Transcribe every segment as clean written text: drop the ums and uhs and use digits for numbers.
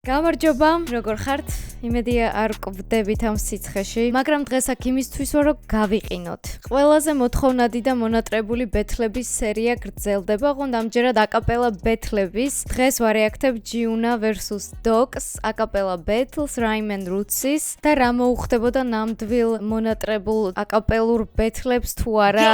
გამარჯობა, როგორ ხართ? იმედია არ კვდებით ამ სიცხეში, მაგრამ დღეს აქ იმისთვის ვარ, რომ გავიყინოთ. ყველაზე მოთხოვნადი და მონატრებული ბეთლების სერია გრძელდება, ოღონდ ამჯერად აკაპელა ბეთლების. დღეს ვარეაქტებ Giuna versus Dogs, აკაპელა ბეთლს, Rhyme and Roots-ის და რა მოუხდებოდა ნამდვილ მონატრებულ აკაპელურ ბეთლებს თუ არა.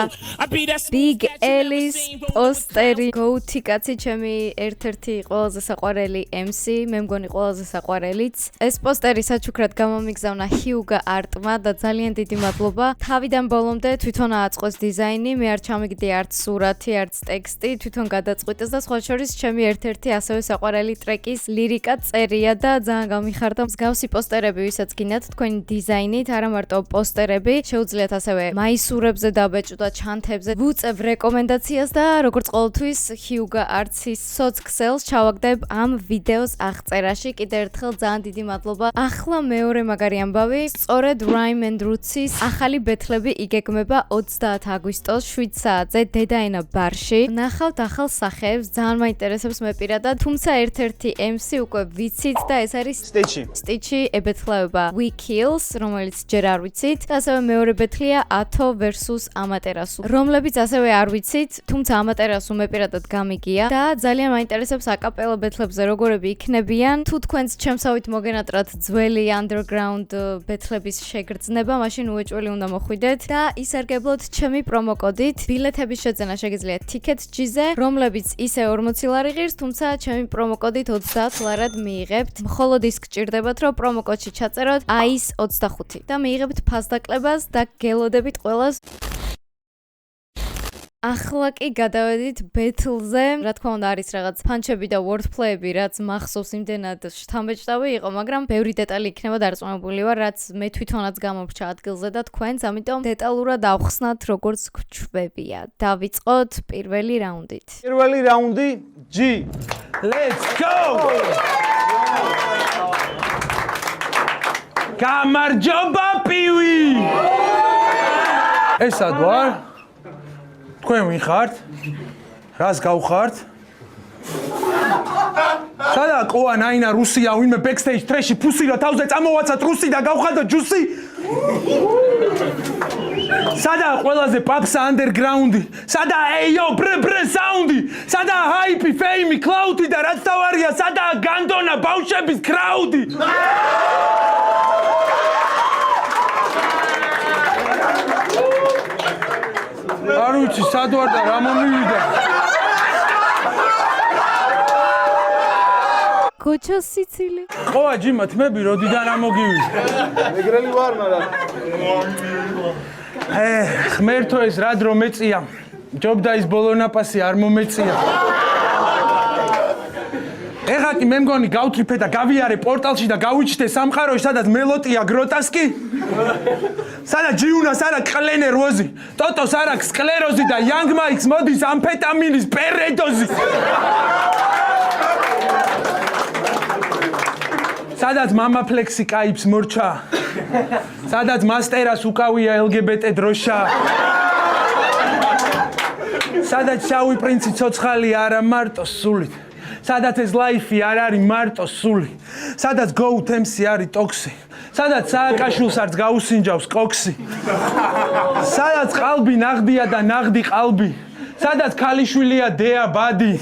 Big L-ის პოსტერი, Goatee კაცი, ჩემი ერთ-ერთი ყველაზე საყვარელი MC, მე მგონი ყველაზე საყვარელიც. ეს პოსტერი საჩუქრად გამომიგზავნა Hyuga Art-მა და ძალიან დიდი მადლობა. თავიდან ბოლომდე თვითონ ააწყვეს დიზაინი, მე არ ჩამიგდი არც სურათი, არც ტექსტი, თვითონ გადაწყვიტეს და სხვა შორის ჩემი ერთ-ერთი ასევე საყვარელი ტრეკის ლირიკა წერია და ძალიან გამიხარდა. მსგავსი პოსტერები, ვისაც გინდათ თქვენი დიზაინით, არა მარტო პოსტერები, შეუძლიათ ასევე მაისურებზე დაბეჭდვა, ჩანთებზე. ვუწევ რეკომენდაციას და როგორც ყოველთვის Hyuga Art-ის სოციალ ჩავაგდებ ამ ვიდეოს აღწერაში. კიდევ ერთხელ ძალიან დიდი მადლობა. ახლა მეორე მაგარი ამბავი, სწორედ Rhyme and Roots-ის ახალი ბეთლები იგეგმება 30 აგვისტოს 7 საათზე დედაენა ბარში. ნახავთ ახალ სახეებს, ძალიან მაინტერესებს მე პირადად, თუმცა ერთ-ერთი MC უკვე ვიცით და ეს არის Stitch-ი, ებეთლავება We Kills, რომელიც ჯერ არ ვიცით, და ასევე მეორე ბეთლია Atto versus Amaterasu, რომლებიც ასევე არ ვიცით, თუმცა Amaterasu მე პირადად გამიგია და ძალიან მაინტერესებს აკაპელა ბეთლებზე როგორები იქნებიან. თუ თქვენს ჩემსავით მოგენატრათ ძველი underground ბეთლების შეგრძნება, მაშინ უეჭველი უნდა მოხვიდეთ და ისარგებლოთ ჩემი პრომოკოდით. ბილეთების შეძენა შეგიძლიათ Ticketjee-ზე, რომლებიც ისე 40 ლარი ღირს, თუმცა ჩემი პრომოკოდით 30 ლარად მიიღებთ. მხოლოდ ის გჭირდებათ, რომ პრომოკოდში ჩაწეროთ AIS25 და მიიღებთ ფასდაკლებას და გელოდებით ყველას. ახლა კი გადავედით ბეთლზე. რა თქმა უნდა არის რაღაც ფანჩები და wordplay-ები, რაც მახსოვს იმდენად შთამბეჭდავი იყო, მაგრამ ბევრი დეტალი იქნება დარწმუნებული ვარ, რაც მე თვითონაც გამორჩა ადგილზე და თქვენს, ამიტომ დეტალურად ავხსნათ როგორც გვჩვევია. დავიწყოთ პირველი რაუნდით. პირველი რაუნდი G. Let's go! გამარჯობა პივი! ეს ადვარ თქვენ ვინ ხართ? რას გავხართ? სადა ყოა ნაინა რუსია ვინმე ბექსტეიჯ ტრეში ფუსირა თავზე წამოვაცათ რუსი და გავხადო ჯუსი? სადა ყველაზე პაპსა ანდერგრაუნდი? სადა ეიო ბრე საუნდი? სადა ჰაიპი ფეიმი კლაუდი და რაც თავარია სადა განდონა ბავშვების კრაუდი? არ ვიცი სად ვარ და რა მომივიდა. გოჩა სიცილი. ყოა ჯიმა თმები როდიდან ამოგივიდა. ეგრელი ვარ, მაგრამ ხმერთო ეს რა დრო მეწია. ჯობდა ის ბოლონაპასი არ მომეწია. ეხლა კი მე მგონი გავთრიფე და გავიარე პორტალში და გავიჩნდე სამყაროში, სადაც მელოტია გროტასკი. სადაც ჯიუნას არ აქვს ყლენე როზი, ტოტოს არ აქვს სკლეროზი და Young Mike's მოდის ამფეტამინის პერედოზი. სადაც მამა ფლექსი კაიფს მორჩა. სადაც მასტერას უკავია LGBT დროშა. სადაც შავი პრინცი ცოცხალი არა მარტო სულით. სადაც ეს ლაიფი არ არის მარტო სული. სადაც Goat MC არის ტოქსი. სადაც სააკაშვილს არც გაუსინჯავს კოქსი. სადაც ყალბი ნაღდია და ნაღდი ყალბი. სადაც ქალიშვილია დეა ბადი.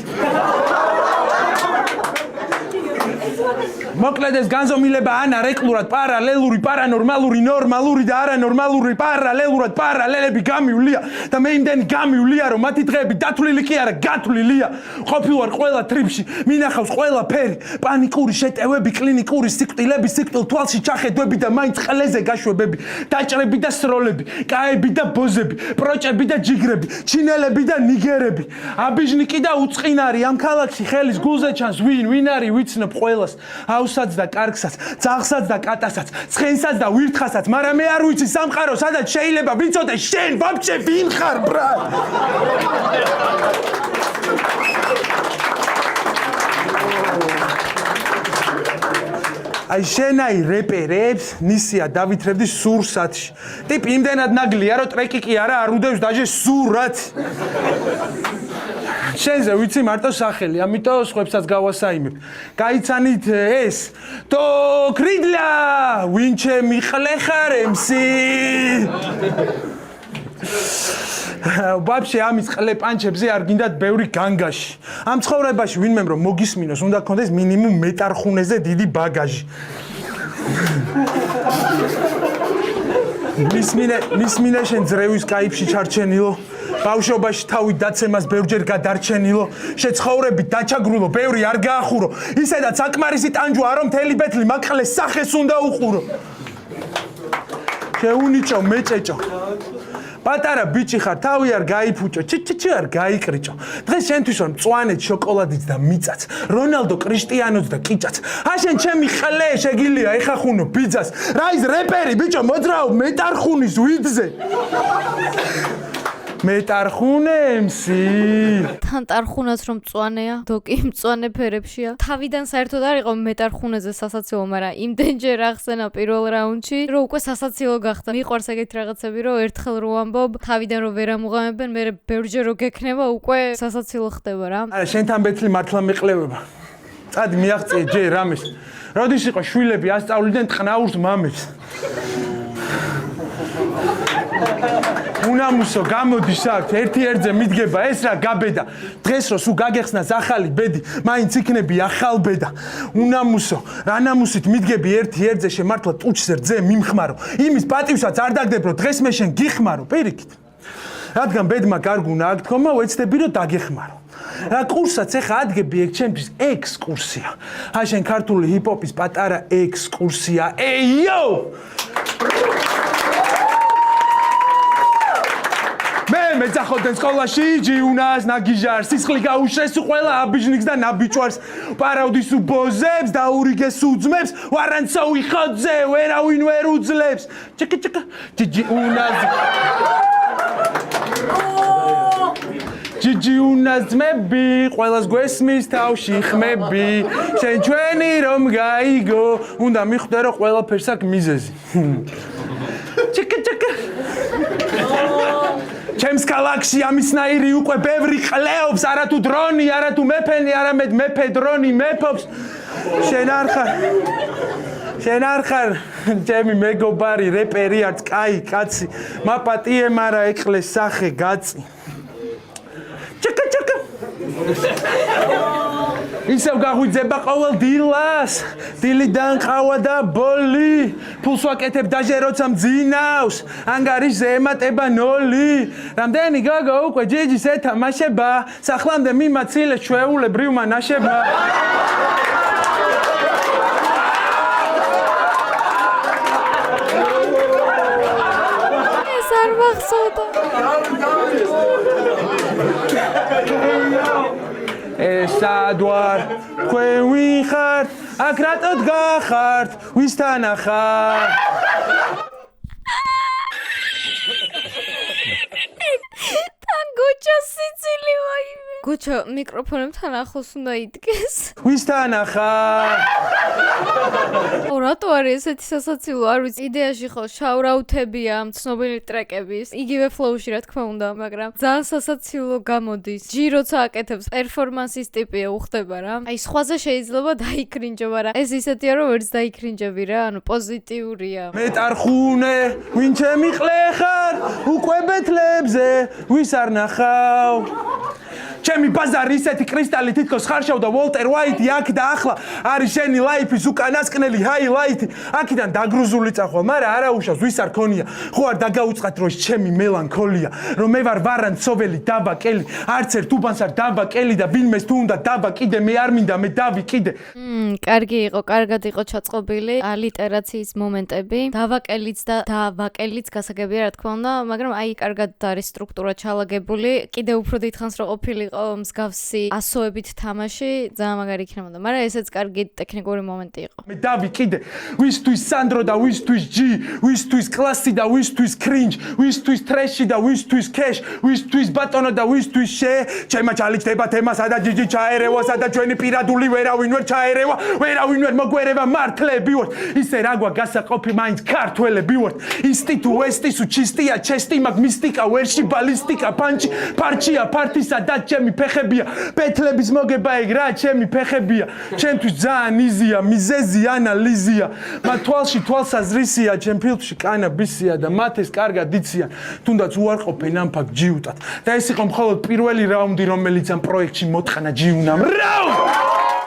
მოკლედ ეს განზომილება ანა რეკლურად პარალელური, პარანორმალური, ნორმალური და არანორმალური, პარალელურად პარალელები გამივლია და მე იმდენი გამივლია, რომ მათი დღეები დათვლილი კი არა, გათვლილია. ყოფილვარ ყველა ტრიპში, მინახავს ყველა ფერი, პანიკური შეტევები, კლინიკური სიკვდილები, სიკვდილ თვალში ჩახედვები და მაინც ყლეზე გაშვებები, დაჭრები და სროლები, კაები და ბოზები, პროჭები და ჯიგრები, ჩინელები და ნიგერები. აბიჟნიკი და უწყინარი ამ ქალაქში ხელის გულზე ჩანს ვინ არის ვიცნობ ყველას. ავსაც და კარგსაც, ძაღლსაც და კატასაც, ცხენსაც და ვირთხასაც, მაგრამ მე არ ვიცი სამყარო, სადაც შეიძლება ვიცოდე შენ ვაფშე ვინ ხარ, ბრა? აი შენაი რეპერებს ნისია დავითრებდი სურსათში. ტიპი იმდენად ნაგლია, რომ ტრეკი კი არა არ უდევს დაჟე სურათ. შენზე ვიცი მარტო სახელი, ამიტომ სხვებსაც გავასაიმებ. გაიცანით ეს? თო კრიდლა, ვინ ჩემი ხლე ხარ MC? Ბაბში ამის ყლე პანჩებზე არ გინდათ ბევრი განგაში. ამ ცხოვრებაში ვინმემ რომ მოგისმინოს, უნდა გქონდეს მინიმუმ მეტარხუნეზე დიდი ბაგაჟი. მისმინე შენ ძრევის კაიფში ჩარჩენილო. ბავშვობაში თავი დაცემას ბევრჯერ გადარჩენილო. შეცხოვრებით დაჩაგრულო, ბევრი არ გაახურო. ისედაც საკმარისი ტანჯვა არო მთელი ბეთლი მაკყლეს სახეს უნდა უყურო. შეუნიჭო მეჭეჭო. პატარა ბიჭი ხარ, თავი არ გაიფუჭო, ჩი არ გაიკრიჭო. დღეს შენთვის ვარ მწვანეთ შოკოლადიც და მიწაც, რონალდო კრიშტიანოც და კიჭაც. შენ ჩემი ხლე შეგილია ეხახუნო ბიძას. რა ის რეპერი ბიჭო მოძრაო მეტარხუნის ვიდზე. მეტარხუნე MC. თან ტარხუნაც რომ მწვანეა, დოკი მწვანე ფერებშია. თავიდან საერთოდ არ იყო მეტარხუნეზე სასაცილო, მაგრამ იმდენჯერ ახსენა პირველ რაუნდში, რომ უკვე სასაცილო გახდა. მიყვარს ეგეთი რაღაცები, რომ ერთხელ რო ამბობ, თავიდან რომ ვერ ამოღამებენ, მე ბევრჯერ რო გექნება, უკვე სასაცილო ხდება რა. არა, შენთან ბეთლი მართლა მეყლევება. წადი მიაღწიე ჯერ რამეს. როდის იყო შვილები ასწავლიდნენ ტყნაურს მამებს. უნამუსო გამოდის აქ ერთი ერთზე მიდგება ეს რა გაბედა დღეს რო სულ გაგეხსნას ახალი ბედი მაინც იქნები ახალ ბედა უნამუსო რანამუსით მიდგები ერთი ერთზე შემართლა ტუჩზე რძე მიმხმარო იმის პატივსაც არ დაგდებ რომ დღეს მე შენ გიხმარო პირიქით რადგან ბედმა გარგუნა აქ თქომა ვეცდები რომ დაგეხმარო რა კურსაც ეხა ადგები ეგ ჩემთვის ექსკურსია შენ ქართული ჰიპ-ჰოპის პატარა ექსკურსია ეიო მე ძახოდნენ სკოლაში ჯიუნას ნაგიჟარს სისხლი გაუშვეს ყველა აბიჟნიკს და ნაბიჭვარს პარავდის უბოზებს და ურიგეს უძმებს ვარანცოვი ხოძე ვერავინ ვერ უძლებს ჩიკა ჯიუნას ჯიუნას ძმები ყველას გვესმის თავში ხმები შენ ჩვენი რომ გაიგო უნდა მიხვდე რომ ყველაფერს აქვს მიზეზი ჩიკა ჩემს ქალაქში ამისნაირი უკვე ბევრი ყლეობს არათუ დრონი არათუ მეფენი არამედ მეფე დრონი მეფობს შენ არ ხარ ჩემი მეგობარი რეპერი არც კაი კაცი მაპატიე მარა ეკლეს სახე გაწი ჩაკა ისევ გაღვიძება ყოველ დილას დილიდან ყავა და ბოლი ფულს ვაკეთებ დაჟე როცა მძინავს ანგარიშზე ემატება ნოლი რამდენი გოგო უკვე ჯიჯის ეთამაშება სახლამდე მიმაცილე ჩვეულებრივმა ნაშება ეს არ მახსოვდა ესადوار თქვენ ვინ ხართ აქ რატოდ გახართ ვისთან ახარ გუჩო სიცილი ვაიმე გუჩო მიკროფონებთან ახლოს უნდა იდგეს ვისთან ახარ რატო არის ესეთი სასაცილო არ ვიცი იდეაში ხო შავრაუთებია ცნობილი ტრეკების იგივე ფლოუში რა თქმა უნდა მაგრამ ძალიან სასაცილო გამოდის ჯი როცა აკეთებს პერფორმანსის ტიპია უხდება რა აი სხვაზე შეიძლება დაიქრინჯო მაგრამ ეს ისეთია რომ ვერც დაიქრინჯები რა ანუ პოზიტიურია მეტარხუნე ვინ ჩემი ყლე ხარ უკვე ბეთლებზე ვის არ ნახავ ჩემი ბაზარი ისეთი კრისტალი თითქოს ხარშავ და ვოლტერ ვაიტი აქ და ახლა არის შენი ლაიფის უკანასკნელი ჰაილაიტი აქიდან დაგრუზული წახვალ მაგრამ არა უშავს ვის არ ქონია ხო არ დაგაუწყათ რომ ჩემი მელანქოლია რომ მე ვარ ვარანცოველი დაბა კელი არც ერთ უბანს არ დაბა კელი და ვინმეს თუ უნდა დაბა კიდე მე არ მინდა მე დავი კიდე კარგი იყო კარგად იყო ჩაწყობილი ალიტერაციის მომენტები დავაკელიც და დავაკელიც გასაგებია რა თქმა უნდა მაგრამ აი კარგად არის სტრუქტურა ჩალაგებული კიდე უფრო დიდხანს რო ყოფილიყო მსგავსი ასოებით თამაში ძალიან მაგარი იქნებოდა მაგრამ ესეც კარგი ტექნიკური მომენტი იყო მე დავი კიდე ვისთვის სანდრო და ვისთვის ჯი ვისთვის კლასი და ვისთვის კრინჯ ვისთვის ტრეში და ვისთვის კეშ ვისთვის ბატონო და ვისთვის შე ჩემმა ჩალიჩდება თემა სადა ჯიჯი ჩაერევა სადა ჩვენი პირადული ვერავინ ვერ ჩაერევა ვერავინ ვერ მოგვერევა მართლები ვართ ისე რა გვა გასაყოფი მაინც ქართველები ვართ ისტი თუ ესტი სუ ჩისტია ჩესტი მაგ მისტიკა ვერში ბალისტიკა პანჩი პარჩია პარტისა და ჩემ ჩემი ფეხებია პეთლების მოგება ეგ რა ჩემი ფეხებია ჩემთვის ძალიან იზია მიზეზი ანალიზია მათ თვალში თვალსაზრისია ჩემ ფილტვში კანაბისია და მათ ეს კარგად იციან თუნდაც უარყოფენ ამ ფაქტ ჯიუტად და ეს იყო მხოლოდ პირველი რაუნდი რომელიც ამ პროექტში მოტყნა ჯიუნამ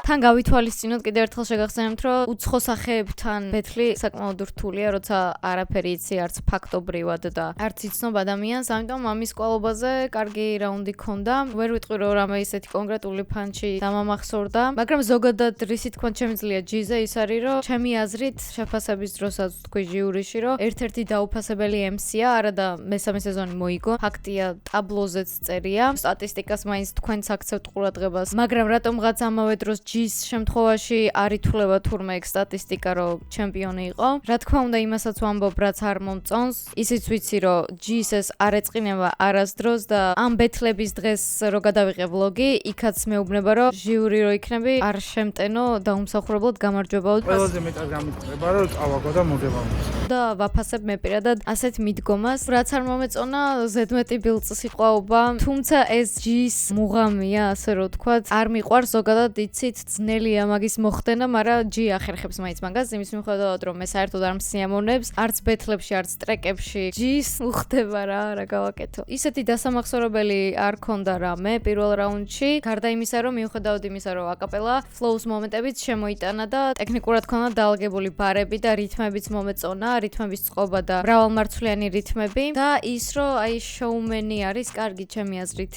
თან გავითვალისწინოთ კიდევ ერთხელ შეგახსენებთ რომ უცხო სახეებთან ბეთლი საკმაოდ რთულია როცა არაფერი იცი არც ფაქტობრივად და არც იცნობ ადამიანს ამიტომ ამის კვალობაზე კარგი რაუნდი ქონდა ვერ ვიტყვი რომ რამე ისეთი კონკრეტული ფანჩი დამამახსოვრდა მაგრამ ზოგადად რისი თქმა შემიძლია ჯიზე ის არის რომ ჩემი აზრით შეფასების დროსაც თქვი ჟიურიში რომ ერთ-ერთი დაუფასებელი MC-ა არა და მესამე სეზონი მოიგო ფაქტია ტაბლოზეც წერია სტატისტიკას მაინც თქვენც აქცევთ ყურადღებას მაგრამ რატომღაც ამავე დროს ჯის შემთხვევაში არ ითვლება თურმე ეგ სტატისტიკა რომ ჩემპიონი იყო. რა თქმა უნდა იმასაც ვამბობ რაც არ მომწონს. ისიც ვიცი რომ ჯის ეს არ ეწყინება არასდროს და ამ ბეთლების დღეს რო გადავიღე ვლოგი, იქაც მეუბნება რომ ჟიური რო იქნები არ შემტენო დაუმსახურებლად გამარჯვებაო. ყველაზე მეტად გამიწყდება რომ წავაგო და მოგებავო. და ვაფასებ მე პირადად ასეთ მიდგომას, რაც არ მომეწონა ზედმეტი ბილწ სიყვაობა, თუმცა ეს ჯის მუღამია, ასე რომ ვთქვათ, არ მიყვარს ზოგადად იცით ძნელია მაგის მოხდენა, მაგრამ ჯი ახერხებს მაინც მაგას, იმის მიუხედავად რომ მე საერთოდ არ მსიამოვნებს, არც ბეთლებში, არც ტრეკებში ჯის უხდება რა გავაკეთო. ისეთი დასამახსოვრებელი არ ქონდა რამე პირველ რაუნდში, გარდა იმისა რომ მიუხედავად იმისა რომ აკაპელა ფლოუს მომენტებიც შემოიტანა და ტექნიკურად ქონდა დაალგებული ბარები და რითმებიც მომეწონა, რითმების წყობა და მრავალმარცვლიანი რითმები და ის რომ აი შოუმენი არის კარგი ჩემი აზრით.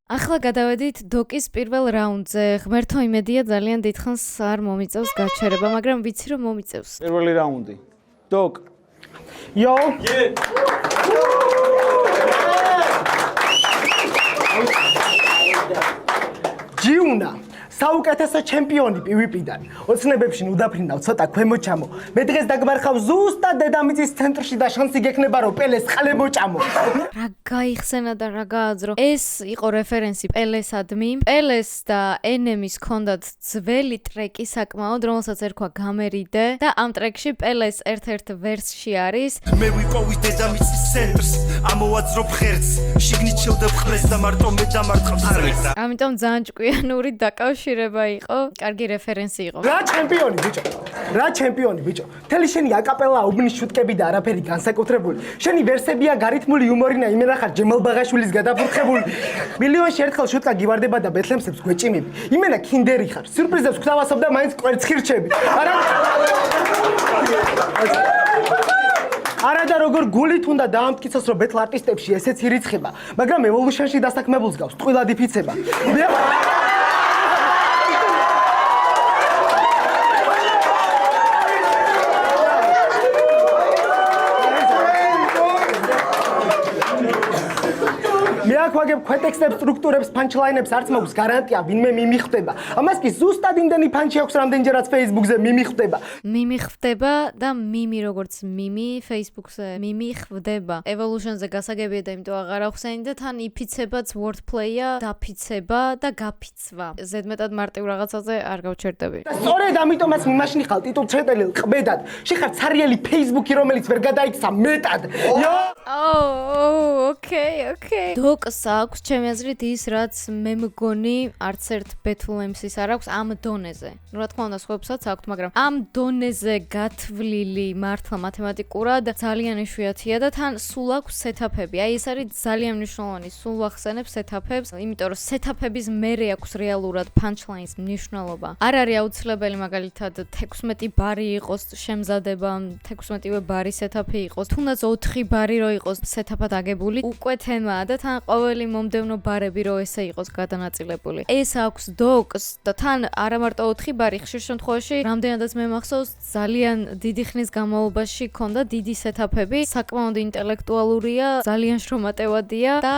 ახლა გადავედით დოკის პირველ რაუნდზე. ღმერთო იმედია ძალიან დიდხანს არ მომიწევს გაჩერება, მაგრამ ვიცი რომ მომიწევს. პირველი რაუნდი. დოკ. Yo. ჯიუნა საუკეთესო ჩემპიონი PvP-დან. ოცნებებში უდაფრინავ ცოტა ქვემოჩამო. მე დღეს დაგმარხავ ზუსტად დედამიწის ცენტრში და შანსი გექნება რომ პელეს ხალე მოჭამო. რა გაიხსენა და რა გააძრო. ეს იყო რეფერენსი პელესადმი. პელეს და ენემის ქონდათ ძველი ტრეკი საკმაოდ, რომელსაც ერქვა გამერიდე და ამ ტრეკში პელეს ერთ-ერთ ვერსში არის. მე ვიპოვი დედამიწის ცენტრს, ამოვაძრო ფხერს, შიგნით შევდებ ხმეს და მარტო მე დამარტყავს ზრებს. ამიტომ ძალიან ჭკვიანური დაკავშირება იყო. კარგი რეფერენსი იყო. რა ჩემპიონი ბიჭო. რა ჩემპიონი ბიჭო. თელი შენი აკაპელა უბნის შუტკები და არაფერი განსაკუთრებული. შენი ვერსებია გარითმული იუმორინა იმენა ხარ ჯემალ ბაღაშვილის გადაფურთხებული. მილიონში ერთხელ შუტკა გივარდება და ბეთლემსებს გვეჭიმები. იმენა კინდერი ხარ. სიურპრიზებს გვთავასობ და მაინც კვერცხირჩები. არა და როგორ გულით უნდა დაამტკიცოს რომ ბეთლ არტისტებში ესეც ირიცხება, მაგრამ ევოლუშენში დასაქმებულს გავს ტყილად იფიცება. მე აქ ვაგებ ქვეტექსტებს, სტრუქტურებს, პანჩლაინებს არც მაქვს გარანტია ვინმე მიმიხვდება. ამას კი ზუსტად იმდენი პანჩი აქვს რამდენჯერაც Facebook-ზე მიმიხვდება. მიმიხვდება და მიმი როგორც მიმი Facebook-ზე მიმიხვდება. Evolution-ზე გასაგებია და იმიტომ აღარ ახსენე და თან იფიცებაც wordplay-ა, დაფიცება და გაფიცვა. ზედმეტად მარტივ რაღაცაზე არ გავჩერდები. სწორედ ამიტომაც მიმაშინი ხალ ტიტულჩეტელი ყბედად. შეხარ ცარიელი Facebook-ი რომელიც ვერ გადაიქცა მეტად. Okay. დოკს აქვს ჩემი აზრით ის რაც მე მგონი არც ერთ ბეთლემსის არ აქვს ამ დონეზე. ნუ რა თქმა უნდა სხვებსაც აქვს, მაგრამ ამ დონეზე გათვლილი მართლა მათემატიკურად ძალიან იშვიათია და თან სულ აქვს სეტაპები. აი ეს არის ძალიან მნიშვნელოვანი. სულ ვახსენებ სეტაპებს, იმიტომ რომ სეტაპების მერე აქვს რეალურად punchline-ის მნიშვნელობა. არ არის აუცილებელი მაგალითად 16 ბარი იყოს შემზადება, 16-ვე ბარი სეტაპი იყოს, თუნდაც 4 ბარი რო იყოს სეტაპად აგებული. უკვე თემაა და თან ყოველი მომდევნო ბარები რო ესე იყოს გადანაწილებული. ეს აქვს დოკს და თან არა მარტო 4 ბარი, ხშირ შემთხვევაში რამდენადაც მე მახსოვს ძალიან დიდი ხნის განმავლობაში ქონდა დიდი სეტაპები, საკმაოდ ინტელექტუალურია, ძალიან შრომატევადია და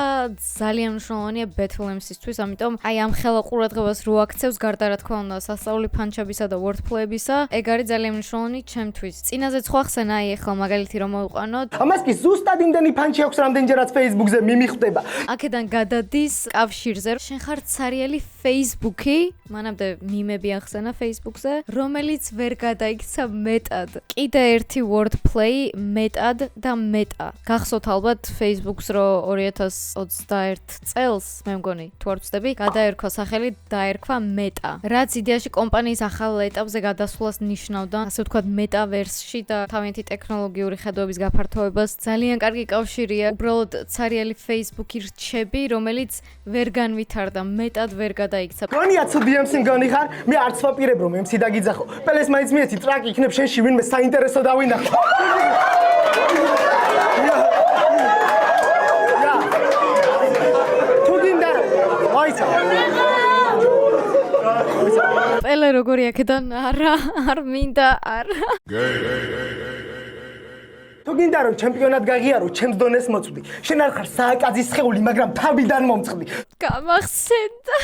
ძალიან მნიშვნელოვანია ბეთლემსისთვის, ამიტომ აი ამ ხელა ყურადღებას რო აქცევს გარდა რა თქმა უნდა სასწაული პანჩებისა და wordplay-ებისა, ეგ არის ძალიან მნიშვნელოვანი ჩემთვის. წინაზეც ხო ახსენა აი ახლა მაგალითი რომ მოვიყვანოთ. ამას კი ზუსტად იმდენი პანჩი აქვს რამდენჯერაც Facebook-ზე მიმიხვდება. აქედან გადადის კავშირზე. შენ ხარ ცარიელი Facebook-ი, მანამდე მიმები ახსენა Facebook-ზე, რომელიც ვერ გადაიქცა მეტად. კიდე ერთი wordplay მეტად და მეტა. გახსოვთ ალბათ Facebook-ს რო 2021 წელს, მე მგონი, თუ არ ვცდები, გადაერქვა სახელი, დაერქვა მეტა. რაც იდეაში კომპანიის ახალ ეტაპზე გადასვლას ნიშნავდა, ასე ვთქვათ, მეტავერსში და თავიანთი ტექნოლოგიური ხედვების გაფართოებას. ძალიან კარგი კავშირია. უბრალოდ ცარიელი Facebook-ი რჩები, რომელიც ვერ განვითარდა, მეტად ვერ გადაიქცა. გონია ცუდი MC გონი ხარ? მე არც ვაპირებ რომ MC დაგიძახო. პელეს მაინც მიეცი ტრაკი იქნებ შენში ვინმე საინტერესო დავინახო. თუ გინდა ვაიცა. პელე როგორი აქედან არ მინდა არა. თუ გინდა რომ ჩემპიონად გაღიარო, ჩემს დონეს მოწვდი. შენ არ ხარ სააკაძის სხეული, მაგრამ თავიდან მომწყდი. გამახსენდა.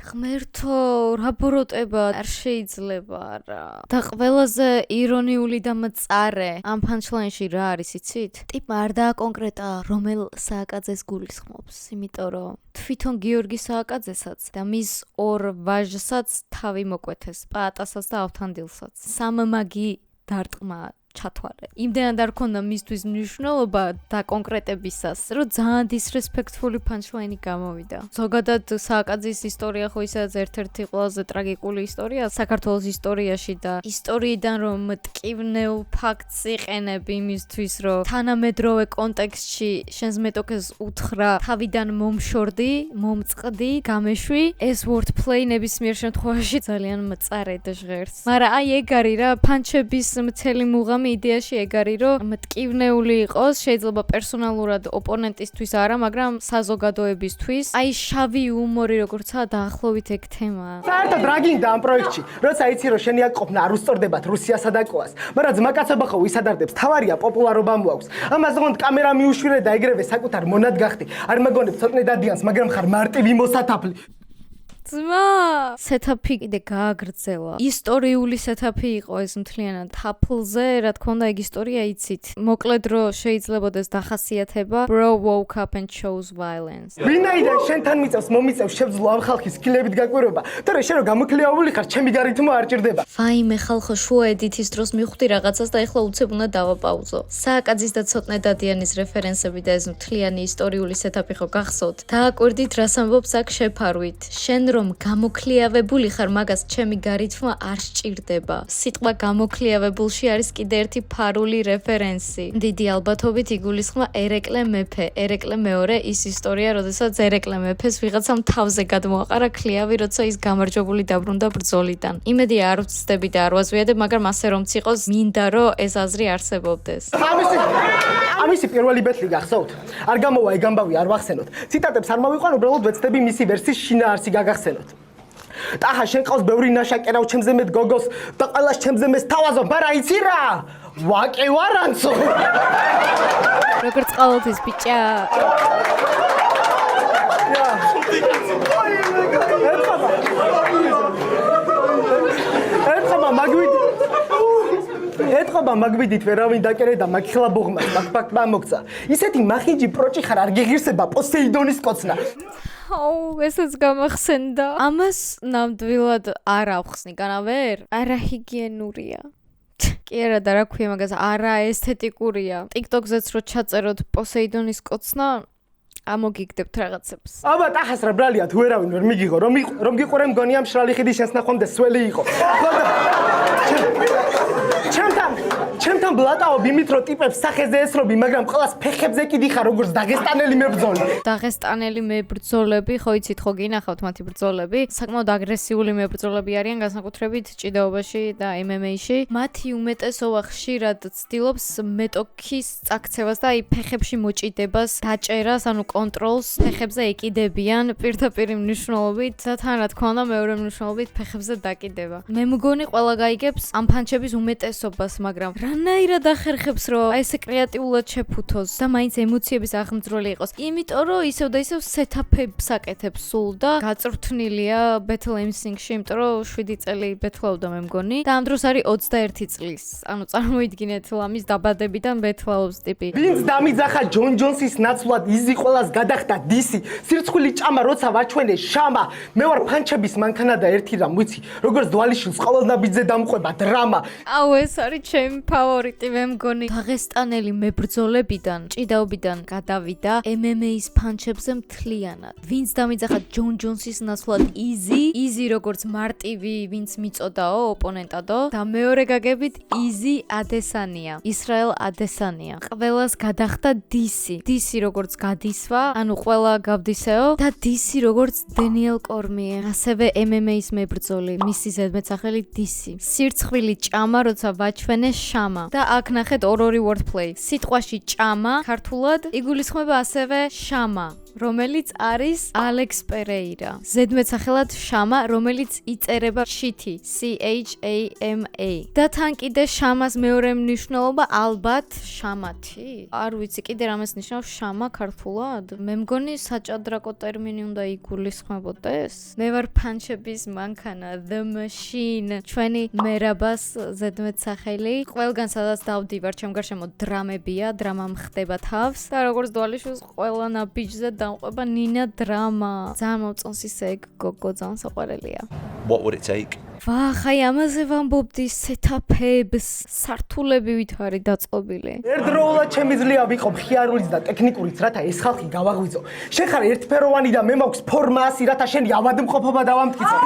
ღმერთო, რა ბოროტება არ შეიძლება რა. და ყველაზე ირონიული და მწარე ამ punchline-ში რა არის, იცით? ტიპმა არ დააკონკრეტა, რომელ სააკაძეს გულისხმობს, იმიტომ რომ თვითონ გიორგი სააკაძესაც და მის ორ ვაჟსაც თავი მოკვეთეს, პაატასაც და ავთანდილსაც. სამმაგი დარტყმა ჩათვალე. იმდენად არ ქონდა მისთვის მნიშვნელობა და კონკრეტებისას, რომ ძალიან disrespectful punchline გამოვიდა. ზოგადად სააკაძის ისტორია ხო ისაც ერთ-ერთი ყველაზე ტრაგიკული ისტორია საქართველოს ისტორიაში და ისტორიიდან რომ მტკივნეულ ფაქტს იყენებ იმისთვის, რომ თანამედროვე კონტექსტში შენს მეტოქეს უთხრა თავიდან მომშორდი, მომწყდი, გამეშვი, ეს wordplay ნებისმიერ შემთხვევაში ძალიან მწარე და ჟღერს. მაგრამ აი ეგ არის რა, პანჩების მთელი მუღამი იდეაში ეგ არის, რომ მტკივნეული იყოს, შეიძლება პერსონალურად ოპონენტისთვის არა, მაგრამ საზოგადოებისთვის. აი შავი იუმორი როგორცაა დაახლოებით ეგ თემაა. საერთოდ რა გინდა ამ პროექტში? როცა იცი რომ შენი აქ ყოფნა არ უსწორდებათ რუსიასა და კოას, მაგრამ ძმაკაცობა ხო ვისადარდებს, თავარია პოპულარობა მოაქვს. ამას ოღონდ კამერა მიუშვირე და ეგრევე საკუთარ მონად გახდი. არ მაგონებ ცოტნე დადიანს, მაგრამ ხარ მარტივი მოსათაფლი. ძმა, სეტაპი კიდე გააგრძელა. ისტორიული სეტაპი იყო ეს მთლიანად თაფლზე, რა თქმა უნდა, ეგ ისტორია იცით. მოკლედ რო შეიძლებადეს დახასიათება, bro woke up and chose violence. ვინაიდან შენთან მიწევს, მომიწევს შევძლო ამ ხალხის სკილებით გაკვირვება, თორე შენ რო გამოქლიაული ხარ, ჩემი გარითმო არ ჭირდება. ვაიმე ხალხო, შუა ედითის დროს მივხვდი რაღაცას და ეხლა უცებ უნდა დავაპაუზო. სააკაძის და ცოტნე დადიანის რეფერენსები და ეს მთლიანი ისტორიული სეტაპი ხო გახსოვთ? დააკვირდით, რას ამბობს აქ შეფარვით. შენ რომ გამოქლიავებული ხარ, მაგას ჩემი გარითმა არ სჭირდება. სიტყვა გამოქლიავებულში არის კიდე ერთი ფარული რეფერენსი. დიდი ალბათობით იგულისხმა ერეკლე მეფე. ერეკლე მეორე ის ისტორია, როდესაც ერეკლე მეფეს ვიღაცამ თავზე გადმოაყარა ქლიავი, როცა ის გამარჯვებული დაბრუნდა ბრძოლიდან. იმედია არ ვცდები და არ ვაზვიადებ, მაგრამ ასე რომც იყოს, მინდა რომ ეს აზრი არსებობდეს. ამისი პირველი ბეთლი გახსოვთ? არ გამოვა ეგ ამბავი, არ ვახსენოთ. ციტატებს არ მოვიყვან, უბრალოდ ვეცდები მისი ვერსიის შინაარსი გაგახსენოთ. ტაჰა შენ ყავს ბევრი ნაშაკერავ ჩემზე მეტ გოგოს და ყველას ჩემზე მეს თავაზო, მაგრამ იცი რა? ვაკე ვარანცო. როგორც ყალოთის ბიჭა. ეთყობა მაგვიდით ვერავინ დაკერე და მაგხლა ბუღმა მაგ მოგცა. ისეთი მახინჯი პროჭი ხარ არ გეღირსება პოსეიდონის კოცნა. აუ, ესეც გამახსენდა. ამას ნამდვილად არ ავხსნი, განავერ? არაჰიგიენურია. კი არა და რა ქვია მაგას, არაესთეტიკურია. TikTok-ზეც რო ჩაწეროთ პოსეიდონის კოცნა, ამოგიგდებთ რაღაცებს. აბა ტახას რა ბრალია თუ ვერავინ ვერ მიგიღო, რომ გიყურე მგონია მშრალი ხიდის შესნახვამდე სველი იყო. ჩემთან ბლატაობ იმით რომ ტიპებს სახეზე ესრობი, მაგრამ ყველას ფეხებზე კი დიხარ როგორც დაღესტანელი მებრძოლი. დაღესტანელი მებრძოლები, ხო იცით, ხო გინახავთ მათი ბრძოლები, საკმაოდ აგრესიული მებრძოლები არიან, განსაკუთრებით ჭიდაობაში და MMA-ში. მათი უმეტესობა ხშირად ცდილობს მეტოქის წაქცევას და აი ფეხებში მოჭიდებას, დაჭერას, ანუ კონტროლს ფეხებზე ეკიდებიან პირდაპირ მნიშვნელობით და თან რა თქმა უნდა მეორე მნიშვნელობით ფეხებზე დაკიდება. მე მგონი ყველა გაიგებს ამ ფანჩების უმეტესობას, მაგრამ რანაირად ვინაირად ახერხებს რომ აი ესე კრეატიულად შეფუთოს და მაინც ემოციების აღმძვრელი იყოს. იმიტომ რომ ისევ და ისევ სეტაპებს აკეთებს სულ და გაწვრთნილია Battle Instinct-ში, იმიტომ რომ 7 წელი ბეთლავდა მე მგონი და ამ დროს არის 21 წლის. ანუ წარმოიდგინეთ ლამის დაბადებიდან ბეთლაობს ტიპი. ვინც დამიძახა ჯონ ჯონსის ნაცვლად იზი ყველას გადახდა დისი. სირცხვილი ჭამა როცა ვაჩვენე შამა. მე ვარ ფანჩების მანქანა და ერთი რამ ვიცი, როგორც დვალიშვილს ყოველნაბიჯზე დამყვება დრამა. აუ ეს არის ჩემი ფავორიტი მე მგონი. დაღესტანელი მებრძოლებიდან, ჭიდაობიდან გადავიდა MMA-ის ფანჩებზე მთლიანად. ვინც დამიძახა ჯონ ჯონსის ნაცვლად იზი როგორც მარტივი, ვინც მიწოდაო ოპონენტადო და მეორე გაგებით იზი ადესანია, ისრაელ ადესანია. ყველას გადახდა დისი როგორც გადისვა, ანუ ყველა გავდისეო და დისი როგორც დენიელ კორმიე, ასევე MMA-ის მებრძოლი, მისი ზედმეტსახელი დისი. სირცხვილი ჭამა, როცა ვაჩვენე შამა და აქ ნახეთ ორი wordplay. სიტყვაში ჭამა ქართულად იგულისხმება ასევე შამა, რომელიც არის ალექს პერეირა. ზედმეტსახელად შამა, რომელიც იწერება შითი, CHAMA. და თან კიდე შამას მეორე მნიშვნელობა ალბათ შამათი. არ ვიცი, კიდე რამეს ნიშნავს შამა ქართულად? მე მგონი საჭადრაკო ტერმინი უნდა იგულისხმებოდეს. მე ვარ ფანჩების მანქანა, The Machine. ჩვენი მერაბას ზედმეტსახელი. ყველგან სადაც დავდივარ, ჩემ გარშემო დრამებია, დრამა მხდება თავს და როგორც დვალიშვილს ყველა ნაბიჯზე დამყვება ნინა დრამა. ძალიან მომწონს ისე ეგ გოგო, ძალიან საყვარელია. What would it take? ვახ, აი ამაზე ვამბობდი სეტაპებს, სართულები ვით არის დაწყობილი. ერთდროულად შემიძლია ვიყო მხიარულიც და ტექნიკურიც, რათა ეს ხალხი გავაღვიძო. შენ ხარ ერთფეროვანი და მე მაქვს ფორმა ასი, რათა შენი ავადმყოფობა დავამტკიცო.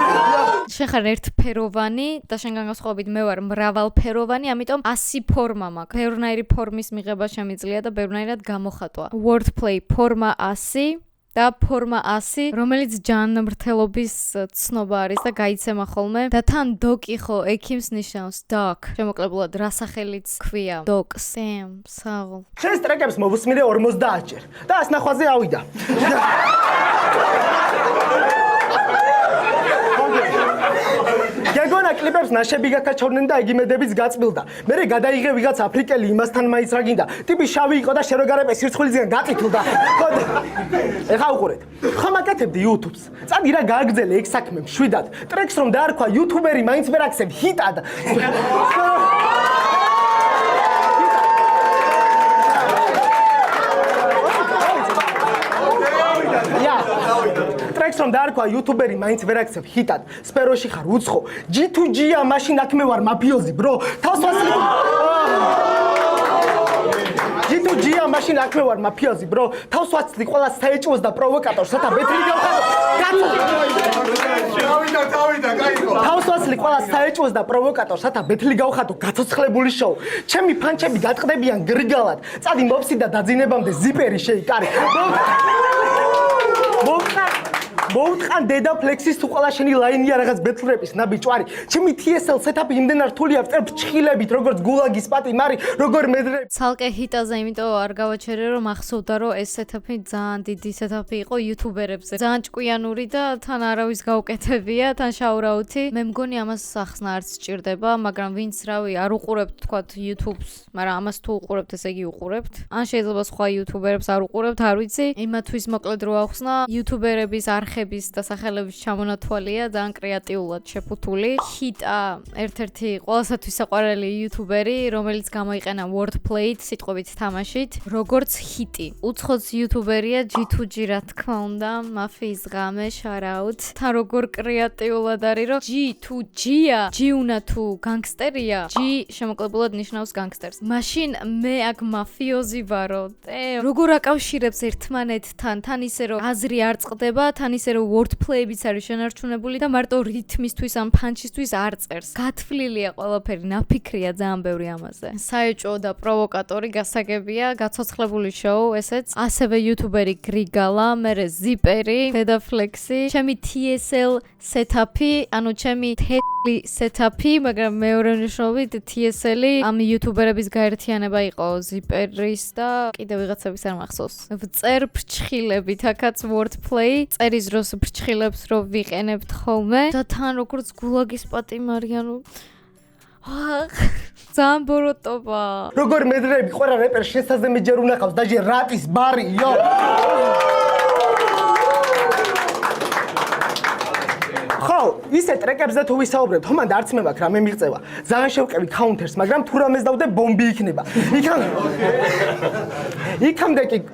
შენ ხარ ერთფეროვანი და შენგან განსხვავებით მე ვარ მრავალფეროვანი, ამიტომ 100 ფორმა მაქვს. ბევრნაირი ფორმის მიღება შემიძლია და ბევრნაირად გამოხატვა. Wordplay ფორმა 100 და ფორმა 100, რომელიც ჯანმრთელობის ცნობა არის და გაიცემა ხოლმე და თან დოკი ხო ექიმს ნიშნავს doc. შემოკლებლად რა სახელიც ქვია doc. საღოლ. შენ სტრეკებს მოვუსმინე 50 ჯერ და ასნახვაზე ავიდა. გეგონა კლიპებს ნაშები გაკაჩორნენ და ეგიმედებიც გაწმილდა. მერე გადაიღე ვიღაც აფრიკელი იმასთან მაინც რა გინდა. ტიპი შავი იყო და შეროგარებე სირცხვილისგან გაწითლდა. ეხა უყურეთ. ხომ აკეთებდი YouTube-ს. წადი რა გააგრძელე ეგ საქმე მშვიდად. ტრეკს რომ დაარქვა YouTuber-ი მაინც ვერ აქცევ ჰიტად. ტრეკს რომ დაარქვა YouTuber-ი მაინც ვერ აქცევ ჰიტად. სპეროში ხარ უცხო. G2G-ა მაშინ აქ მე ვარ მაფიოზი, bro. თავს ვასლი. G2G-ა მაშინ აქ მე ვარ მაფიოზი, bro. თავს ვასლი ყველა საეჭვოს და პროვოკატორს, რათა ბეთლი გავხადო. დავიდა, კაიკო. თავს ვასლი ყველა საეჭვოს და პროვოკატორს, რათა ბეთლი გავხადო გაცოცხლებული შოუ. ჩემი ფანჩები გატყდებიან გრიგალად. წადი მოფსი და დაძინებამდე ზიპერი შეიკარე. მოუტყან დედა ფლექსის თუ ყველა შენი ლაინია რაღაც ბეთლრეპის ნაბიჭვარი. ჩემი TSL სეტაპი იმდენ რთულია, ვწერთ ჩხილებით, როგორც გულაგის პატი, მარი როგორ მედრე. ცალკე ჰიტაზე, იმიტომ არ გავაჩერე რომ ახსოვდა რომ ეს სეტაპი ძალიან დიდი სეტაპი იყო YouTuber-ებზე. ძალიან ჭკვიანური და თან არავის გაუკეთებია, თან შაურაუთი. მე მგონი ამას ახსნა არც სჭირდება, მაგრამ ვინც რავი არ უყურებთ თქვათ YouTube-ს, მაგრამ ამას თუ უყურებთ, ესე იგი უყურებთ. ან შეიძლება სხვა YouTuber-ებს არ უყურებთ, არ ვიცი. იმათვის მოკლედ რო ახსნა, YouTuber-ების არხების და სახელების ჩამონათვალია ძალიან კრეატიულად შეფუთული. ჰიტა ერთ-ერთი ყველასათვის საყვარელი YouTuber-ი, რომელიც გამოიყენა wordplay-ით, სიტყვებით თამაშით, როგორც ჰიტი. უცხოც YouTuber-ია G2G რა თქმა უნდა, მაფიის ღამე, shout-out. თან როგორ კრეატიულად არის, რომ G2G-ა, G უნდა თუ განგსტერია, G შემოკლებლად ნიშნავს განგსტერს. მაშინ მე აქ მაფიოზი ვარო. როგორ აკავშირებს ერთმანეთთან, თან ისე რომ აზრი არ წყდება, თან ისე რომ wordplay-ებიც არის შენარჩუნებული და მარტო რითმისთვის ან ფანჩისთვის არ წერს. გათვლილია ყველაფერი, ნაფიქრია ძალიან ბევრი ამაზე. საეჭვო და პროვოკატორი გასაგებია, გაცოცხლებული შოუ ესეც. ასევე YouTuber-ი გრიგალა, მერე ზიპერი, დედა ფლექსი, ჩემი TSL სეტაპი, ანუ ჩემი თეთრი სეტაპი, მაგრამ მეორე მნიშვნელობით TSL-ი ამ YouTuber-ების გაერთიანება იყო ზიპერის და კიდევ ვიღაცების არ მახსოვს. წერ ფრჩხილებით, აქაც wordplay, წერის დროს ფრჩხილებს რო ვიყენებთ ხოლმე და თან როგორც გულაგის პატი მარიანო. ძალიან ბოროტობა. როგორ მედრები ყველა რეპერ შესაძემი ჯერ უნახავს დაჟე რატის ბარი იო ხო, ისე ტრეკებზე თუ ვისაუბრებთ, ხომ არც მე მაქვს რამე მიღწევა. ძალიან შევყევი counter-ს, მაგრამ თუ რამეს დავდე ბომბი იქნება.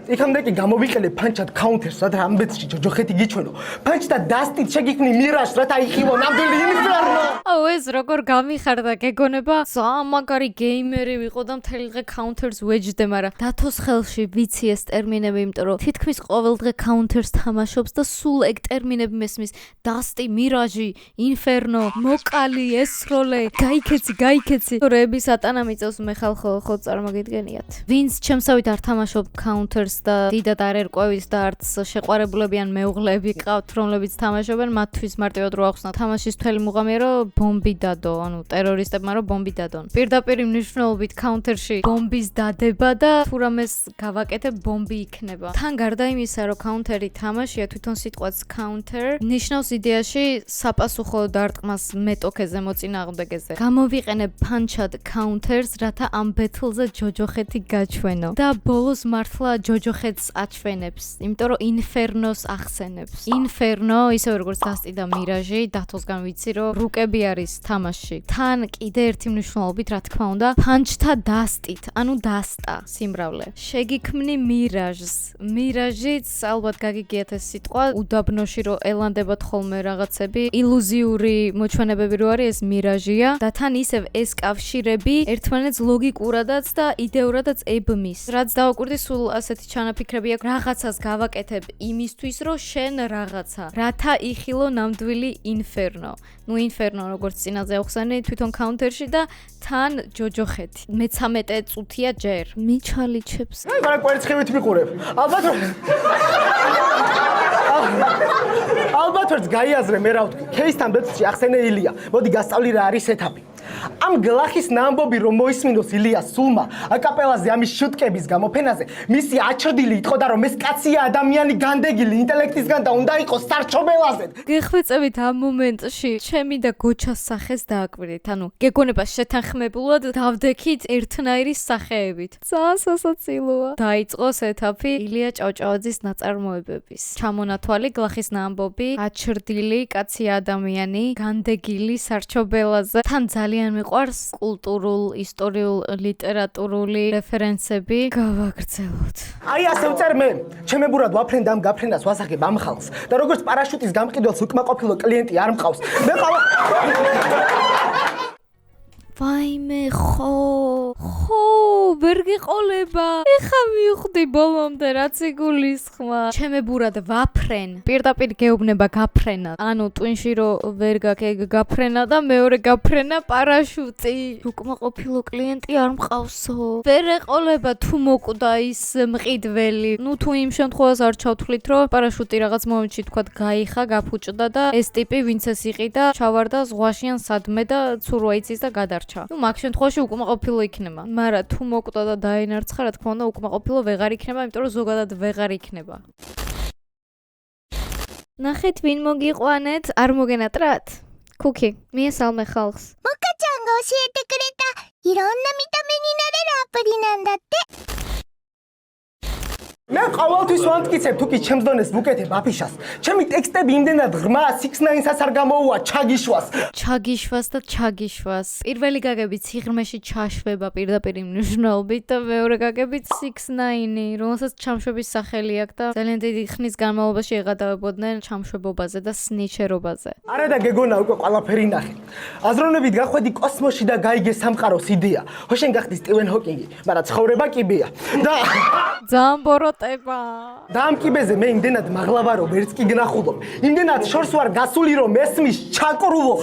იქამდე კი გამოვიყენე punch-ად counter-ს, რათა ამბეცში ჯოჯოხეთი გიჩვენო. punch და dust-ით შეგიქმნი მირაჟს, რათა იყივო ნამდვილი ინფერნო. აუ ეს როგორ გამიხარდა გეგონება? ძალიან მაგარი გეიმერი ვიყო და მთელი დღე counter-ს ვეჯდე, მაგრამ დათოს ხელში ვიცი ეს ტერმინები, იმიტომ რომ თითქმის ყოველ დღე counter-ს თამაშობს და სულ ეგ ტერმინები მესმის. dust-ი, მირაჟი, ინფერნო, მოკალი, ესროლე, გაიქეცი. რეები სატანა მიწევს მე ხო წარმოგიდგენიათ. ვინც ჩემსავით არ თამაშობ counter-ს და დიდად არ ერკვევით და არც შეყვარებულები ან მეუღლეები ყავთ, რომლებიც თამაშობენ, მათთვის მარტივად რო ახსნა თამაშის მთელი მუღამია, რომ ბომბი დადო, ანუ ტერორისტებმა რომ ბომბი დადონ. პირდაპირ მნიშვნელობით counter-ში ბომბის დადება და თუ რამეს გავაკეთებ, ბომბი იქნება. თან გარდა იმისა, რომ counter-ი თამაშია, თვითონ სიტყვაც counter ნიშნავს იდეაში საპასუხო დარტყმას მეტოქეზე მოწინააღმდეგეზე. გამოვიყენებ punch-ად counter-ს, რათა ამ ბეთლზე ჯოჯოხეთი გაჩვენო და ბოლოს მართლა ჯოჯოხეთს აჩვენებს, იმიტომ რომ ინფერნოს ახსენებს. ინფერნო, ისევე როგორც დასტი და მირაჟი, დათოსგან ვიცი, რომ რუკები არის თამაშში. თან კიდე ერთი მნიშვნელობით, რა თქმა უნდა, punch-თა დასტით, ანუ დასტა სიმრავლე. შეგიქმნი მირაჟს. მირაჟიც ალბათ გაგიგიათ ეს სიტყვა, უდაბნოში რომ ელანდებათ ხოლმე რაღაცები, ილუზიური მოჩვენებები რო არის, ეს მირაჟია და თან ისევ ეს კავშირები ერთმანეთს ლოგიკურადაც და იდეურადაც ებმის. რაც დავაკვირდი, სულ ასეთი ჩანაფიქრები აქვს, რაღაცას გავაკეთებ იმისთვის, რომ შენ რაღაცა, რათა იხილო ნამდვილი ინფერნო. ნუ ინფერნო როგორც წინაზე ახსენე, თვითონ counter-ში და თან ჯოჯოხეთი. მე-13 წუთია ჯერ. მიჩალიჩებს. მაგრამ კვერცხივით ვიყურებ. ალბათ ვერც გაიაზრე მე რა ვთქვი. кейსთან ბეთში ახსენე ილია. მოდი გასწავლი რა არის ეთაპი. ამ გლახის ნამბობი რომ მოისმინოს ილიას სულმა აკაპელაზე ამის შუტკების გამოფენაზე მისი აჩრდილი იტყო და რომ ეს კაცია ადამიანი განდეგილი ინტელექტისგან და უნდა იყოს სარჩობელაზე. გეხვეწებით ამ მომენტში ჩემი და გოჩას სახეს დააკვირდით. ანუ გეგონება შეთანხმებულად დავდექით ერთნაირი სახეებით. ძალიან სასაცილოა. დაიწყოს ეთაპი ილია ჭავჭავაძის ნაწარმოებების. ჩამონათვალი გლახის ნამბობი, აჩრდილი კაცია ადამიანი, განდეგილი სარჩობელაზე. თან ძალიან მიყვარს კულტურულ, ისტორიულ, ლიტერატურული რეფერენსები. გავაგრძელოთ. აი ასე ვწერ მე. ჩემებურად ვაფრენ და ამ გაფრენას ვასახებ ამ ხალხს და როგორც პარაშუტის გამყიდველს უკმაყოფილო კლიენტი არ მყავს. მე ყავა ვაიმე ხო ვერ გიყოლება. ეხა მივხვდი ბოლომდე რაც იგულისხმა. ჩემებურად ვაფრენ. პირდაპირ გეუბნება გაფრენა. ანუ ტვინში რო ვერ გაკ გაფრენა და მეორე გაფრენა პარაშუტი. უკმაყოფილო კლიენტი არ მყავსო. ვერ ეყოლება თუ მოკვდა ის მყიდველი. ნუ თუ იმ შემთხვევას არ ჩავთვლით რომ პარაშუტი რაღაც მომენტში თქვა გაიხა, გაფუჭდა და ეს ტიპი ვინც ეს იყიდა, ჩავარდა ზღვაში ან სადმე და ცურვა იცის და გადარჩა. ნუ მაგ შემთხვევაში უკმაყოფილო იქნება. მაგრამ თუ მოკვდა და დაინარცხა, რა თქმა უნდა, უკმაყოფილო ვეღარ იქნება, იმიტომ რომ ზოგადად ვეღარ იქნება. ნახეთ ვინ მოგიყვანეთ, არ მოგენატრათ? კუკი, მიესალმე ხალხს. モカちゃんが教えてくれたいろんな見た目になれるアプリなんだって。 მე ყოველთვის ვამტკიცებ თუ კი ჩემს დონეს ვუკეთებ აფიშას. ჩემი ტექსტები იმდენად ღრმა 6ix9-ს არ გამოუვა ჩაგიშვას. ჩაგიშვას და ჩაგიშვას. პირველი გაგებით სიღრმეში ჩაშვება პირდაპირ მნიშვნელობით და მეორე გაგებით 6ix9-ი, რომელსაც ჩამშვების სახელი აქვს და ძალიან დიდი ხნის განმავლობაში ეღადავებოდნენ ჩამშვებობაზე და სნიჩერობაზე. არა და გეგონა უკვე ყველაფერი ნახე. აზროვნებით გახვედი კოსმოსში და გაიგე სამყაროს იდეა. ხო შენ გახდი სტივენ ჰოკინგი, მაგრამ ცხოვრება კიბეა. და ძალიან ბოროტება. და ამ კიბეზე მე იმდენად მაღლა ვარო, ვერც კი გნახულობ. იმდენად შორს ვარ გასული რომ მესმის ჩაკრულო.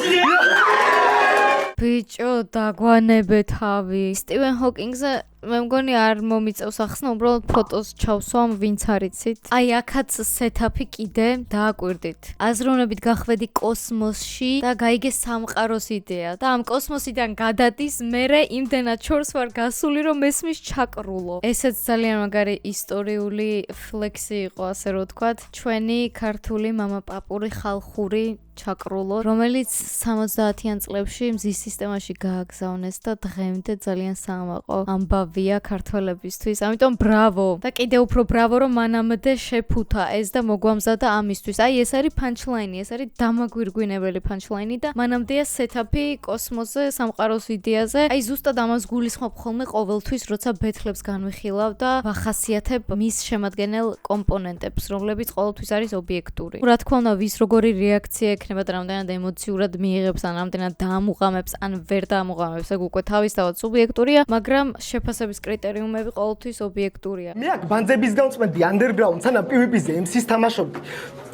ბიჭო, დაგვანებე თავი. სტივენ ჰოკინგზე მე მგონი არ მომიწევს ახსნა, უბრალოდ ფოტოს ჩავსვამ ვინც არიცით. აი აქაც სეტაპი კიდე დააკვირდით. აზროვნებით გახვედი კოსმოსში და გაიგე სამყაროს იდეა და ამ კოსმოსიდან გადადის მერე იმდენად შორს ვარ გასული რომ მესმის ჩაკრულო. ესეც ძალიან მაგარი ისტორიული ფლექსი იყო, ასე რომ ვთქვათ. ჩვენი ქართული მამაპაპური ხალხური ჩაკრულო, რომელიც 70-იან წლებში მზის სისტემაში გააგზავნეს და დღემდე ძალიან საამაყო ამბავია ქართველებისთვის. ამიტომ ბრავო და კიდევ უფრო ბრავო, რომ მანამდე შეფუთა ეს და მოგვამზადა ამისთვის. აი ეს არის punchline-ი, ეს არის დამაგვირგვინებელი punchline-ი და მანამდეა setup-ი კოსმოსზე, სამყაროს იდეაზე. აი ზუსტად ამას გულისხმობ ხოლმე ყოველთვის, როცა ბეთლებს განვიხილავ და ვახასიათებ მის შემადგენელ კომპონენტებს, რომლებიც ყოველთვის არის ობიექტური. რა თქმა უნდა, ვის როგორი რეაქცია ექნება და რამდენად ემოციურად მიიღებს, ან რამდენად დაამუღამებს, ან ვერ დაამუღამებს, ეგ უკვე თავისთავად სუბიექტურია, მაგრამ შეფასების კრიტერიუმები ყოველთვის ობიექტურია. მე აქ ბანძების გამწმენდი underground სანამ PvP-ზე MC-ს თამაშობდი.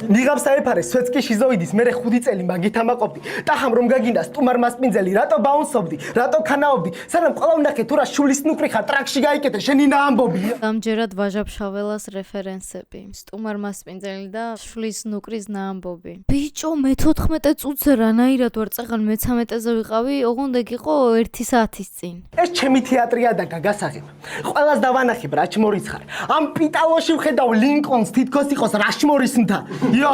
ნიღავს აეფარე სვეცკი შიზოიდის, მე 5 წელი მაგით ამაყობდი. ტახამ რომ გაგინდა სტუმარ მასპინძელი, რატო ბაუნსობდი, რატო ქანაობდი, სანამ ყველა ვნახე თუ რა შულის ნუკრი ხარ, ტრაქში გაიკეთე, შენი ნაამბობი. ამჯერად ვაჟა-ფშაველას რეფერენსები. სტუმარ მასპინძელი და შulis ნუკრის ნაამბობი. ბიჭო, მე 14 წუთზე რანაირად ვარ წაღან მე-13-ზე ვიყავი, ოღონდ ეგ იყო 1 საათის წინ. ეს ჩემი თეატრია და გაგასაღებ. ყველას დავანახებ რაჩმორის ხარ. ამ პიტალოში ვხედავ ლინკონს, თითქოს იყოს რაჩმორის მთა. იო!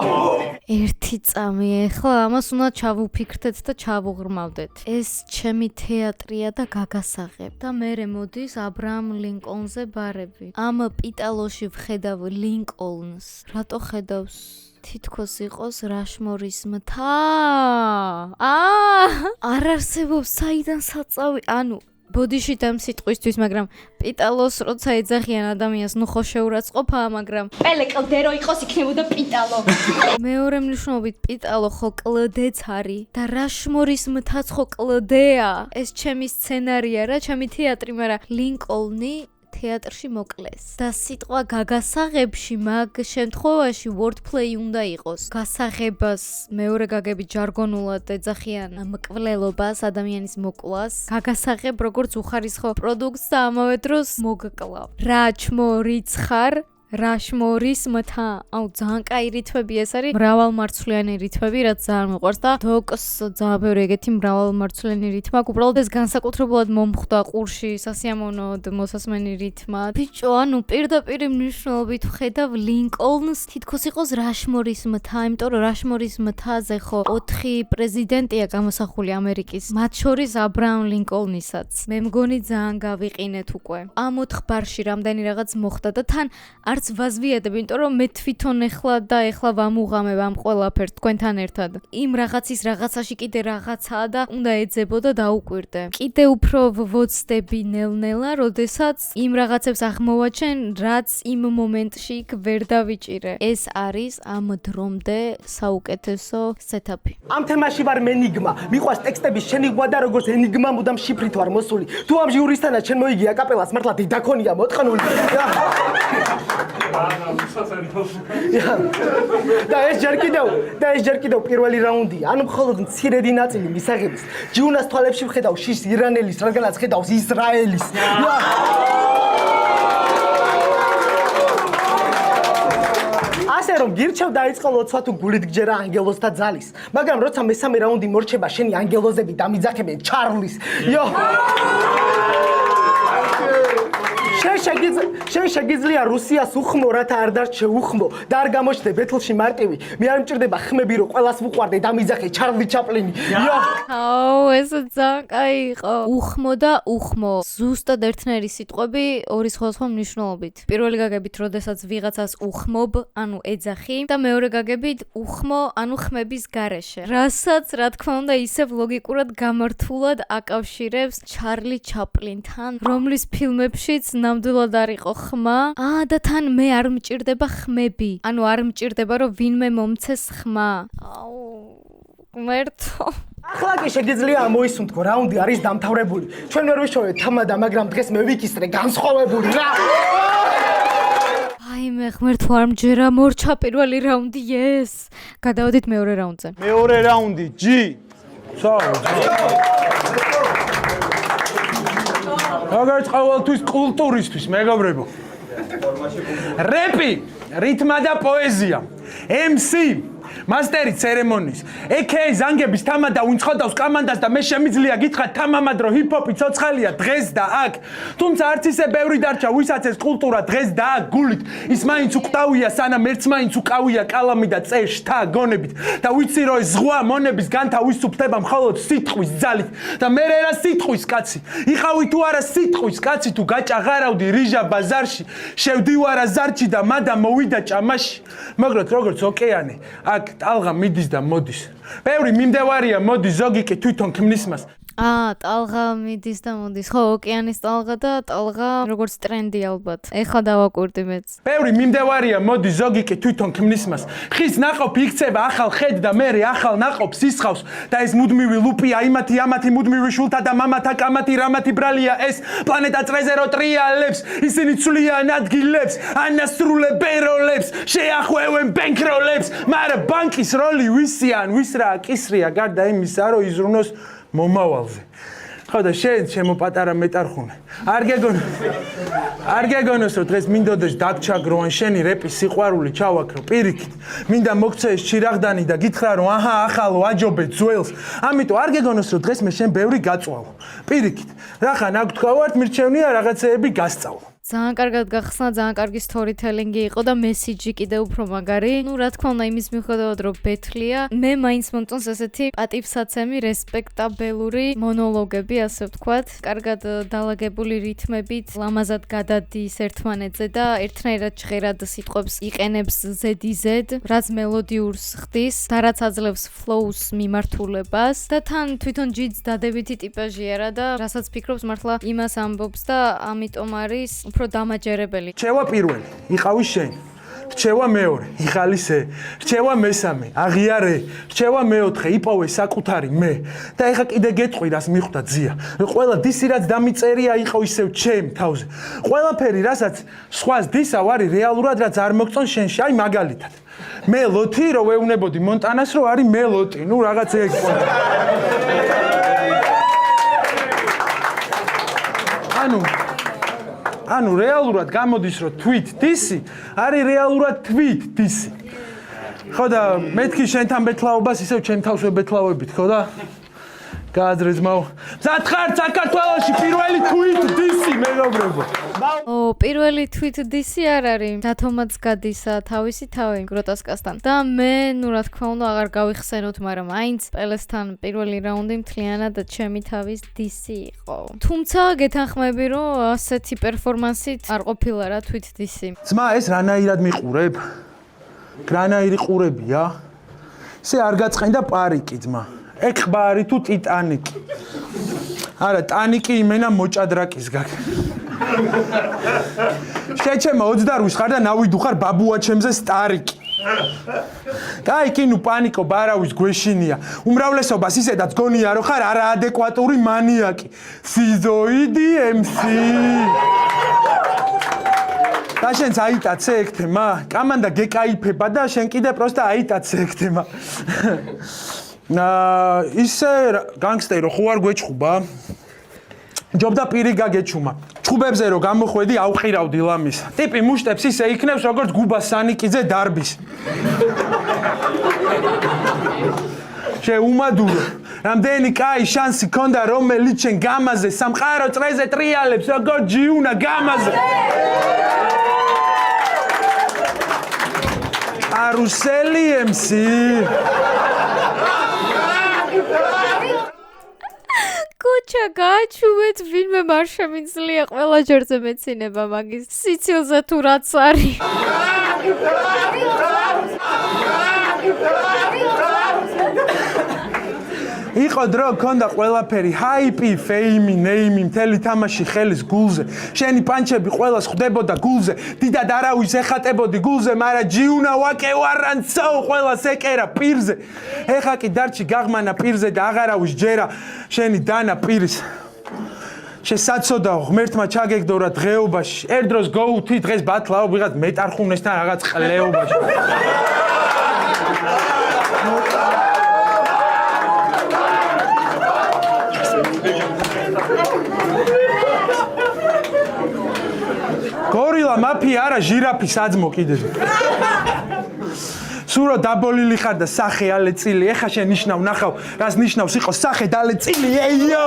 1 წამი ეხლა ამას უნდა ჩავუფიქრდეთ და ჩავუღრმავდეთ. ეს ჩემი თეატრია და გაგასაღებ. და მერე მოდის აბრაამ ლინკონზე ბარები. ამ პიტალოში ვხედავ ლინკოლნს. რატო ხედავს? თითქოს იყოს რაშმორის მთა. არ არსებობს საიდან საწავი, ანუ ბოდიში დამ სიტყვისთვის, მაგრამ პიტალოს როცა ეძახიან ადამიანს, ნუ ხო შეურაცხყოფა, მაგრამ პელე კლდერო იყოს იქნებოდა პიტალო. მეორე მნიშვნელობით პიტალო ხო კლდეც არის და რაშმორის მთაც ხო კლდეა. ეს ჩემი სცენარია რა, ჩემი თეატრი, მაგრამ ლინკოლნი თეატრში მოკლეს. და სიტყვა გაგასაღებში მაგ შემთხვევაში wordplay უნდა იყოს. გასაღებას მეორე გაგები ჯარგონულად ეძახიან მკვლელობას, ადამიანის მოკლას. გაგასაღებ როგორც უხარისხო პროდუქტს და ამავე დროს მოგკლავ. რაჩმორიცხარ რაშმორის მთა. აუ ძალიან კაი რითმები ეს არის. მრავალმარცვლიანი რითმები, რაც ძალიან მიყვარს და დოკს ძალიან ბევრი ეგეთი მრავალმარცვლიანი რითმა. უბრალოდ ეს განსაკუთრებულად მომხვდა ყურში სასიამოვნოდ მოსასმენი რითმა. ბიჭო, ანუ პირდაპირ მნიშვნელობით ვხედავ ლინკოლნს, თითქოს იყოს რაშმორის მთა, იმიტომ რომ რაშმორის მთაზე ხო 4 პრეზიდენტია გამოსახული ამერიკის, მათ შორის აბრაამ ლინკოლნისაც. მე მგონი ძალიან გავიყინეთ უკვე. ამ 4 ბარში რამდენი რაღაც მოხდა და თან არც ვაზვიადებ, იმიტომ რომ მე თვითონ ეხლა ვამუღამებ ამ ყველაფერს თქვენთან ერთად. იმ რაღაცის რაღაცაში კიდე რაღაცაა და უნდა ეძებო და დაუკვირდე. კიდე უფრო ვოცდები ნელ-ნელა, როდესაც იმ რაღაცებს აღმოვაჩენ, რაც იმ მომენტში იქ ვერ დავიჭირე. ეს არის ამ დრომდე საუკეთესო setup-ი. ამ თემაში ვარ მენიგმა. მიყვარს ტექსტების შენიღვა და როგორც ენიგმა მუდამ შიფრით ვარ მოსული. თუ ამ ჟიურისთანაც შენ მოიგი აკაპელას, მართლა დიდაქონია მოტყნული. და ეს ჯერ კიდევ პირველი რაუნდია. ანუ მხოლოდ მცირედი ნაწილი მისაღების. ჯიუნას თვალებში ვხედავ შიშს ირანელის, რადგანაც ხედავს ისრაელის. ასე რომ გირჩევ დაიწყო ლოცვა თუ გულით გჯერა ანგელოს და ძალის. მაგრამ როცა მესამე რაუნდი მორჩება, შენი ანგელოზები დამიძახებენ ჩარლის. შენ შეგიძლია რუსიას უხმო, რათა არ დარჩე უხმო და არ გამოჩნდე ბეთლში მარტივი. მე არ მჭირდება ხმები, რომ ყველას ვუყვარდე დამიძახე ჩარლი ჩაპლინი. აუ, ეს ძალიან კაი იყო. უხმო და უხმო. ზუსტად ერთნაირი სიტყვები ორი სხვადასხვა მნიშვნელობით. პირველი გაგებით, როდესაც ვიღაცას უხმობ, ანუ ეძახი და მეორე გაგებით უხმო, ანუ ხმების გარეშე. რასაც, რა თქმა უნდა, ისევ ლოგიკურად გამართულად აკავშირებს ჩარლი ჩაპლინთან, რომლის ფილმებშიც ნამდვილად არ იყო ხმა. და თან მე არ მჭირდება ხმები. ანუ არ მჭირდება, რომ ვინმე მომცეს ხმა. აუ, მერტო. ახლა კი შეგიძლია ამოისუნთქო, რაუნდი არის დამთავრებული. ჩვენ ვერ ვიშოვეთ თამადა, მაგრამ დღეს მე ვიქისტრე განსხვავებული რა. აი მე ღმერთო არ მჯერა მორჩა პირველი რაუნდი ეს. გადავედით მეორე რაუნდზე. მეორე რაუნდი ჯი. როგორც ყოველთვის კულტურისთვის, მეგობრებო. რეპი, რითმა და პოეზია. MC მასტერი ცერემონიის. ეკეი ზანგების თამა და ვინც ხედავს კამანდას და მე შემიძლია გითხრათ თამამად რომ ჰიპ-ჰოპი ცოცხალია დღეს და აქ. თუმცა არც ისე ბევრი დარჩა ვისაც ეს კულტურა დღეს და აქ გულით. ის მაინც უკტავია სანამ ერთს მაინც უკავია კალამი და წერ შთა გონებით და ვიცი რომ ეს ზღვა მონების განთა ვისუფლდება მხოლოდ სიტყვის ძალით და მე რა სიტყვის კაცი. იყავი თუ არა სიტყვის კაცი თუ გაჭაღარავდი რიჟა ბაზარში შევდივარ აზარჩი და მადა მოვიდა ჭამაში. მაგრამ როგორც ოკეანე აქ ტალღა მიდის და მოდის. ბევრი მიმდევარია მოდის ზოგი კი თვითონ ქმნის მას. ტალღა მიდის და მოდის. ხო, ოკეანის ტალღა და ტალღა როგორც ტრენდი ალბათ. ეხლა დავაკვირდი მეც. ბევრი მიმდევარია მოდის ზოგი კი თვითონ ქმნის მას. ხის ნაყოფი იქცება ახალ ხედ და მერე ახალ ნაყოფს ისხავს და ეს მუდმივი ლუპია იმათი ამათი მუდმივი შულთა და მამათა კამათი რამათი ბრალია ეს პლანეტა წრეზე რო ტრიალებს ისინი ცვლიან ადგილებს ანასრულებენ როლებს შეახვევენ ბენკროლებს მაგრამ ბანკის როლი ვისია ან ვის რა კისრია გარდა იმისა რომ იზრუნოს მომავალზე. ხო და შენ ჩემო პატარა მეტარხუნე. არ გეგონოს რომ დღეს მინდოდეს დაგჩაგრო ან შენი რეპის სიყვარული ჩავაქრო პირიქით. მინდა მოგცე ეს ჩირაღდანი და გითხრა რომ აჰა ახალო აჯობე ძველს. ამიტომ არ გეგონოს რომ დღეს მე შენ ბევრი გაწვალო. პირიქით. რახან აქ თქვა ვარ მირჩევნია რაღაცეები გასწავლო. ძალიან კარგად გახსნა, ძალიან კარგი სტორითელინგი იყო და მესიჯი კიდევ უფრო მაგარი. ნუ რა თქმა უნდა, იმის მიუხედავად რომ ბეთლია, მე მაინც მომწონს ესეთი პატივსაცემი, რესპექტაბელური მონოლოგები, ასე ვთქვათ. კარგად დალაგებული რითმებით, ლამაზად გადადის ერთმანეთზე და ერთნაირად ჟღერად სიტყვებს იყენებს ზედიზედ, რაც მელოდიურს ხდის და რაც აძლევს ფლოუს მიმართულებას და თან თვითონ ჯიც დადებითი ტიპაჟია რა და რასაც ფიქრობს მართლა იმას ამბობს და ამიტომ არის უფრო დამაჯერებელი. რჩევა პირველი, იყავი შენ. რჩევა მეორე, იღალისე. რჩევა მესამე, აღიარე. რჩევა მეოთხე, იპოვე საკუთარი მე. და ეხა კიდე გეტყვი რას მიხვდა ძია. ყველა დისი რაც დამიწერია იყო ისევ ჩემ თავზე. ყველაფერი რასაც სხვას დისავ არის რეალურად რაც არ მოგწონს შენში, აი მაგალითად. მე ლოთი რო ვეუბნებოდი მონტანას რო არის მე ლოტი, ნუ რაღაც ეგ პონტი. ანუ რეალურად გამოდის რომ tweet disi არის რეალურად tweet disi. ხო და მეთქი შენთან ბეთლაობას ისევ ჩემ თავს ვებეთლავებით, ხო და? გააძრე ძმაო. მზად ხარ საქართველოში პირველი tweet disi მეგობრებო. პირველი tweet disi არ არის. დათომაც გადისა თავისი თავი გროტასკასთან. და მე, ნუ რა თქმა უნდა, აღარ გავიხსენოთ, მაგრამ აინც პელესთან პირველი რაუნდი მთლიანად ჩემი თავის disi იყო. თუმცა გეთანხმები, რომ ასეთი პერფორმანსით არ ყოფილა რა tweet disi. ძმა, ეს რანაირად მიყურებ? რანაირი ყურებია? ესე არ გაწყენდა პარიკი, ძმა. ეგ ხბარი თუ ტიტანიკი. არა, ტანიკი იმენა მოჭადრაკის გაკ. შეჩემა 28 ხარ და ნავიდუ ხარ ბაბუაჩემზე სტარიკი. კაი, კინუ პანიკო ბარავის გვეშინია. უმრავლესობას ისედაც გონია რომ ხარ არაადეკვატური მანიაკი. სიზოიდი MC. და შენც აიტაცე ეგ თემა? კამანდა გეკაიფება და შენ კიდე პროსტა აიტაცე ეგ თემა. ისე განგსტერო ხო არ გვეჭხუბა? ჯობდა პირი გაგეჩუმა. ჩხუბებზე რო გამოხვედი ავყირავდი ლამის. ტიპი მუშტებს ისე იქნებს როგორც გუბა სანიკიძე დარბის. შეუმადურო. რამდენი კაი შანსი ქონდა რომელიც შენ გამაზე სამყარო წრეზე ტრიალებს როგორც ჯიუნა გამაზე. კარუსელი MC. კუჩა გააჩუმეთ ვინმე არ შემიძლია ყველა ჯერზე მეცინება მაგის სიცილზე თუ რაც არის. იყო დრო ქონდა ყველაფერი ჰაიპი, ფეიმი, ნეიმი, მთელი თამაში ხელის გულზე. შენი პანჩები ყველას ხვდებოდა გულზე. დიდად არავის ეხატებოდი გულზე, მაგრამ ჯიუნა ვაკევარანცო ყველას ეკერა პირზე. ეხა კი დარჩი გაღმანა პირზე და აღარავის ჯერა შენი დანა პირის. შესაძოდაო ღმერთმა ჩაგეგდორა დღეობაში. ერთ დროს გოუთი დღეს ბათლაო ვიღაც მეტარხუნესთან რაღაც ყლეობაში. გორილა მაფია არა ჟირაფი საძმო კიდე. სურო დაბოლილი ხარ და სახე ალეწილი. ეხა შენ ნიშნავ ნახავ, რას ნიშნავს იყო სახე და ალეწილი. ეიო!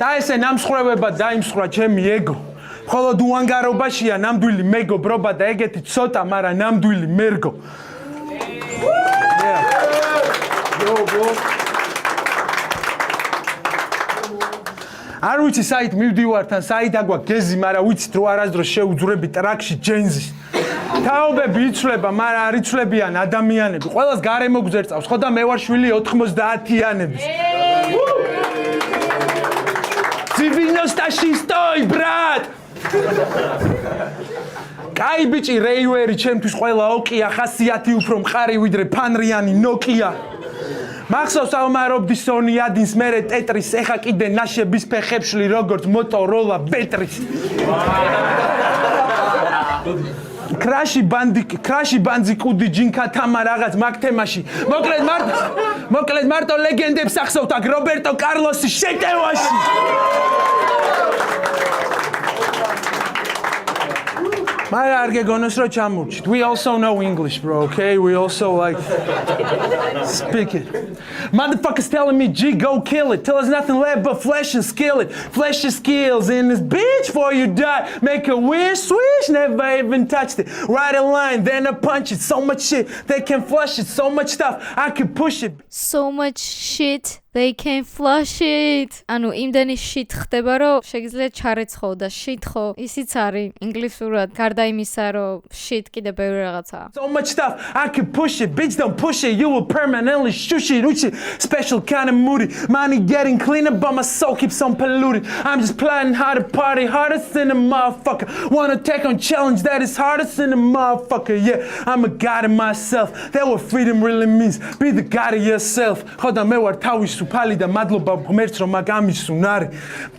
და ესე ნამსხვრევებად დაიმსხვრა ჩემი ეგო. ხოლო უანგარობაშია ნამდვილი მეგობრობა და ეგეთი ცოტა, მაგრამ ნამდვილი მერგო. არ ვიცი საით მივდივარ თან, საით აგვაქვს გეზი, მაგრამ ვიცით რომ არასდროს შეუძვრები ტრაქში ჯენზის. თაობები იცვლება, მაგრამ არ იცვლებიან ადამიანები. ყველას გარემო გვძერწავს, ხო და მე ვარ შვილი 90-იანების. 96 ბრატ! კაი ბიჭი რეივერი ჩემთვის ყველა ოკია, ხასიათი უფრო მყარი ვიდრე ფანრიანი ნოკია. მახსოვს ავმარობდი სონი ადინს, მერე ტეტრის, ეხა კიდე ნაშების ფეხებში როგორც მოტოროლა ბეტრის. კრაში ბანძი კუდი ჯინკა თამა რაღაც მაგ თემაში. მოკლედ მარტო ლეგენდებს ახსოვთ აქ რობერტო კარლოსის შეტევაში. მაგრამ არ გეგონოს რომ ჩამურჩით. We also know English, bro, okay? We also like speak it. Motherfuckers telling me, G, go kill it. Till there's nothing left but flesh and skillet. Flesh and skills in this bitch before you die. Make a wish, swish, never even touched it. Write a line, then I punch it. So much shit, they can flush it. So much stuff, I can push it. So much shit. They can flush it. ანუ იმდენი shit ხდება, რომ შეგიძლიათ ჩარეცხო და shit ხო ისიც არის ინგლისურად, გარდა იმისა, რომ shit კიდე ბევრი რაღაცაა. So much stuff, I can push it. Bitch, don't push it. You will permanently shush it. Special kind of moody. Money getting cleaner, but my soul keeps on polluted. I'm just plotting how to party hardest than a motherfucker. Wanna take on challenge that is hardest than a motherfucker. Yeah, I'm a god of myself. That's what freedom really means. Be the god of yourself. ხოდა მე ვარ თავის სუფალი და მადლობა ღმერთს რომ მაგ ამის უნარი.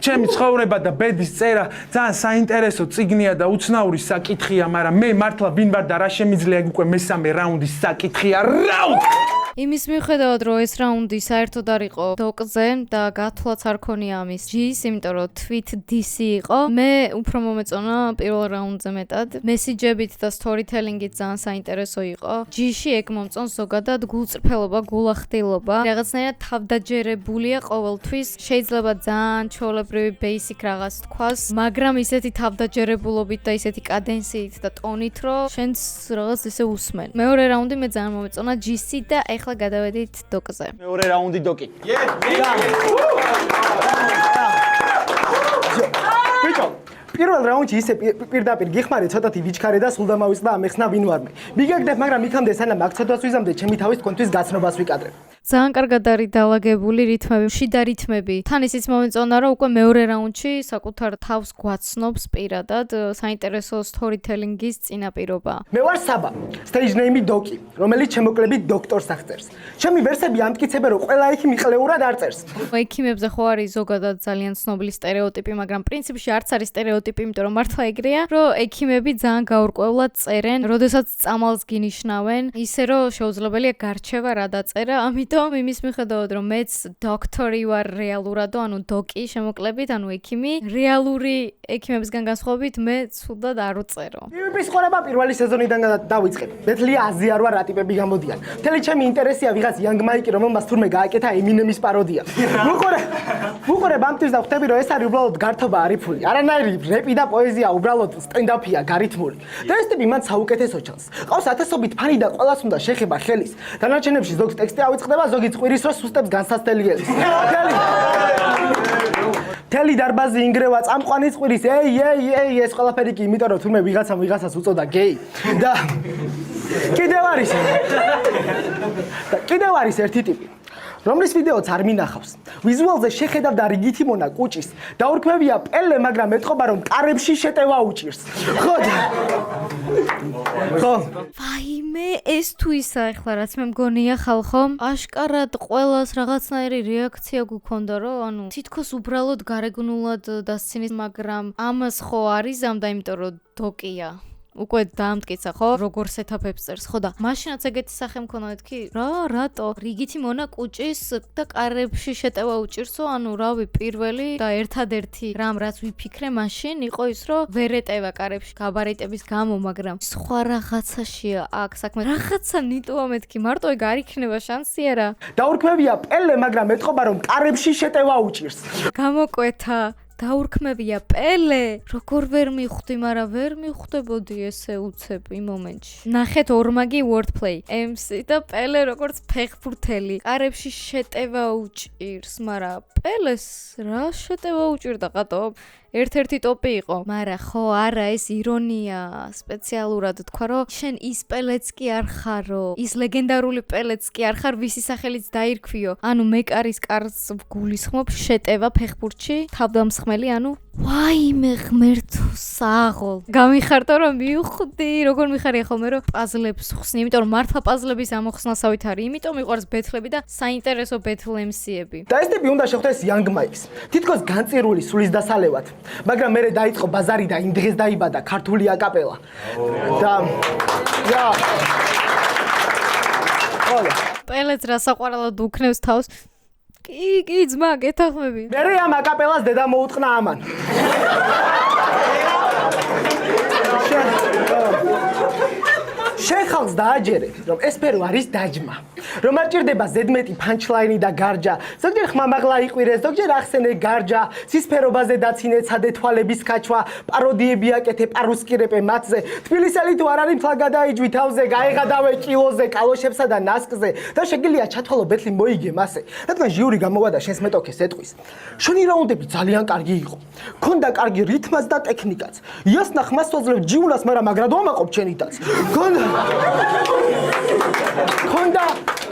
ჩემი ცხოვრება და ბედის წერა ძალიან საინტერესო წიგნია და უცნაური საკითხია, მაგრამ მე მართლა ვინ ვარ და რა შემიძლია უკვე მესამე რაუნდის საკითხია. რაუნდი! იმის მიუხედავად რომ ეს რაუნდი საერთოდ არ იყო დოკზე და გათვლაც არ ქონია ამის ჯის, იმიტომ რომ თვით DC იყო. მე უფრო მომეწონა პირველ რაუნდზე მეტად. მესიჯებით და სტორითელინგით ძალიან საინტერესო იყო. ჯიში ეგ მომწონს ზოგადად გულწრფელობა, გულახდილობა. რაღაცნაირად თავდაჯერებულია ყოველთვის. შეიძლება ძალიან ჩვეულებრივი basic რაღაც თქვას, მაგრამ ისეთი თავდაჯერებულობით და ისეთი კადენსიით და ტონით, რომ შენს რაღაც ისე უსმენ. მეორე რაუნდი მე ძალიან მომეწონა ჯისი და ეხლა გადავედით დოკზე. მეორე რაუნდი დოკი. ბიჭო, პირველ რაუნდში ისე პირდაპირ გიხმარე, ცოტათი ვიჩქარე და სულ დამავიწყდა ამ ეხსნა ვინ ვარ მე. მიგაგდებ, მაგრამ იქამდე სანამ აქ ცოტას ვიზამდე, ჩემი თავის თქვენთვის გაცნობას ვიკადრებ. ძალიან კარგად არის დალაგებული რითმები, შიდა რითმები. თან ისიც მომეწონა, რომ უკვე მეორე რაუნდში საკუთარ თავს გვაცნობს პირადად საინტერესო სტორითელინგის წინაპირობა. მე ვარ საბა, stage name-ი დოკი, რომელიც შემოკლებით დოქტორს აღწერს. ჩემი ვერსები ამტკიცებენ, რომ ყველა იქი მიყლეურად არ წერს. ექიმებზე ხო არის ზოგადად ძალიან ცნობილი სტერეოტიპი, მაგრამ პრინციპში არც არის სტერეოტიპი, იმიტომ რომ მართლა ეგრეა, რომ ექიმები ძალიან გაურკვევლად წერენ, როდესაც წამალს გინიშნავენ, ისე რომ შეუძლებელია გარჩევა რა დაწერა, ამიტომ იმის მიხედავად რომ მეც დოქტორი ვარ რეალურად, ანუ დოკი შემოკლებით, ანუ ექიმი, რეალური ექიმებისგან განსხვავებით მე ცუდად არ უწერო. PvP-ის ყურება პირველი სეზონიდან დავიწყე. მეთლია აზიარ ვარ რა ტიპები გამოდიან. მთელი ჩემი ინტერესია ვიღაც Young Mike, რომელმაც თურმე გააკეთა Eminem-ის პაროდია. ვუყურებ ამთვის და ხვდები რომ ეს არის უბრალოდ გართობა არიფული. არანაირი რეპი და პოეზია, უბრალოდ სტენდაპია გარითმული. და ეს ტიპი მან საუკეთესო ჩანს. ყავს ათასობით ფანი და ყველას უნდა შეხება ხელის. დანარჩენებში ზოგს ტექსტი ავიწყდება, ზოგი წყვირის რო სუსტებს განსაცდელი ელის. თელი დარბაზი ინგრევა წამყვანი წყვირის. ეი, ეს ყველაფერი კი იმიტომ რომ თურმე ვიღაცას უწოდა გეი. და კიდევ არის ერთი ტიპი, რომლის ვიდეოც არ მინახავს. ვიზუალზე შეხედავ და რიგითი მონა კუჭის. დაურქმევია პელე, მაგრამ ეტყობა რომ კარებში შეტევა უჭირს. ხო. ვაიმე, ეს თუ ისა ახლა რაც მე მგონია ხალხო, აშკარად ყველას რაღაცნაირი რეაქცია გქონდა, რომ ანუ თითქოს უბრალოდ გარეგნულად დასცინის, მაგრამ ამას ხო არის ამდა, იმიტომ რომ დოკია. უკვე დაამტკიცა ხო როგორ სეტაპებს წერს ხო და მაშინაც ეგეთი სახე მქონა მეთქი რატო რიგითი მონა კუჭის და კარებში შეტევა უჭირსო ანუ რავი პირველი და ერთადერთი რამ რაც ვიფიქრე მაშინ იყო ის რომ ვერ ეტევა კარებში გაბარიტების გამო მაგრამ სხვა რაღაცაშია აქ საქმე რაღაცა ნიტოა მეთქი მარტო ეგ არ იქნება შანსი არა დაურქმევია პელე მაგრამ ეთყობა რომ კარებში შეტევა უჭირს გამოკვეთა დაურქმევია პელე როგორ ვერ მიხვდი მაგრამ ვერ მიხვდებოდი ესე უცებ იმ მომენტში ნახეთ ორმაგი wordplay MC და პელე როგორც ფეხბურთელი კარებში შეტევა უჭირს მაგრამ პელეს რა შეტევა უჭირდა ყატო ერთ-ერთი ტოპი იყო მაგრამ ხო არა ეს ირონია სპეციალურად თქვა რომ შენ ის პელეც კი არ ხარო ის ლეგენდარული პელეც კი არ ხარ ვისი სახელიც დაირქვიო ანუ მეკარის კარს გულისხმობ შეტევა ფეხბურთში თავდამსხმელი ანუ ვაიმე ღმერთო საღოლ გამიხარტო რომ მივხვდი როგორ მიხარია ხოლმე რომ პაზლებს ხსნი იმიტომ რომ მართლა პაზლების ამოხსნასავით არის იმიტომ მიყვარს ბეთლები და საინტერესო ბეთლ MC-ები და ეს ტიპი უნდა შეხვდეს Young Mike-ს თითქოს განწირული სულის დასალევად მაგრამ მერე დაიწყო ბაზარი და იმ დღეს დაიბადა ქართული აკაპელა და პელეც რა საყვარელად უქნევს თავს კი ძმა გეთახმები მერე ამ აკაპელას დედა მოუტყნა ამან შენ ხალხს დააჯერე რომ ეს სფერო არის დაჯმა რომ არ ჭირდება ზედმეტი პანჩლაინი და გარჯა ზოგჯერ ხმამაღლა იყვირეს ზოგჯერ ახსენე გარჯა სისფერობაზე დაცინე ცადე თვალების ქაჩვა პაროდიები აკეთე პარუსკირეპე მათზე თბილისელი თუ არ არის მთლად გადაიჯვი თავზე გაეღადავე კილოზე კალოშებსა და ნასკზე და შეგიძლია ჩათვალო ბეთლი მოიგე მასე რადგან ჟიური გამოვა და შენს მეტოქეს ეტყვის შენი რაუნდები ძალიან კარგი იყო ქონდა კარგი რითმაც და ტექნიკაც იასნა ხმას ვაძლევ ჯიუნას მაგრამ მაგრად ვამაყობ ჩენითაც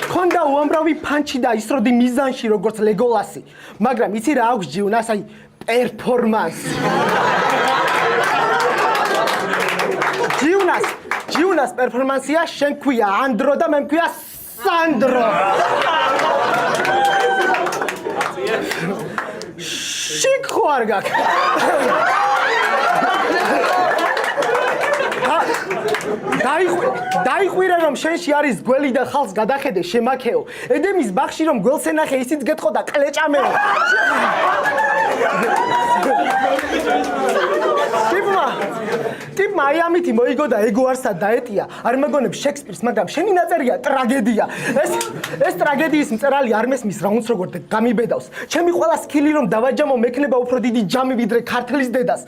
ქონდა უამრავი პანჩი და ისროდი მიზანში როგორც ლეგოლასი მაგრამ იცი რა აქვს ჯიუნას აი პერფორმანსი ჯიუნას პერფორმანსია შენ ქვია ანდრო და მე მქვია სანდრო შიკ ხო არ გაქვს დაიყვირე რომ შენში არის გველი და ხალხს გადახედე შემაქეო ედემის ბაღში რომ გველს ენახე ისიც გეტყო და კლეჭამეო ტიპმა აი ამითი მოიგო და ეგო არსად დაეტია არ მეგონებს შექსპირს მაგრამ შენი ნაწერია ტრაგედია ეს ტრაგედიის მწერალი არ მესმის რა უნდა როგორ გამიბედავს ჩემი ყველა სკილი რომ დავაჯამო მექნება უფრო დიდი ჯამი ვიდრე ქართლის დედას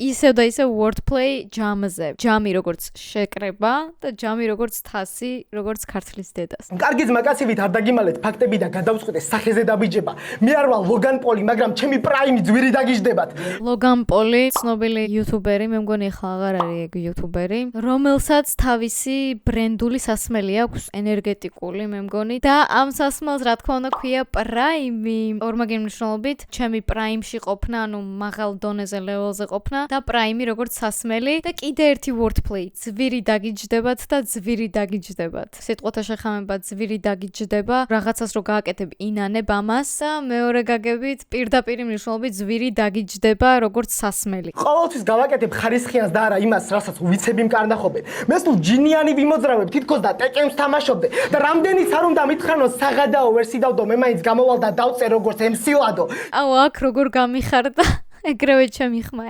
ისევ და ისევ wordplay ჯამზე ჯამი როგორც შეკრება და ჯამი როგორც თასი როგორც ქართლის დედას კარგი ძმაკაცივით არ დაგიმალეთ ფაქტები და გადავწყვიტე სახეზე დაბიჯება მე არ ვარ ლოგან პოლი მაგრამ ჩემი პრაიმი ძვირი დაგიჯდებათ ლოგან პოლი ცნობილი იუთუბერი მე მგონი ახლა აღარ არის ეგ იუთუბერი რომელსაც თავისი ბრენდული სასმელი აქვს ენერგეტიკული მე მგონი და ამ სასმელს რა თქმა უნდა ქვია პრაიმი ორმაგი მნიშვნელობით ჩემი პრაიმში ყოფნა ანუ მაღალ დონეზე ლეველზე ყოფნა და პრაიმი როგორც სასმელი და კიდე ერთი wordplay ძვირი დაგიჯდებათ და ძვირი დაგიჯდებათ სიტყვათა შეხამება ძვირი დაგიჯდება რაღაცას რო გააკეთებ ინანებ ამას და მეორე გაგებით პირდაპირ მნიშვნელობით ძვირი დაგიჯდება როგორც სასმელი ყოველთვის გავაკეთებ ხარისხიანს და არა იმას რასაც ვიცები მკარნახობენ მე სულ ჯინიანი ვიმოძრავებ თითქოს და ტეკენს თამაშობდე და რამდენიც არ უნდა მითხრანო საღადაო ვერ სიდავდო მე მაინც გამოვალ და დავწერ როგორც MC-ლადო აუ აქ როგორ გამიხარდა ეგრევე ჩემი ხმა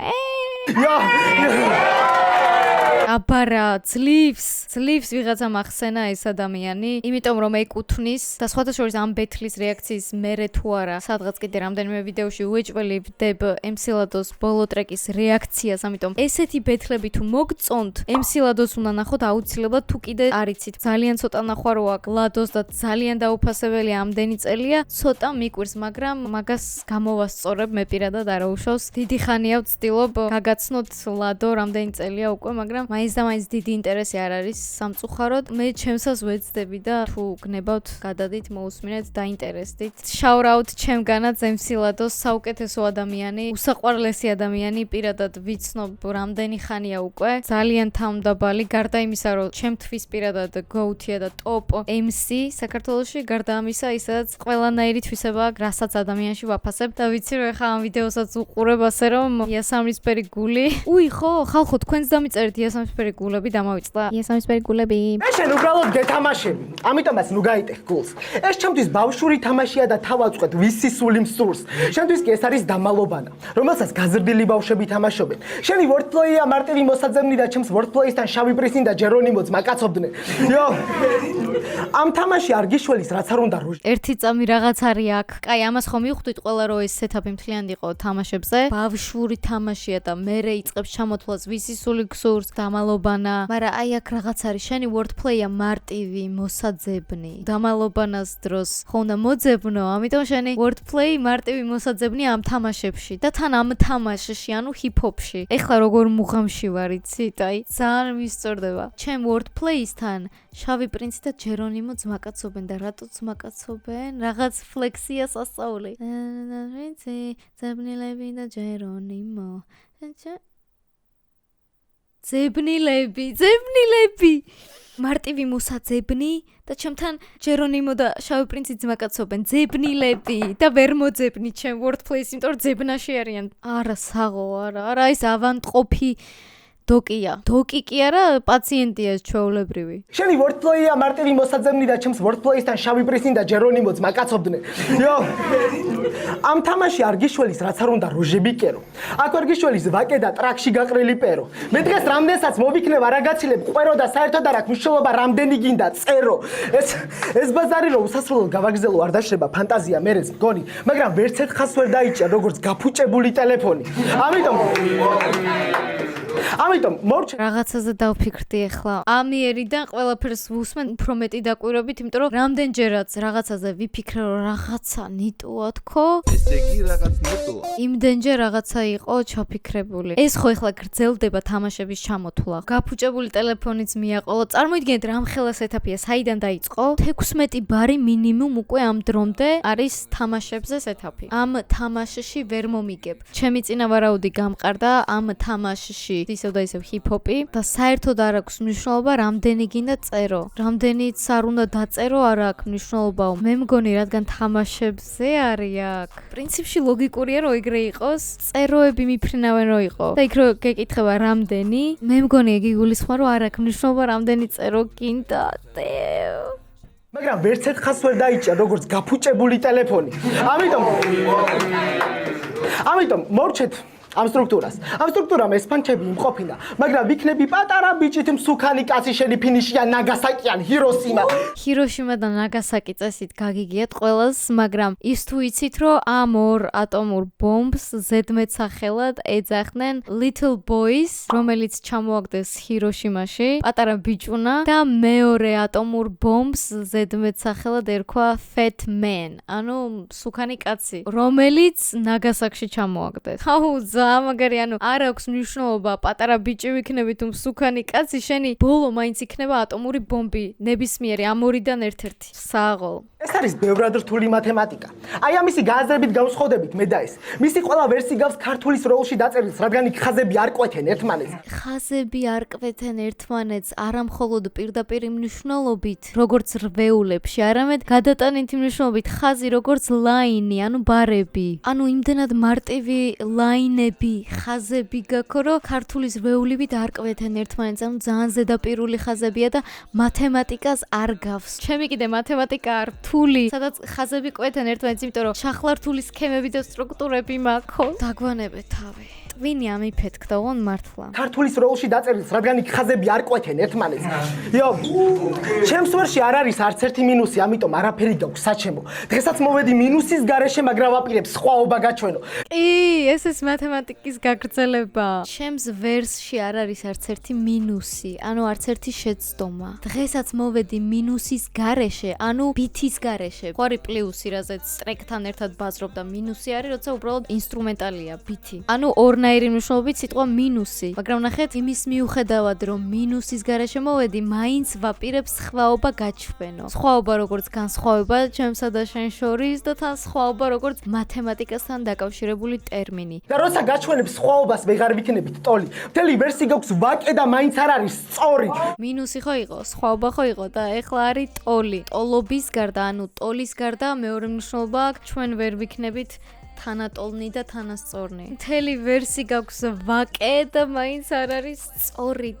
აბარა ძლივს ვიღაცა მახსენა ეს ადამიანი იმიტომ რომ ეკუთვნის და სხვადასხვა ამ ბეთლის რეაქციის მერე თუ არა სადღაც კიდე რამდენიმე ვიდეოში უეჭველი ვდებ MC-ლადოს ბოლო ტრეკის რეაქციას ამიტომ ესეთი ბეთლები თუ მოგწონთ MC-ლადოს უნდა ნახოთ აუცილებლად თუ კიდე არიცით ძალიან ცოტა ნახვარო აქვს ლადოს და ძალიან დაუფასებელი ამდენი წელია ცოტა მიკვირს მაგრამ მაგას გამოვასწორებ მე პირადად არა უშავს დიდი ხანია ვცდილობ გაგაცნოთ ლადო რამდენი წელია უკვე მაგრამ მაინც და მაინც დიდი ინტერესი არ არის სამწუხაროდ მე ჩემსას ვეცდები და თუ გნებავთ გადადით მოусმინეთ დაინტერესდით შაურაუტ ჩემგანაც MC-ლადოს საუკეთესო ადამიანი უსაყვარლესი ადამიანი პირადად ვიცნობ რამდენი ხანია უკვე ძალიან თავმდაბალი გარდა იმისა რომ ჩემთვის პირადად go-to-ია და top MC საქართველოში გარდა ამისა ისაც ყველანაირი თვისება რასაც ადამიანში ვაფასებ და ვიცი რომ ახლა ამ ვიდეოსაც უყურებ ასე რომ იასამნისფერი გული უი ხო ხალხო თქვენს დამიწერეთ იასამნისფერი იესამისფერი გულები დამავიწყდა. იესამისფერი გულები. მე შენ უბრალოდ გეთამაშები. ამიტომაც ნუ გაიტეხ გულს. ეს ჩემთვის ბავშვური თამაშია და თავაწყეთ ვისი სული მსურს. შენთვის კი ეს არის დამალობანა, რომელსაც გაზრდილი ბავშვები თამაშობენ. შენი wordplay-ია მარტივი მოსაძებნი და ჩემს wordplay-ისთან შავი პრინცი და ჯერონიმოც მაკაცობდნენ. იო. ამ თამაში არ გიშველის რაც არ უნდა როჟი. ერთი წამი რაღაც არის აქ. კაი, ამას ხომ მივხვდით ყველა რომ ეს სეტაპი მთლიანი იყო თამაშებზე. ბავშვური თამაშია და მერე იწყებს ჩამოთვლას ვისი სული გსურს, დამალობანა. მაგრამ აი აქ რაღაც არის, შენი wordplay-ია მარტივი, მოსაძებნი. დამალობანას დროს ხო უნდა მოძებნო, ამიტომ შენი wordplay მარტივი მოსაძებნი ამ თამაშებში და თან ამ თამაშში, ანუ hip-hop-ში. ეხლა როგორ მუღამში ვარ, იცით? აი, ძალიან მისწორდება. ჩემ wordplay-ისთან შავი პრინცი და ჯერონიმო ძმაკაცობენ და რატო ძმაკაცობენ? რაღაც ფლექსია სასწაული. პრინცი, ძებნილები და ჯერონიმო. ძებნილები. მარტივი მოსაძებნი და ჩემთან ჯერონიმო და შავი პრინცი ძმაკაცობენ. ძებნილები და ვერ მოძებნი ჩემ wordplay-ს, იმიტომ რომ ძებნაში არიან. არა, საღო, არა, ეს ავანტყოფი დოკია. დოკი კი არა, პაციენტია ეს ჩვეულებრივი. შენი wordplay-ია მარტივი მოსაძებნი და ჩემს wordplay-ისთან შავი პრინცი და ჯერონიმოც მაკაცობდნენ. იო. ამ თამაში არ გიშველის რაც არ უნდა როჟები კერო. აქ არ გიშველის ვაკე და ტრაქში გაყრილი პერო. მე დღეს რამდენსაც მოვიქნებ არაგაცილებ ყვერო და საერთოდ არ აქვს მნიშვნელობა რამდენი გინდა წერო. ეს ბაზარი რომ უსასრულოდ გავაგზელო არ დაშვება ფანტაზია მერეც მგონი, მაგრამ ვერც ერთხელს ვერ დაიჭია როგორც გაფუჭებული ტელეფონი. ამიტომ მორჩ რაღაცაზე დავფიქრდი ახლა. ამიერიდან ყველაფერს ვუსმენ უფრო მეტი დაკვირვებით, იმიტომ რომ რამდენჯერაც რაღაცაზე ვიფიქრე რომ რაღაცა ნიტოა თქო. ესე იგი რაღაც ნიტოა. იმდენჯერ რაღაცა იყო ჩაფიქრებული. ეს ხო ახლა გრძელდება თამაშების ჩამოთვლა. გაფუჭებული ტელეფონიც მიაყოლო. წარმოიდგინეთ რამხელა სეტაპია, საიდან დაიწყო? 16 ბარი მინიმუმ უკვე ამ დრომდე არის თამაშებზე სეტაპი. ამ თამაშში ვერ მომიგებ. ჩემი წინავარაუდი გამყარდა ამ თამაშში. ისევ და ისევ hip-hop-ი და საერთოდ არ აქვს მნიშვნელობა რამდენი გინდა წერო. რამდენიც არ უნდა დაწერო, არ აქვს მნიშვნელობაო. მე მგონი რადგან თამაშებზე არის აქ. პრინციპში ლოგიკურია რომ ეგრე იყოს. წეროები მიფრინავენ რომ იყო. და იქ რო გეკითხება რამდენი, მე მგონი ეგ იგულისხმება რომ არ აქვს მნიშვნელობა რამდენი წერო გინდა. მაგრამ ვერც ერთხელს ვერ დაიჭია როგორც გაფუჭებული ტელეფონი. ამიტომ მორჩეთ ამ სტრუქტურას. ამ სტრუქტურამ ეს ფანჩები იმყოფინა, მაგრამ ვიქნები პატარა ბიჭით მსუქანი კაცი შენი ფინიშია ნაგასაკიან ჰიროსიმა. ჰიროშიმა და ნაგასაკი წესით გაგიგიათ ყველას, მაგრამ ის თუ იცით რომ ამ ორ ატომურ ბომბს ზედმეტსახელად ეძახდნენ Little Boys, რომელიც ჩამოაგდეს ჰიროშიმაში, პატარა ბიჭუნა და მეორე ატომურ ბომბს ზედმეტსახელად ერქვა Fat Man, ანუ მსუქანი კაცი, რომელიც ნაგასაკში ჩამოაგდეს. ამაგარი, ანუ არ აქვს მნიშვნელობა პატარა ბიჭი ვიქნები თუ მსუქანი კაცი, შენი ბოლო მაინც იქნება ატომური ბომბი, ნებისმიერი ამ ორიდან ერთ-ერთი. საღო. ეს არის ბევრად რთული მათემატიკა. აი ამისი გააზრებით გავსხოვდებით მე და ეს. მისი ყველა ვერსი გავს ქართულის როლში დაწერილს, რადგან იქ ხაზები არ ყვეთენ ერთმანეთს. ხაზები არ ყვეთენ ერთმანეთს, არა მხოლოდ პირდაპირ მნიშვნელობით, როგორც რვეულებში, არამედ გადატანითი მნიშვნელობით ხაზი როგორც ლაინი, ანუ ბარები. ანუ იმდენად მარტივი ლაინები, ხაზები გაქვს, რომ ქართულის რვეულებით არ ყვეთენ ერთმანეთს, ანუ ძალიან ზედაპირული ხაზებია და მათემატიკას არ გავს. ჩემი კიდე მათემატიკა არ რთული, სადაც ხაზები ყვეთენ ერთმანეთს, იმიტომ რომ შახლართული სქემები და სტრუქტურები მაქვს. დაგვანებე თავი. ტვინი ამიფეთქდა, ოღონ მართლა. ქართულის როლში დაწერილს, რადგან იქ ხაზები არ ყვეთენ ერთმანეთს. იო, ჩემს ვერში არ არის არც ერთი მინუსი, ამიტომ არაფერი გაქვს საჩემო. დღესაც მოვედი მინუსის გარეშე, მაგრამ ვაპირებ სხვაობა გაჩვენო. ეს მათემატიკის გაგრძელება. ჩემს ვერსში არ არის არც ერთი მინუსი, ანუ არც ერთი შეცდომა. დღესაც მოვედი მინუსის გარეშე, ანუ ბითის გარეშე. ხوارი პლუსი, რაზეც ტრეკთან ერთად ბაზრობ და მინუსი არის, როცა უბრალოდ ინსტრუმენტალია ბითი. ანუ ორნაირი მნიშვნელობით სიტყვა მინუსი, მაგრამ ნახეთ, იმის მიუხედავად, რომ მინუსის გარეშე მოვედი, მაინც ვაპირებ სხვაობა გაჩვენო. სხვაობა როგორც განსხვავება ჩემსა და შენ შორის და თან სხვაობა როგორც მათემატიკასთან დაკავშირებული ტერმინი. და როცა გაჩვენებ სხვაობას ვეღარ ვიქნებით ტოლი. მთელი ვერსი გაქვს ვაკე და მაინც არ არის სწორი. მინუსი ხო იყო, სხვაობა ხო იყო და ეხლა არის ტოლი. ტოლობის გარდა, ანუ ტოლის გარდა მეორე მნიშვნელობა აქვს, ჩვენ ვერ ვიქნებით თანატოლნი და თანასწორნი. მთელი ვერსი გაქვს ვაკე და მაინც არ არის სწორი.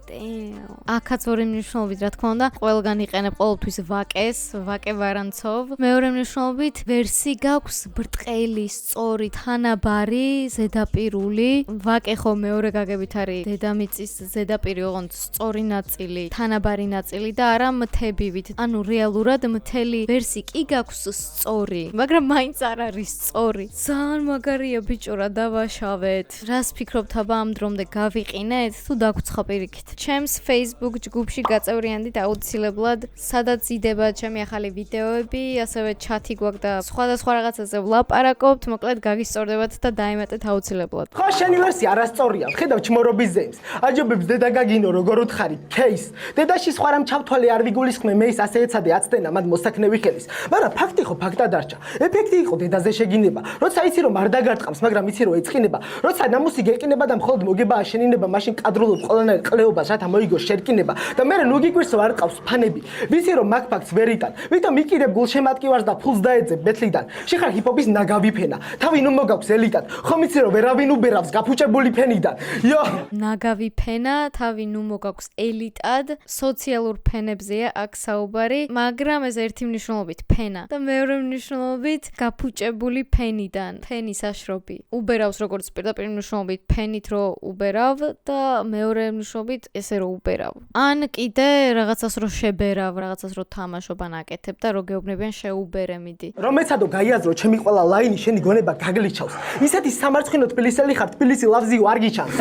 აქაც ორი მნიშვნელობით, რა თქმა უნდა, ყველგან იყენებ ყოველთვის ვაკეს, ვაკე ვარანცოვ. მეორე მნიშვნელობით ვერსი გაქვს ბრტყელი, სწორი, თანაბარი, ზედაპირული. ვაკე ხო მეორე გაგებით არის დედამიწის ზედაპირი, ოღონდ სწორი ნაწილი, თანაბარი ნაწილი და არა მთებივით. ანუ რეალურად მთელი ვერსი კი გაქვს სწორი, მაგრამ მაინც არ არის სწორი. ძალიან მაგარია ბიჭო, რა დავაშავეთ. რას ფიქრობთ აბა ამ დრომდე გავიყინეთ თუ დაგუცხა პირიქით? ჩემს Facebook ჯგუფში გაწევრიანდით აუცილებლად, სადაც იდება ჩემი ახალი ვიდეოები, ასევე ჩათი გვაქვს და სხვადასხვა რაღაცაზე ვლაპარაკობთ, მოკლედ გაგისწორდებათ და დაემატეთ აუცილებლად. ხო, შენი ვერსი არასწორია. ხედავ ჩმორობის ზემს. აჯობებს დედა გაგინო როგორ უთხარი. кейს. დედაში სხვა რამ ჩავთვალე არ ვიგულისხმე მეის ასე ეცადე აცდენა მათ მოსაქნევი ხელის. მაგრამ ფაქტი ხო ფაქტად დარჩა. ეფექტი იყო დედაზე შეგინება. როცა იცი რომ არ დაგარტყამს, მაგრამ იცი რომ ეწყინება. როცა ნამუსი გეკინება და მხოლოდ მოგება აშენინება, მაშინ კადრულობ ყველანაირ ყლეობას, რათა მოიგოს შერკინება და მე ნუ გიგვირს რომ არ ყავს ფანები. ვიცი რომ მაგ ფაქტს ვერ იტან. ვიტომ იკიდებ გულშემატკივარს და ფულს დაეძებ ბეთლიდან. შეხარ ჰიპ-ჰოპის ნაგავი ფენა. თავი ნუ მოგაქვს ელიტად. ხომ იცი რომ ვერავინ უბერავს გაფუჭებული ფენიდან. იო, ნაგავი ფენა, თავი ნუ მოგაქვს ელიტად, სოციალურ ფენებზეა აქ საუბარი, მაგრამ ეს ერთი მნიშვნელობით ფენა და მეორე მნიშვნელობით გაფუჭებული ფენიდან, ფენის აშრობი. უბერავს როგორც პირდაპირ მნიშვნელობით ფენით რო უბერავ და მეორე მნიშვნელობით ესე რო უბერავ. ან კიდე რაღაცას რო შებერავ, რაღაცას რო თამაშობ ან აკეთებ და რო გეუბნებიან შეუბერე მიდი. რომ ეცადო გაიაზრო ჩემი ყველა ლაინი შენი გონება გაგლიჩავს. ისეთი სამარცხინო თბილისელი ხარ, თბილისი ლავზიო არ გიჩანს.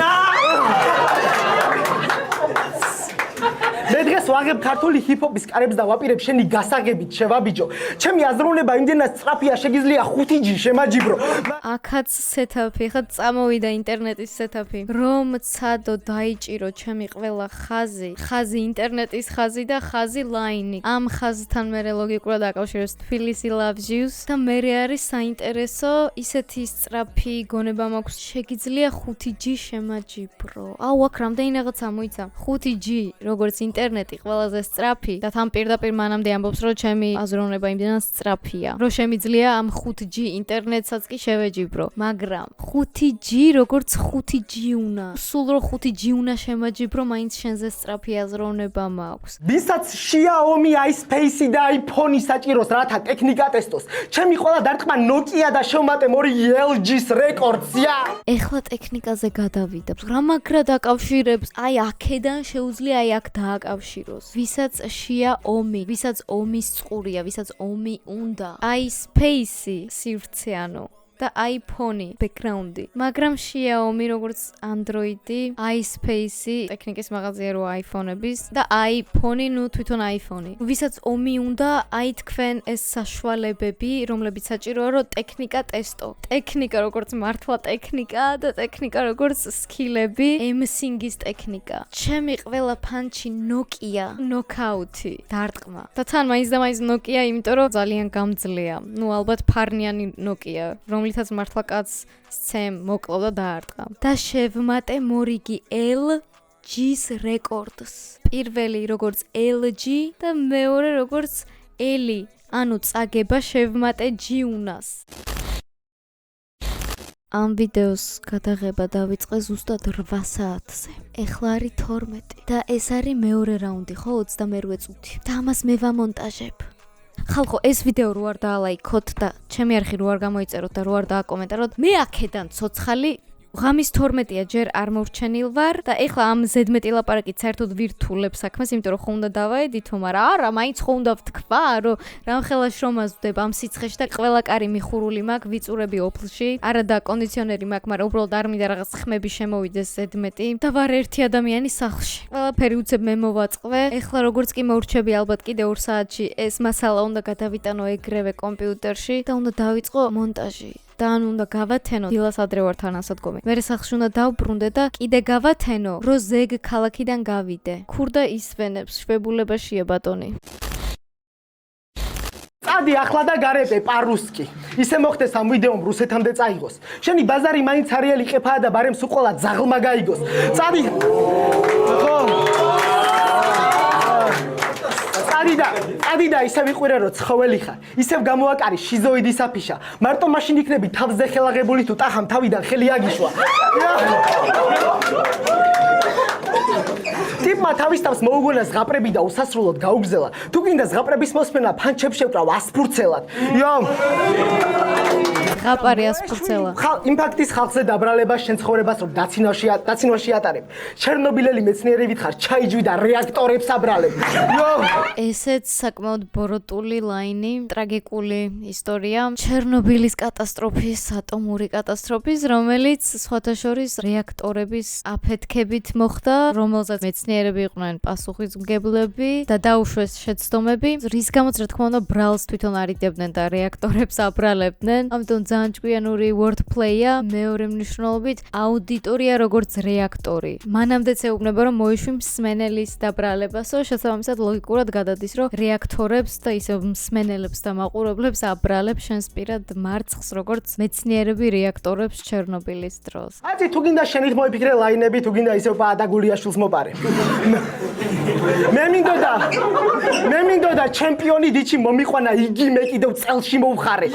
მე დღეს ვაღებ ქართული ჰიპ-ჰოპის კარებს და ვაპირებ შენი გასაღებით შევაბიჯო. ჩემი აზროვნება იმდენად სწრაფია, შეგიძლია 5G შემაჯიბრო. აქაც სეტაპი, ხა წამოვიდა ინტერნეტის სეტაპი. რომ ცადო დაიჭირო ჩემი ყველა ხაზი, ხაზი ინტერნეტის ხაზი და ხაზი ლაინი. ამ ხაზთან მე ლოგიკურად აკავშირებს თბილისი loves you და მე არის საინტერესო ისეთი სწრაფი გონება მაქვს, შეგიძლია 5G შემაჯიბრო. აუ აქ რამდენი რაღაცა მოიცა. 5G როგორც ინტერნეტი ყველაზე სწრაფი და თან პირდაპირ მანამდე ამბობს რომ ჩემი აზროვნება იმდენად სწრაფია რომ შემიძლია ამ 5G ინტერნეტსაც კი შევეჯიბრო, მაგრამ 5G როგორც 5G უნდა სულ რომ 5G უნდა შემაჯიბრო, მაინც შენზე სწრაფი აზროვნება მაქვს. ვისაც Xiaomi, iSpace და iPhone საჭიროს რათა ტექნიკა ტესტოს, ჩემი ყველა დარტყმა Nokia და შევმატე მორი LG-ს რეკორდსია. ეხლა ტექნიკაზე გადავიდა. რა მაგრა დაკავშირებს? აი აქედან შეუძლია აი აქ დააკავშიროს. ვისაც Xiaomi, ვისაც ომის წყურია, ვისაც ომი უნდა. iSpace სივრცე ანუ და iPhone background-ი. მაგრამ Xiaomi როგორც Android-ი, iSpace ტექნიკის მაღაზია რო iPhone-ების და iPhone ნუ თვითონ iPhone-ი. ვისაც ომი უნდა, აი თქვენ ეს საშუალებები, რომლებიც საჭიროა რომ ტექნიკა ტესტო. ტექნიკა როგორც მართლა ტექნიკა და ტექნიკა როგორც სკილები, emsing-ის ტექნიკა. ჩემი ყველა ფანჩი Nokia, knockout-ი, დარტყმა. და თან მაინც და მაინც Nokia, იმიტომ რომ ძალიან გამძლეა. ნუ ალბათ ფარნიანი Nokia, რომლითაც მართლა კაც სცემ მოკლავ და დაარტყა. და შევმატე მორიგი LG-ს რეკორდს. პირველი როგორც LG და მეორე როგორც Eli, ანუ წაგება შევმატე G-უნას. ამ ვიდეოს გადაღება დავიწყე ზუსტად 8 საათზე. ეხლა არის 12 და ეს არის მეორე რაუნდი, ხო 28 წუთი. და ამას მე ვამონტაჟებ. ხალხო, ეს ვიდეო რო არ დაალაიქოთ და ჩემი არხი რო არ გამოიწეროთ და რო არ დააკომენტაროთ, მე აქედან ცოცხალი ღამის 12-ია ჯერ არ მოვჩენილ ვარ და ეხლა ამ ზედმეტი ლაპარაკით საერთოდ ვირთულებ საქმეს, იმიტომ რომ ხო უნდა დავაედითო, მაგრამ არა, მაინც ხო უნდა ვთქვა, რომ რამხელა შრომას ვდებ ამ სიცხეში და ყველა კარი მიხურული მაქვს, ვიწურები ოფლში, არა და კონდიციონერი მაქვს, მაგრამ უბრალოდ არ მინდა რაღაც ხმები შემოვიდეს ზედმეტი და ვარ ერთი ადამიანი სახლში. ყველაფერი უცებ მე მოვაწყве. ეხლა როგორც კი მოვრჩები ალბათ კიდე 2 საათში ეს მასალა უნდა გადავიტანო ეგრევე კომპიუტერში და უნდა დავიწყო მონტაჟი. და ან უნდა გავათენო, დილას ადრე ვარ თანასადგომი. მე სახში უნდა დავბრუნდე და კიდე გავათენო, რომ ზეგ ქალაქიდან გავიდე. ქურდა ისვენებს, შვებულებაშია ბატონი. წადი ახლა და გარებე პარუსკი. ისე მოხდეს ამ ვიდეომ რუსეთამდე წაიღოს. შენი ბაზარი მაინც არიელი ყეფაა და ბარემ სულ ყოლა ძაღლმა გაიგოს. წადი. ხო. ადი და ისევ იყვირე რომ ცხოველი ხარ. ისევ გამოაკარი შიზოიდის აფიშა. მარტო მაშინ იქნები თავზე ხელაღებული თუ ტახამ თავიდან ხელი აგიშვა. ტიპმა თავის თავს მოუგონა ზღაპრები და უსასრულოდ გაუგზელა. თუ გინდა ზღაპრების მოსმენა ფანჩებს შევკრავ ასფურცელად. ზღაპარი ასფურცელა. იმპაქტის ხალხზე დაბრალება შენ ცხოვრებას რომ დაცინვაში ატარებ. ჩერნობილელი მეცნიერებით ხარ, ჩაიჯვი და რეაქტორებს აბრალებ. ესეც საკმაოდ ბოროტული ლაინი, ტრაგიკული ისტორია ჩერნობილის კატასტროფის, ატომური კატასტროფის, რომელიც სხვათა შორის რეაქტორების აფეთქებით მოხდა, რომელზეც მეცნიერები იყვნენ პასუხისმგებლები და დაუშვეს შეცდომები, რის გამოც რა თქმა უნდა ბრალს თვითონ არიდებდნენ და რეაქტორებს აბრალებდნენ. ამიტომ ძალიან ჭკვიანური wordplay-ა, მეორე მნიშვნელობით აუდიტორია როგორც რეაქტორი. მანამდეც ეუბნება რომ მოიშვი მსმენელის დაბრალებასო, შესაბამისად ლოგიკურად გადადის რომ რეაქტორებს და ისევ მსმენელებს და მაყურებლებს აბრალებს შენს პირად მარცხს როგორც მეცნიერები რეაქტორებს ჩერნობილის დროს. აცი თუ გინდა შენით მოიფიქრე ლაინები, თუ გინდა ისევ პაადაგულიაშვილს მოპარე. მე მინდოდა ჩემპიონი დიჩი მომიყვანა იგი მე კიდევ წელში მოვხარე.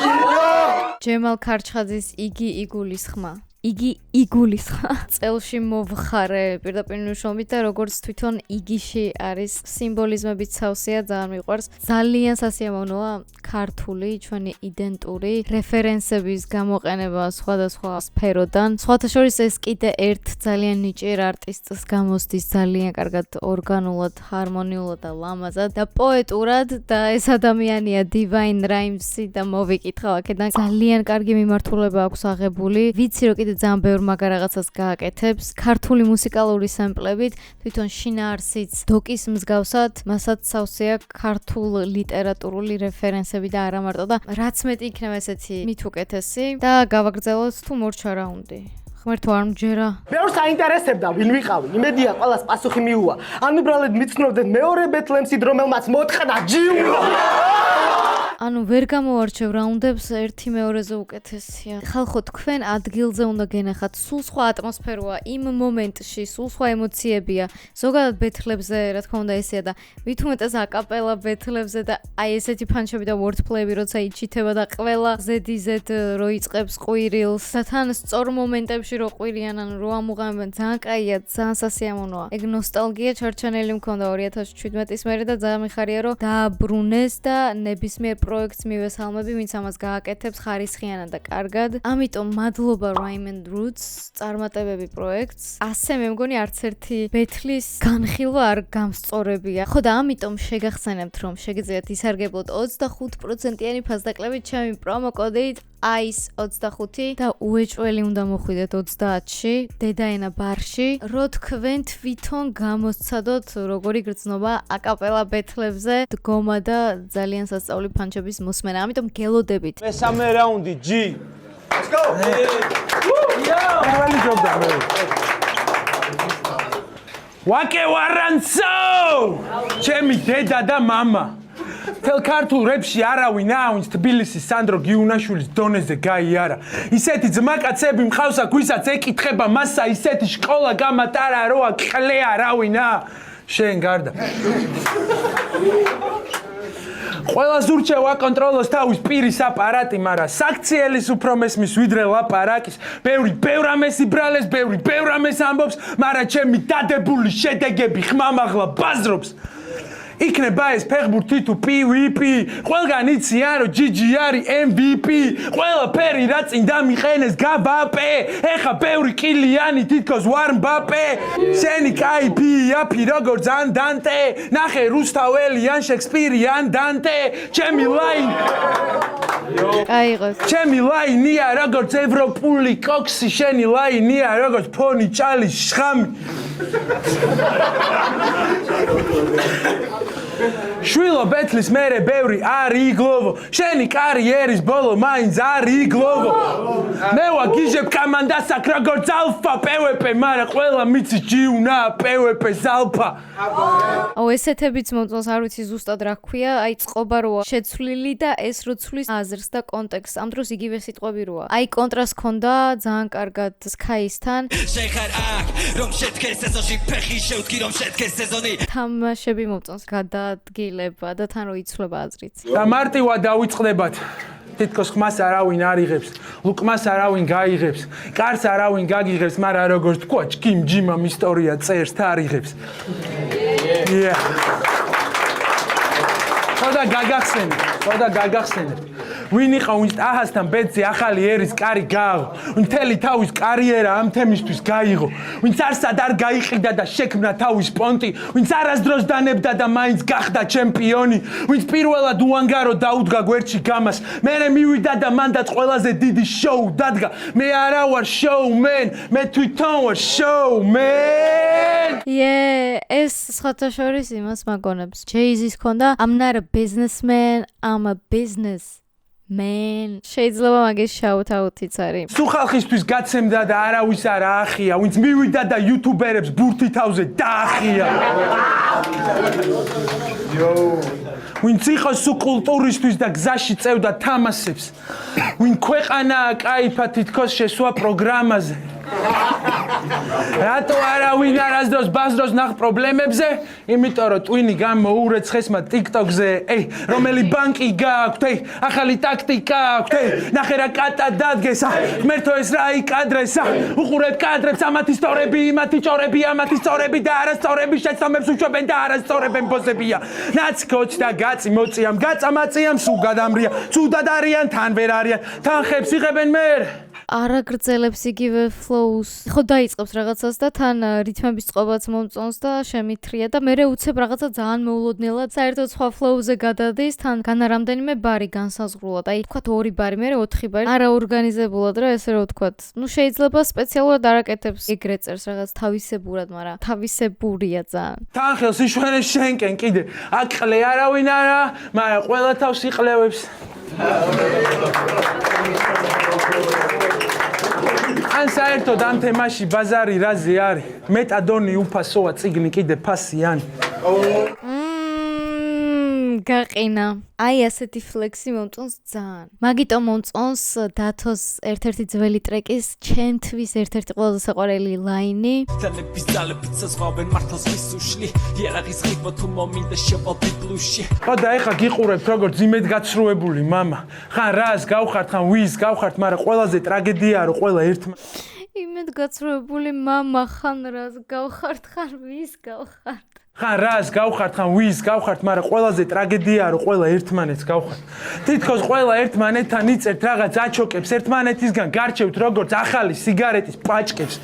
ჯემალ ქარჩხაძის იგი იგულისხმა. იგი იგულისხმა. წელში მოვხარე პირდაპირ მნიშვნელობით და როგორც თვითონ იგიში არის სიმბოლიზმებით სავსეა, ძალიან მიყვარს. ძალიან სასიამოვნოა ქართული ჩვენი იდენტური რეფერენსების გამოყენება სხვადასხვა სფეროდან. სხვათა შორის ეს კიდე ერთ ძალიან ნიჭიერ არტისტს გამოსდის ძალიან კარგად ორგანულად, ჰარმონიულად და ლამაზად და პოეტურად და ეს ადამიანია Divine Rhymes-ი და მოვიკითხავ აქედან. ძალიან კარგი მიმართულება აქვს აღებული. ვიცი რომ კიდე ძალიან ბევრ მაგარ რაღაცას გააკეთებს ქართული მუსიკალური სემპლებით თვითონ შინაარსიც დოკის მსგავსად მასაც სავსეა ქართულ ლიტერატურული რეფერენსები და არა მარტო და რაც მეტი იქნება ესეთი მით უკეთესი და გავაგრძელოთ თუ მორჩა რაუნდი ღმერთო არ მჯერა ბევრს აინტერესებდა ვინ ვიყავი იმედია ყველას პასუხი მიუვა ან უბრალოდ მიცნობდნენ მეორე ბეთლემსით რომელმაც მოთხნა ჯიუნა ანუ ვერ გამოვარჩევ რაუნდებს ერთი მეორეზე უკეთესია. ხალხო თქვენ ადგილზე უნდა გენახათ, სულ სხვა ატმოსფეროა იმ მომენტში, სულ სხვა ემოციებია. ზოგადად ბეთლებზე, რა თქმა უნდა ესეა და მით უმეტეს აკაპელა ბეთლებზე და აი ესეთი ფანჩები და wordplay-ები როცა იჩითება და ყველა ზედიზედ რო იწყებს ყვირილს და თან სწორ მომენტებში რო ყვირიან, ანუ რო ამუღამენ, ძალიან კაია, ძალიან სასიამოვნოა. ეგ ნოსტალგია ჩარჩენილი მქონდა 2017-ის მერე და ძალიან მიხარია რომ დააბრუნეს და ნებისმიერ პროექტს მივესალმები, ვინც ამას გააკეთებს ხარისხიანად და კარგად. ამიტომ მადლობა Rhyme and Roots წარმატებები პროექტს. ასე მე მგონი არც ერთი ბეთლის განხილვა არ გამსწორებია. ხო და ამიტომ შეგახსენებთ რომ შეგიძლიათ ისარგებლოთ 25%-იანი ფასდაკლებით ჩემი პრომოკოდით ICE25 და უეჭველი უნდა მოხვიდეთ 30-ში დედაენა ბარში რო თქვენ თვითონ გამოსცადოთ როგორი გრძნობა აკაპელა ბეთლებზე დგომა და ძალიან სასწაული ფანჩების მოსმენა. ამიტომ გელოდებით. მესამე რაუნდი G. Let's go. პირველი ჯობდა მე. ვაკე ვარანცო! ჩემი დედა და მამა. თელ ქართულ რეპში არავინ აუნს თბილისის სანდრო გიუნაშვილის დონეზე გაიარა. ისეთი ძმაკაცები მყავს აქ ვისაც ეკითხება მასა ისეთი სკოლა გამატარა რო აქ ხლე არავინა შენ გარდა. ყველას ურჩევ აკონტროლოს თავის პირის აპარატი, მაგრამ საქციელის უფრო მესმის ვიდრე ლაპარაკის. ბევრ ამეს იბრალეს, ბევრ ამეს ამბობს, მაგრამ ჩემი დადებული შედეგები ხმამაღლა ბაზრობს. იქნება ეს ფეხბურთი თუ PvP, ყველგან იციან რომ GG არის MVP, ყველაფერი რა წინ დამიყენეს გაბაპე, ეხა ბევრი კილიანი თითქოს ვარ მბაპე, შენი KPI როგორ ზანდანტე, ნახე რუსთაველი ან შექსპირი ან დანტე, ჩემი ლაინი აიღოს. ჩემი ლაინია როგორც ევროპული კოქსი, შენი ლაინია როგორც ფონი ჭალის შხამი. შვილო ბეთლის მერე ბევრი არ იგლოვო შენი კარიერის ბოლო მაინც არ იგლოვო მე ვაგიჟებ კამანდას აქ როგორც ალფა PvP მაგრამ ყველა მიცის ჯიუნა PvP ზალფა აუ ესეთებიც მომწონს არ ვიცი ზუსტად რა ქვია აი წყობა როა შეცვლილი და ეს რო ცვლის აზრს და კონტექსტს ამ დროს იგივე სიტყვები როა აი კონტრასტ ქონდა ძალიან კარგად Sky-სთან შეხარ აქ რომ შეთხეს სეზონში ფეხი შევთქი რომ შეთხეს სეზონი თამაშები მომწონს გადაადგილ შეიძლება და თან რო იცვლება აზრიც. და მარტივად დავიწყდებათ. თითქოს ხმას არავინ არ იღებს, ლუკმას არავინ გაიღებს, კარს არავინ გაგიღებს, მაგრამ როგორც თქვა, ჯგიმ ჯიმამ ისტორია წერს და არ იღებს. ხოდა გაგახსენებ. ვინ იყო ვინც აჰასთან ბედზე ახალი ერის კარი გააღო, მთელი თავის კარიერა ამ თემისთვის გაიღო, ვინც არსად არ გაიყიდა და შექმნა თავის პონტი, ვინც არასდროს დანებდა და მაინც გახდა ჩემპიონი, ვინც პირველად უანგარო დაუდგა გვერდში გამას, მერე მივიდა და მანდაც ყველაზე დიდი შოუ დადგა, მე არა ვარ შოუმენ, მე თვითონ ვარ შოუმენ. ეს სხვათა შორის იმას მაგონებს. Jay-Z-ს ჰქონდა I'm not a businessman, I'm a business. Man, შეიძლება მაგის shout-out-იც არის. სულ ხალხისთვის გაცემდა და არავის არ აახია, ვინც მივიდა და იუთუბერებს ბურთი თავზე დაახია. ვინც იყო სულ კულტურისთვის და გზაში წევდა თამასებს. ვინ ქვეყანაა კაიფა თითქოს შესვა პროგრამაზე. რატო არავინ არასდროს ბაზროს ნახ პრობლემებზე? იმიტომ რომ ტვინი გამოურეცხესმა TikTok-ზე, რომელი ბანკი გააქვთ, ახალი ტაქტიკა აქვთ, ნახე რა კატა დადგეს, ღმერთო ეს რა იკადრესა, უყურებ კადრებს, ამათი სწორები, იმათი ჭორები, ამათი სწორები და არასწორები შეცდომებს უშვებენ და არასწორებენ ბოზებია. ნაც კოჩ და გაწი მოწიამ, გაწამაწიამ, სულ გადამრია, ცუდად არიან, თან ვერ არიან, თან ხებს იღებენ მერ. არაგრძელებს იგივე flows. ხო დაიწყებს რაღაცას და თან რითმების წყობაც მომწონს და შემithრია და მერე უცებ რაღაცა ძალიან მოულოდნელად საერთოდ სხვა flow-ზე გადადის, თან განა რამდენიმე ბარი განსაზღვრულად. აი თქვათ 2 ბარი, მერე 4 ბარი. არა ორგანიზებულად რა ესე რო თქვათ. ნუ შეიძლება სპეციალურად არაკეთებს ეგრე წერს რაღაც თავისებურად, მაგრამ თავისებურია ძალიან. თან ხელს იშვენე შენკენ კიდე. აკლე არავინ არა, მაგრამ ყველა თავს იყლევებს. ან საერთოდ ამ თემაში ბაზარი რაზე არის? მეტადონი უფასოა, წიგნი კიდე ფასიანი. გაყინა. აი ასეთი ფლექსი მომწონს ძალიან. მაგიტომ მომწონს დათოს ერთ-ერთი ძველი ტრეკის ჩემთვის ერთ-ერთი ყველაზე საყვარელი ლაინი. თელების ძალებით საზღვავენ მართალს მისუშლი იარაღის ღიბო თუ მომინდა შევალდი ბლუში. ხო და ეხა გიყურებთ როგორც იმედ გაცრუებული мама. ხან რას გავხართ, ხან ვის გავხართ, მაგრამ ყველაზე ტრაგედიაა რომ ყველა ერთმა იმედ გაცრუებული мама, ხან რას გავხართ, ხან ვის გავხართ. ხან რას გავხართ, ხან ვის გავხართ, მაგრამ ყველაზე ტრაგედიაა რომ ყველა ერთმანეთს გავხართ. თითქოს ყველა ერთმანეთთან იწერთ რაღაც აჩოკებს, ერთმანეთისგან გარჩევთ როგორც ახალი სიგარეტის პაჭკებს.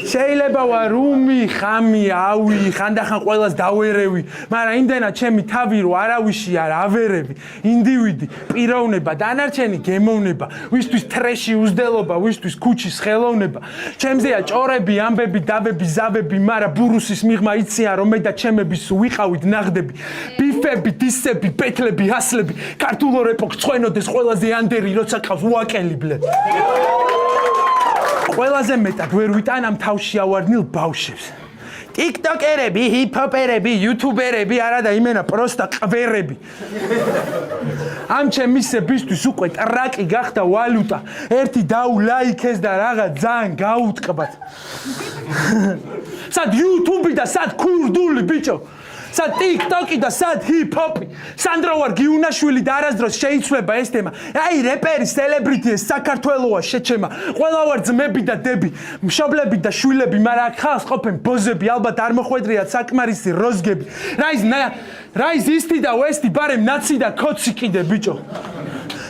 შეიძლება ვარ უმი, ხამი, ავი, ხანდახან ყველას დავერევი, მაგრამ იმდენად ჩემი თავი რო არავისი არ ავერევი, ინდივიდი, პიროვნება, დანარჩენი გემოვნება, ვისთვის ტრეში უზდელობა, ვისთვის ქუჩის ხელოვნება. ჩემზეა ჭორები, ამბები, დავები, ზავები, მაგრამ ბურუსის მიღმა იციან რომ მე და ჩემები სულ ვიყავით ნაღდები. ბიფები, დისები, ბეთლები, ასლები, ქართულო ეპოქს ცხენოდეს ყველაზე ანდერი, როცა ყავს უაკელი ბლე. ყველაზე მეტად ვერ ვიტანამ თავში ავარდნილ ბავშვებს. TikTok-ერები, hip-hop-ერები, YouTuber-ები, არა და იმენა პროსტა ყვერები. ამ ჩემისებისთვის უკვე ტრაკი გახდა ვალუტა. ერთი დაულაიქეს და რაღაც ძალიან გაუტყბათ. სად YouTube-ი და სად ქურდული ბიჭო. სად TikTok-ი და სად hip-hop-ი. სანდრო ვარ გიუნაშვილი და არასდროს შეიცვლება ეს თემა. აი რეპერი, სელებრიტი ეს საქართველოა შეჩემა. ყველა ვარ ძმები და დები, მშობლები და შვილები, მაგრამ აქ ხალხს ყოფენ ბოზები, ალბათ არ მოხვედრიათ საკმარისი როზგები. რაიზ ისტი და ვესტი, ბარემ ნაცი და კოცი კიდე ბიჭო.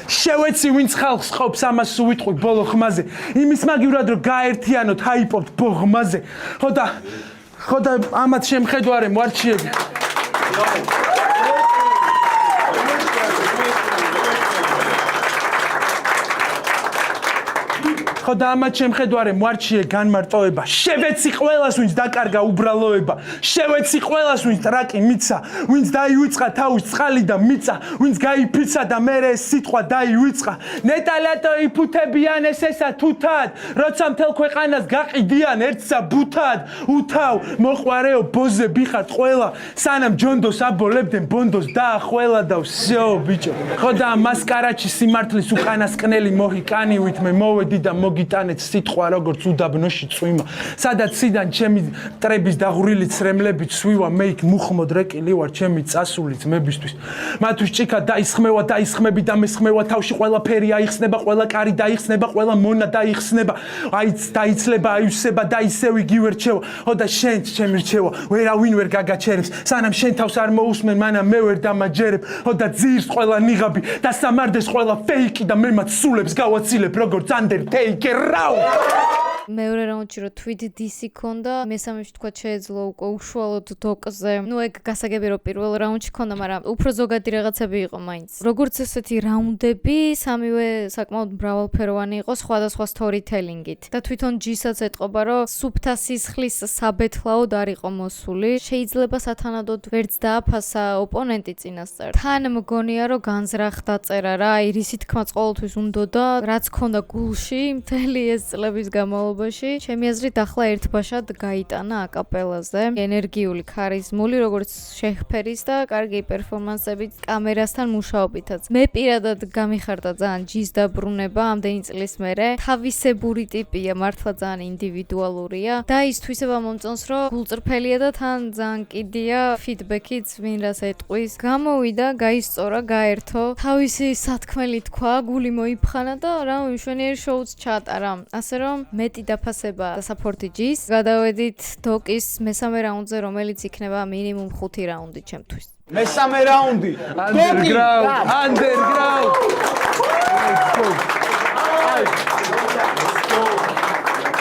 შევეცი ვინც ხალხს ყოფს ამას უიტყვი ბოლო ხმაზე. იმის მაგივრად რომ გაერთიანოთ ჰაიპობთ ბოღმაზე. ხო და ამათ შემხედვარე მოარჩიები. ხო და ამათ შემხედვარე მოარჩიე განმარტოება. შევეცი ყველას ვინც დაკარგა უბრალოება. შევეცი ყველას ვინც ტრაკი მიცა, ვინც დაივიწყა თავის წყალი და მიწა, ვინც გაიფიცა და მერე ეს სიტყვა დაივიწყა. ნეტალატო იფუთებიან ესესა თუთად, როცა მთელ ქვეყანას გაყიდიან ერთსა ბუთად. უთავ მოყვარეო ბოზები ხართ ყველა, სანამ ჯონდოს აბოლებდნენ ბონდოს დაახველა და всё ბიჭო. ხო და მასკარაჩი სიმართლის უკანასკნელი მოჰიკანივით მე მოვედი და მოგიტანეთ სიტყვა როგორც უდაბნოში წვიმა სადაც სიდან ჩემი მტრების დაღვრილი ცრემლები ცვივა მე იქ მუხმოდ რეკილი ვარ ჩემი წასული ძმებისთვის მათთვის ჭიქა დაისხმევა დაისხმები და მესხმევა თავში ყველაფერი აიხსნება ყველა კარი დაიხსნება ყველა მონა დაიხსნება აიც დაიცლება აივსება და ისევ იგივე რჩევა ოდა შენ ჩემი რჩევა ვერავინ ვერ გაგაჩერებს სანამ შენ თავს არ მოусმენ მანამ მე ვერ დამაჯერებ ოდა ძირს ყველა ნიღაბი და სამარდეს ყველა ფეიკი და მე მათ სულებს გავაცილებ როგორც Undertaker რაუ მეორე რაუნდში რო tweet DC ქონდა მესამეში თქვა შეეძლო უკვე უშუალოდ დოკზე ნუ ეგ გასაგები რომ პირველ რაუნდში ქონდა მაგრამ უფრო ზოგადი რაღაცები იყო მაინც როგორც ესეთი რაუნდები სამივე საკმაოდ მრავალფეროვანი იყო სხვადასხვა storytelling-ით და თვითონ G-საც ეტყობა რომ სუფთა სისხლის საბეთლაოდ არ იყო მოსული შეიძლება სათანადოდ ვერც დააფასა ოპონენტი წინასწარ თან მგონია რომ განზრახდა წერა რა აი რისი თქმაც ყოველთვის უნდოდა რაც ქონდა გულში მთელი ეს წლების განმავლობაში ჩემი აზრით ახლა ერთბაშად გაიტანა აკაპელაზე ენერგიული ქარიზმული როგორც შეჰფერის და კარგი პერფორმანსებით კამერასთან მუშაობითაც მე პირადად გამიხარდა ძალიან ჯის დაბრუნება ამდენი წლის მერე თავისებური ტიპია მართლა ძალიან ინდივიდუალურია და ის თვისება მომწონს რომ გულწრფელია და თან ძალიან კიდია ფიდბექიც ვინ რას ეტყვის გამოვიდა გაისწორა გაერთო თავისი სათქმელი თქვა გული მოიფხანა და რა მშვენიერი შოუც ჩაატარა ასე რომ მეტი დაფასება და support-ი G-ს. გადავედით დოკის მესამე რაუნდზე, რომელიც იქნება მინიმუმ 5 რაუნდი ჩემთვის. მესამე რაუნდი. Underground.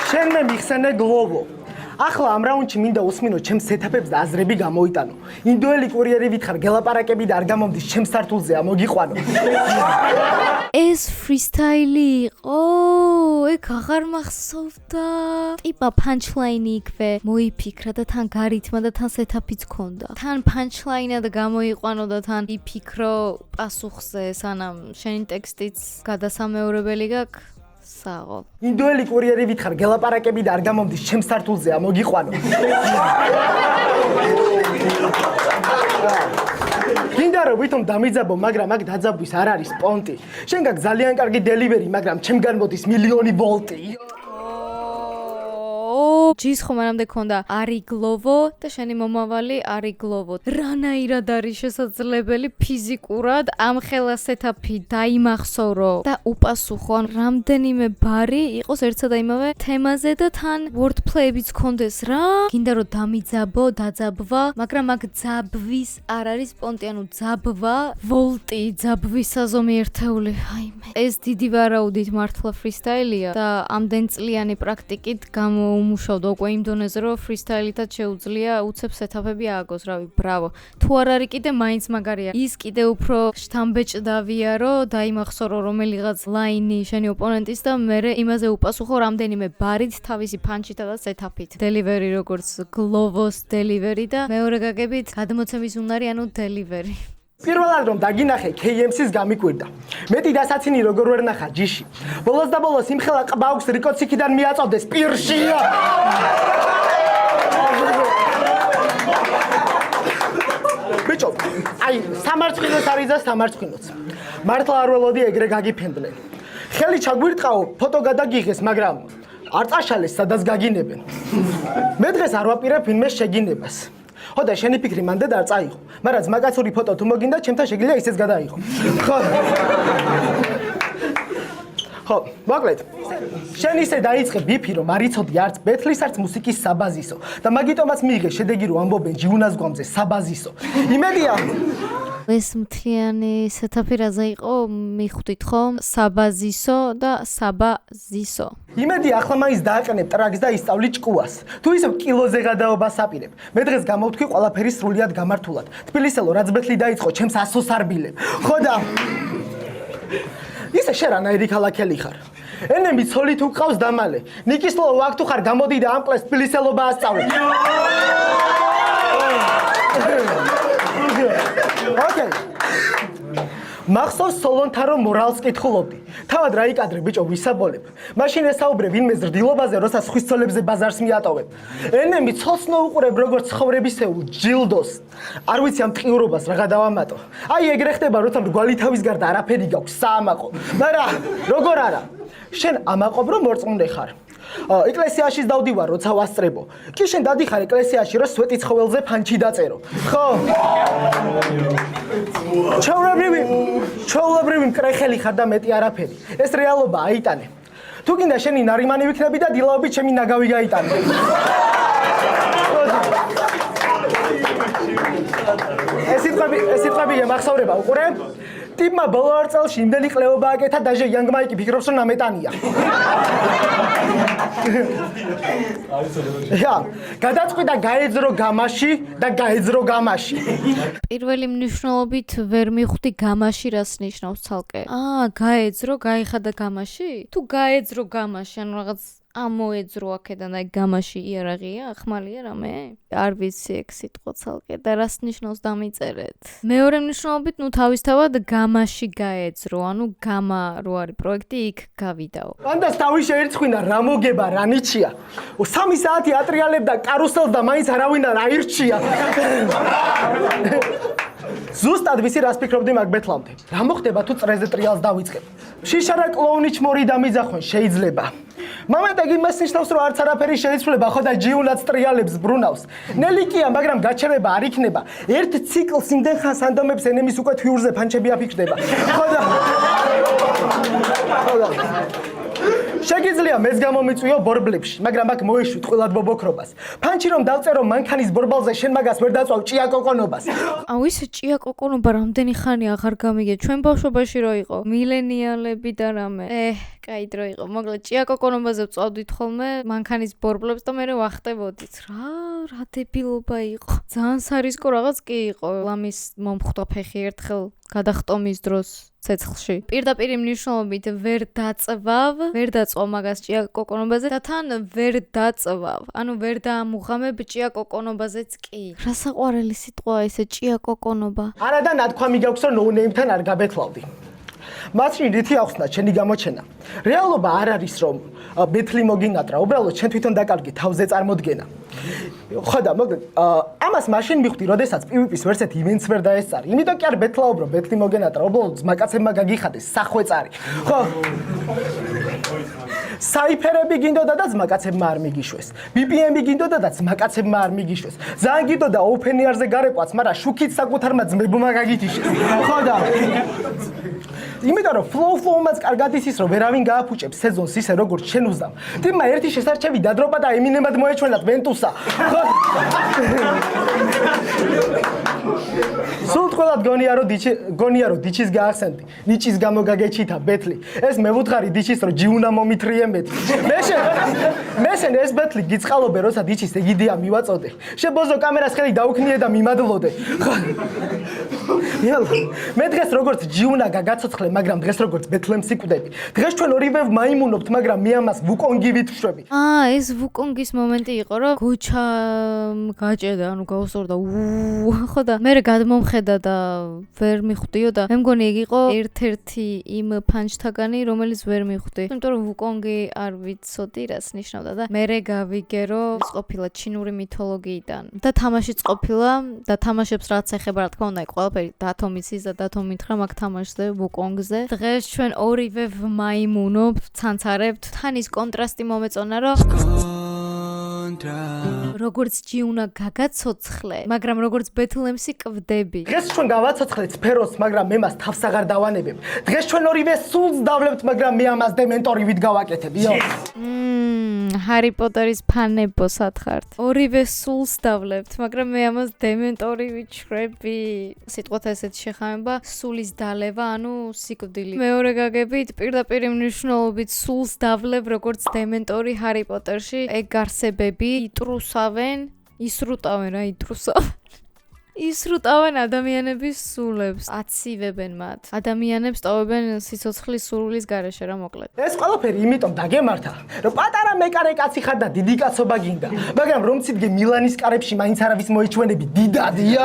შენ მე მიხსენე გლოვო. ახლა ამ რაუნდში მინდა უსმინო ჩემს სეტაპებს და აზრები გამოიტანო. ინდოელი კურიერი ვითხარ, გელაპარაკები და არ გამომდის ჩემს სართულზე ამოგიყვანო. ეს freestyle იყო? ეგ აღარ მახსოვდა. ტიპა punchline იქვე მოიფიქრა და თან გარითმა და თან სეტაპიც ქონდა. თან punchline-ად გამოიყვანო და თან იფიქრო პასუხზე, სანამ შენი ტექსტიც გადასამეორებელი გაქვს. საღო. ინდოელი კურიერი ვითხარ, გელაპარაკები და არ გამომდის ჩემს სართულზე ამოგიყვანო. მინდა რომ ვითომ დამიძაბო, მაგრამ აქ დაძაბვის არ არის პონტი. შენ გაქვს ძალიან კარგი დელივერი, მაგრამ ჩემგან მოდის მილიონი ვოლტი. G-ს ხომ არამდე ქონდა არი გლოვო და შენი მომავალი არი გლოვო. რანაირად არის შესაძლებელი ფიზიკურად ამ ხელა სეტაპი დაიმახსოვრო და უპასუხო ან რამდენიმე ბარი იყოს ერთსა და იმავე თემაზე და თან wordplay-ებიც ქონდეს რა. გინდა რომ დამიძაბო, დაძაბვა, მაგრამ აქ ძაბვის არ არის პონტი, ანუ ძაბვა, ვოლტი, ძაბვის საზომი ერთეული. აიმე. ეს დიდი ვარაუდით მართლა freestyle-ია და ამდენ წლიანი პრაქტიკით გამოუმუშავდა უკვე იმ დონეზე რომ freestyle-ითაც შეუძლია უცებ სეტაპები ააგოს, რავი, ბრავო. თუ არ არის კიდე მაინც მაგარია. ის კიდე უფრო შთამბეჭდავია რომ დაიმახსოვრო რომელიღაც ლაინი შენი ოპონენტის და მერე იმაზე უპასუხო რამდენიმე ბარით თავისი პანჩითა და სეტაპით. Delivery როგორც გლოვოს delivery და მეორე გაგებით გადმოცემის უნარი, ანუ delivery. პირველად რომ დაგინახე KMC-ს გამიკვირდა. მეტი დასაცინი როგორ ვერ ნახა G-ში. ბოლოს და ბოლოს იმხელა ყბაუქს რიკოციკიდან მიაწოდეს პირშია. ბიჭო, აი, სამარცხვინოს არის და სამარცხვინოც. მართლა არ ველოდი ეგრე გაგიფენდნენ. ხელი ჩაგვირტყაო, ფოტო გადაგიღეს, მაგრამ არ წაშალეს, სადაც გაგინებენ. მე დღეს არ ვაპირებ ვინმე შეგინებას. ხოდა შენი ფიქრი მანდ არ წაიღო, მაგრამ ზმაკაცური ფოტო თუ მოგინდა, ჩემთან შეგიძლია ისეც გადაიღო. ხო, მოკლედ. შენ ისე დაიწყე ბიფი, რომ არ იცოდი არც ბეთლის, არც მუსიკის საბაზისო და მაგიტომაც მიიღე შედეგი, რომ ამბობენ ჯიუნას გვამზე საბაზისო. იმედია ეს მთლიანი სეტაპი რაზე იყო, მიხვდით ხომ? საბაზისო და საბაზისო. იმედი ახლა მაინც დააყენებ ტრაკს და ისწავლი ჭკუას. თუ ისევ კილოზე გადაობას აპირებ. მე დღეს გამოვთქვი ყველაფერი სრულიად გამართულად. თბილისელო, რაც ბეთლი დაიწყო, ჩემს ასოს არბილებ. ხო და ისე შენ რანაირი ქალაქელი ხარ? ენემი ცოლი თუ ყავს დამალე. ნიკისლო აქ თუ ხარ გამოდი და ამკლეს თბილისელობა ასწავლე. ოკეი. მახსოვს სოლონთან რომ მორალს კითხულობდი. თავად რა იკადრე ბიჭო ვისაბოლებ. მაშინ ესაუბრე ვინმე ზრდილობაზე, როცა სხვის ცოლებზე ბაზარს მიატოვებ. ენემი ცოლს ნოუყურებ როგორც ცხოვრებისეულ ჯილდოს. არ ვიცი ამ ტყიურობას რა გადავამატო. აი ეგრე ხდება, როცა მრგვალი თავის გარდა არაფერი გაქვს საამაყო. მაგრამ როგორ არა? შენ ამაყობ რომ მორწმუნე ხარ. ეკლესიაში დავდივარ, როცა ვასწრებო. კი შენ დადიხარ ეკლესიაში, რომ სვეტი ცხოველზე ფანჩი დაწერო. ხო? ჩაულებრივი მკრეხელი ხარ და მეტი არაფერი. ეს რეალობა აიტანე. თუ გინდა შენი ნარიმანი ვიქნები და დილაობით ჩემი ნაგავი გაიტანე. ეს სიტყვები მახსოვრება უყურე? ტიპმა ბოლო 2 წელში იმდენი ყლეობა აკეთა და ჟე იანგ მაიკი ფიქრობს რომ ნამეტანია. გადაწყვიტა გაეძრო გამაში და გაეძრო გამაში. პირველი მნიშვნელობით ვერ მიხვდი გამაში რას ნიშნავს ცალკე. გაეძრო, გაიხადა გამაში? თუ გაეძრო გამაში, ანუ რაღაც ამოეძრო აქედან აი გამაში იარაღია, ახმალია რამე? არ ვიცი ეგ სიტყვა ცალკე და რას ნიშნავს დამიწერეთ. მეორე მნიშვნელობით ნუ თავისთავად გამაში გაეძრო, ანუ გამა რო არის პროექტი იქ გავიდაო. ანდას თავი შეერცხვინა რა მოგება რა ნიჩია. 3 საათი ატრიალებდა კარუსელს და მაინც არავინ არ აირჩია. ზუსტად ვიცი რას ფიქრობდი მაგ ბეთლამდე. რა მოხდება თუ წრეზე ტრიალს დავიწყებ? შიშარა კლოუნი ჩმორი დამიძახონ შეიძლება. მომენტად იმას ნიშნავს რომ არც არაფერი შეიცვლება ხო და ჯიუნაც ტრიალებს ბრუნავს. ნელიკია, მაგრამ გაჩერება არ იქნება. ერთ ციკლს იმდენ ხანს ანდომებს ენემის უკვე თვიურზე ფანჩები აფიქრდება. ხო და შეგიძლია მეც გამომიწვიო ბორბლებში, მაგრამ აქ მოეშვით ყვილად ბობოქრობას. ფანჩი რომ დავწერო მანქანის ბორბალზე, შენ მაგას ვერ დაწვავ ჭიაკოკონობას. აუ ის ჭიაკოკონობა რამდენი ხანი აღარ გამიგე. ჩვენ ბავშვობაში რო იყო მილენიალები და რამე. კაი დრო იყო. მოკლედ ჭიაკოკონობაზე ვწავდით ხოლმე მანქანის ბორბლებს და მე ვახტებოდით. რა დებილობა იყო. ძალიან სარისკო რაღაც კი იყო. ლამის მომხვდა ფეხი ერთხელ გადახტომის დროს ცეცხლში. პირდაპირ მნიშვნელობით ვერ დაწვავ მაგას ჭიაკოკონობაზე და თან ვერ დაწვავ. ანუ ვერ დაამუღამებ ჭიაკოკონობაზეც კი. რა საყვარელი სიტყვაა ესე ჭიაკოკონობა. არა და ნათქვამი გაქვს რომ ნოუნეიმთან არ გაბეთლავდი. მაშინ რითი ახსნა ჩემი გამოჩენა. რეალობა არ არის რომ ბეთლი მოგინატრა, უბრალოდ ჩვენ თვითონ დაკარგი თავზე წარმოდგენა. ხო და მოკლედ ამას მაშინ მიხვდი, როდესაც PvP-ს ვერსეთ ივენტს ვერ დაესწარი. იმიტომ კი არ ბეთლაობ რომ ბეთლი მოგენატრა, უბრალოდ ზმაკაცებმა გაგიხადეს სახვეწარი. ხო საიფერები გინდოდა და ზმაკაცებმა არ მიგიშვეს. BPM-ი გინდოდა და ზმაკაცებმა არ მიგიშვეს. ძალიან გინდოდა ოფენიარზე გარეკვაც, მაგრამ შუქით საკუთარმა ძმებმა გაგითიშეს. ხო და იმიტომ რომ flow-flow-მაც კარგად იცის რომ ვერავინ გააფუჭებს სეზონს ისე როგორც შენ უზდავ. ტიმმა ერთი შესარჩევი დადროპა და ემინემად მოეჩვენა ვენტუსა. სულ თქვათ გონია რომ დიჩის გაახსენდი. ნიჭის გამო გაგეჩითა ბეთლი. ეს მე ვუთხარი დიჩის რომ ჯიუნა მომითრიე მეტი. მე შენ ეს ბეთლი გიწყალობე როცა დიჩის ეგიდეა მივაწოდე. შებოზო კამერას ხელი დაუქნიე და მიმადლოდე. მე დღეს როგორც ჯიუნა გაგაცოცხლე, მაგრამ დღეს როგორც ბეთლემს იკვდები. დღეს ჩვენ ორივე მაიმუნობთ, მაგრამ მე ამას ვუკონგივით ვშვები. ეს ვუკონგის მომენტი იყო, რომ გოჩა გაჭედა, ანუ გაუსწორდა. ხო და მე გადმომხედა და ვერ მიხვდიო და მე მგონი ეგ იყო ერთ-ერთი იმ ფანჩთაგანი, რომელიც ვერ მიხვდი. იმიტომ რომ ვუკონგი არ ვიცოდი რას ნიშნავდა და მე გავიგე რომ ყოფილა ჩინური მითოლოგიიდან და თამაშიც ყოფილა და თამაშებს რაც ეხება რა თქმა უნდა ყველაფერი დათომის და დათომითხრა მაგ თამაშზე ვუკონგზე. დღეს ჩვენ ორივე ვმაიმუნობთ, ცანცარებთ. თან ის კონტრასტი მომეწონა რომ როგორც ჯიუნა გაგაცოცხლე, მაგრამ როგორც ბეთლემსი კვდები. დღეს ჩვენ გავაცოცხლეთ სფეროს, მაგრამ მე მას თავს აღარ დავანებებ. დღეს ჩვენ ორივე სულს დავლებთ, მაგრამ მე ამას დემენტორივით გავაკეთებ. ჰარი პოტერის ფანებო სათხართ. ორივე სულს დავლებთ, მაგრამ მე ამას დემენტორივით შრები. სიტყვათა ესეთი შეხამება, სულის დალევა, ანუ სიკვდილი. მეორე გაგებით, პირდაპირ მნიშვნელობით სულს დავლებ, როგორც დემენტორი ჰარი პოტერში. ეგ არსებები იტრუსავენ, ისრუტავენ რა იტრუსავენ. ისრუტავენ ადამიანების სულებს, აცივებენ მათ. ადამიანებს ტოვებენ სიცოცხლის სურვილის გარეშე რა მოკლედ. ეს ყველაფერი იმიტომ დაგემართა, რომ პატარა მეკარე კაცი ხარ და დიდი კაცობა გინდა, მაგრამ რომ ცივგე მილანის კარებში მაინც არავის მოიჩვენები დიდადია.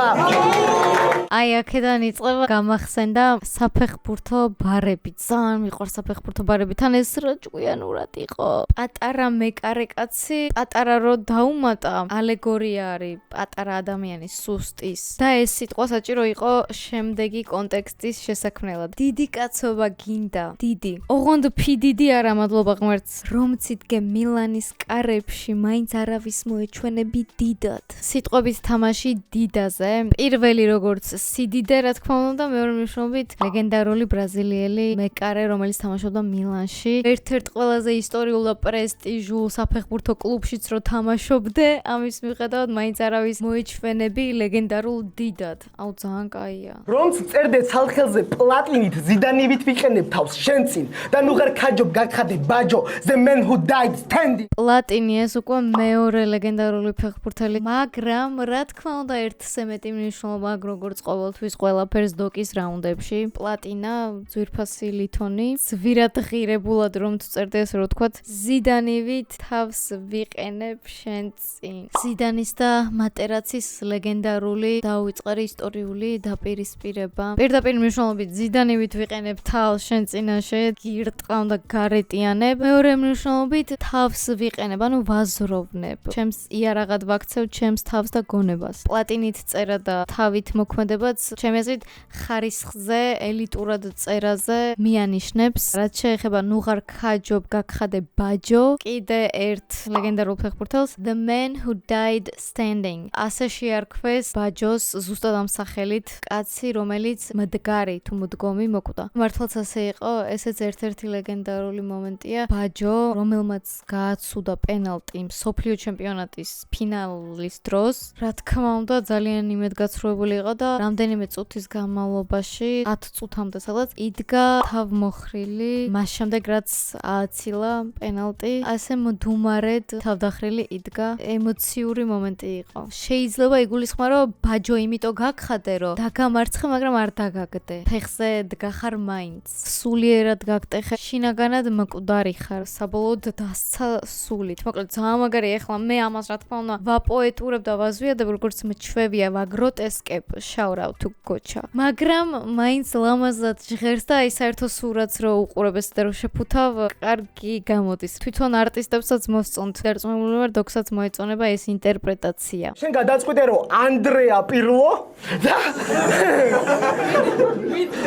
აი აქედან იწყება გამახსენდა საფეხბურთო ბარები. ძალიან მიყვარს საფეხბურთო ბარები. თან ეს რა ჭკვიანურად იყო. პატარა მეკარე კაცი, პატარა რო დაუმატა, ალეგორია არის პატარა ადამიანის სუსტის. და ეს სიტყვა საჭირო იყო შემდეგი კონტექსტის შესაქმნელად. დიდი კაცობა გინდა. დიდი. ოღონდ ფიდიდი არა მადლობა ღმერთს. რომ ციტგე მილანის კარებში მაინც არავის მოეჩვენები დიდად. სიტყვებით თამაში დიდაზე. პირველი როგორც სიდიდე რა თქმა უნდა, მეორე მნიშვნელობით ლეგენდარული ბრაზილიელი მეკარე, რომელიც თამაშობდა მილანში. ერთ-ერთ ყველაზე ისტორიულ და პრესტიჟულ საფეხბურთო კლუბშიც რო თამაშობდე, ამის მიუხედავად მაინც არავის მოეჩვენები ლეგენდარულ დიდად. აუ ძალიან კაია. რომც წერდე ცალხელზე პლატინით ზიდანივით ვიყენებ თავს შენ წინ და ნუ ღარ ქაჯობ გაგხადე ბაჯო the man who died standing. პლატინი ეს უკვე მეორე ლეგენდარული ფეხბურთელი, მაგრამ რა თქმა უნდა ერთზე მეტი მნიშვნელობა აქვს როგორც ყოველთვის ყველაფერს დოკის რაუნდებში. პლატინა ძვირფასი ლითონი, ზვირად ღირებულად რომ თუ წერდე ესე რომ ვთქვათ, ზიდანივით თავს ვიყენებ შენ წინ. ზიდანის და მატერაცის ლეგენდარული დაუვიწყარი ისტორიული დაპირისპირება. პირდაპირ მნიშვნელობით ზიდანივით ვიყენებ თავს შენ წინაშე, გირტყა უნდა გარეტიანებ. მეორე მნიშვნელობით თავს ვიყენებ, ანუ ვაზროვნებ. ჩემს იარაღად ვაქცევ ჩემს თავს და გონებას. პლატინით წერა და თავით მოქმედებაც ჩემი აზრით ხარისხზე, ელიტურად წერაზე მიანიშნებს. რაც შეეხება ნუ ღარ ქაჯობ გაგხადე ბაჯო, კიდე ერთ ლეგენდარულ ფეხბურთელს The Man Who Died Standing. ასე შეარქვეს ბაჯოს ზუსტად ამ სახელით კაცი, რომელიც მდგარი თუ მდგომი მოკვდა. მართლაც ასე იყო, ესეც ერთ-ერთი ლეგენდარული მომენტია. ბაჯო, რომელმაც გააცუდა პენალტი მსოფლიო ჩემპიონატის ფინალის დროს, რა თქმა უნდა ძალიან იმედგაცრუებული იყო და რამდენიმე წუთის განმავლობაში 10 წუთამდე სადღაც იდგა თავმოხრილი, მას შემდეგ რაც ააცილა პენალტი, ასე მდუმარედ თავდახრილი იდგა. ემოციური მომენტი იყო. შეიძლება იგულისხმარო ბაჯო იმიტომ გაგხადე, რომ დაგამარცხე, მაგრამ არ დაგაგდე. ფეხზე დგახარ მაინც. სულიერად გაგტეხე. შინაგანად მკვდარი ხარ. საბოლოოდ დასცა სულით. მოკლედ ძალიან მაგარია. ეხლა მე ამას რა თქმა უნდა ვაპოეტურებ და ვაზვიადებ, როგორც მჩვევია, ვაგროტესკებ, შაურაუტ თუ გოჩა. მაგრამ მაინც ლამაზად ჟღერს და აი საერთო სურათს რო უყურებ და რო შეფუთავ, კარგი გამოდის. თვითონ არტისტებსაც მოსწონთ. დარწმუნებული ვარ, დოქსაც მოეწონება ეს ინტერპრეტაცია. შენ გადაწყვიტე რომ ანდრეა პირლო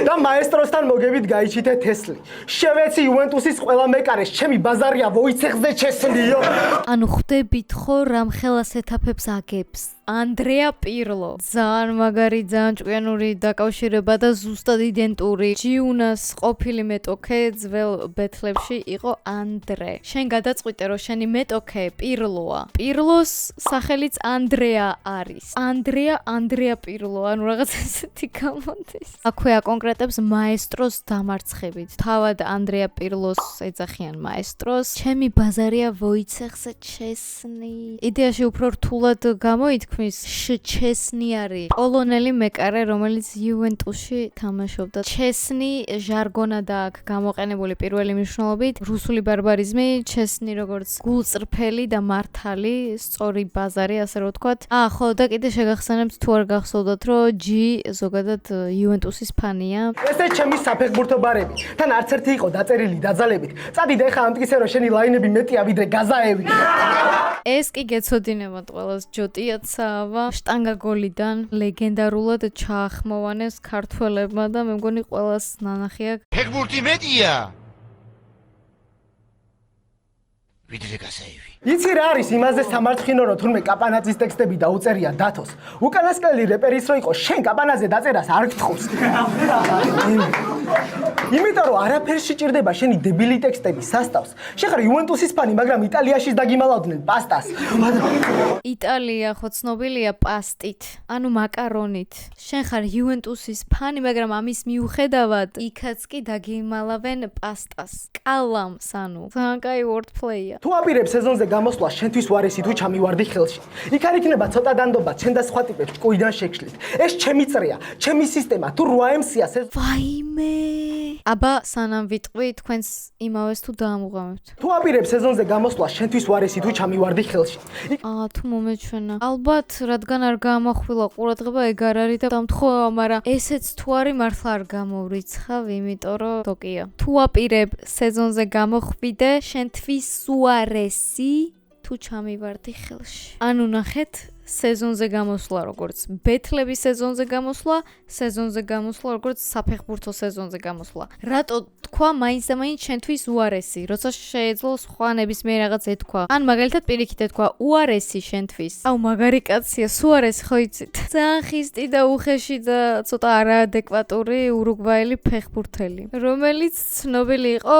და მაესტროსთან მოგებით გაიჩიტე თესლი. შევეცი იუვენტუსის ყველა მეკარეს, ჩემი ბაზარია ვოიცეხზე ჩესლიო. ანუ ხვდებით ხო რამ ხელას ეთაფებს აგებს. ანდრეა პირლო. ძალიან მაგარი, ძალიან ჭკვიანური დაკავშირება და ზუსტად იდენტური. ჯიუნას ყოფილი მეტოქე ძველ ბეთლებში იყო ანდრე. შენ გადაწყვიტე რომ შენი მეტოქე პირლოა. პირლოს სახელიც ანდრეა არის. ანდრეა პირლო, ანუ რაღაც ესეთი გამოდის. აქვე აკონკრეტებს მაესტროს დამარცხებით. თავად ანდრეა პირლოს ეძახიან მაესტროს. ჩემი ბაზარია ვოიცეხზე ჩესნი. იდეაში უფრო რთულად გამოითქვა ჩესნი არის პოლონელი მეკარე, რომელიც იუვენტუსში თამაშობდა. ჩესნი ჟარგონადა აქ გამოყენებული პირველი მნიშვნელობით. რუსული ბარბარიზმი, ჩესნი როგორც გულწრფელი და მართალი, სწორი ბაზარი, ასე რომ ვთქვათ. ხო და კიდე შეგახსენებთ თუ არ გახსოვდათ, რომ ჯი ზოგადად იუვენტუსის ფანია. ესე ჩემი საფეხბურთო ბარები. თან არც ერთი იყო დაწერილი დაძალებით. წადი და ეხა ამტკიცე რომ შენი ლაინები მეტია ვიდრე გაზაევი. ეს კი გეცოდინებათ ყველას ჯოტიაცავა შტანგა გოლიდან ლეგენდარულად ჩაახმოვანეს ქართველებმა და მე მგონი ყველას ნანახი აქვს. ფეხბურთი მეტია ვიდრე გაზაევი. იცი რა არის იმაზე სამარცხინო რომ თურმე კაპანაძის ტექსტები დაუწერია დათოს. უკანასკნელი რეპერის რო იყო შენ კაპანაძე დაწერას არ გთხოვს. იმიტომ რომ არაფერში ჭირდება შენი დებილი ტექსტები სასტავს. შენ ხარ იუვენტუსის ფანი, მაგრამ იტალიაშიც დაგიმალავდნენ პასტას. იტალია ხო ცნობილია პასტით, ანუ მაკარონით. შენ ხარ იუვენტუსის ფანი, მაგრამ ამის მიუხედავად იქაც კი დაგიმალავენ პასტას. კალამს, ანუ ძალიან კაი wordplay-ა. ტოკია. თუ აპირებ სეზონზე გამოსვლა შენთვის უარესი თუ ჩამივარდი ხელში. იქ არ იქნება ცოტა დანდობა ჩვენ და სხვა ტიპებს ჭკუიდან შეგშლით. ეს ჩემი წრეა, ჩემი სისტემა. თუ 8MC-ია ვაიმე. აბა სანამ ვიტყვი თქვენს იმავეს თუ დაამუღამებთ. თუ აპირებ სეზონზე გამოსვლა შენთვის უარესი თუ ჩამივარდი ხელში. თუ მომეჩვენა. ალბათ რადგან არ გაამახვილა ყურადღება ეგ არ არის და დამთხოვა, მაგრამ ესეც თუ არის მართლა არ გამოვრიცხავ, იმიტომ რომ ტოკია. თუ აპირებ სეზონზე გამოხვიდე შენთვის უარესი თუ ჩამივარდი ხელში. ანუ ნახეთ სეზონზე გამოსვლა როგორც ბეთლების სეზონზე გამოსვლა, სეზონზე გამოსვლა როგორც საფეხბურთო სეზონზე გამოსვლა. რატო თქვა მაინც და მაინც შენთვის უარესი, როცა შეეძლო სხვა ნებისმიერ რაღაც ეთქვა. ან მაგალითად პირიქით ეთქვა უარესი შენთვის. აუ მაგარი კაცია, სუარესი ხო იცით? ძალიან ხისტი და უხეში და ცოტა არაადეკვატური ურუგვაელი ფეხბურთელი, რომელიც ცნობილი იყო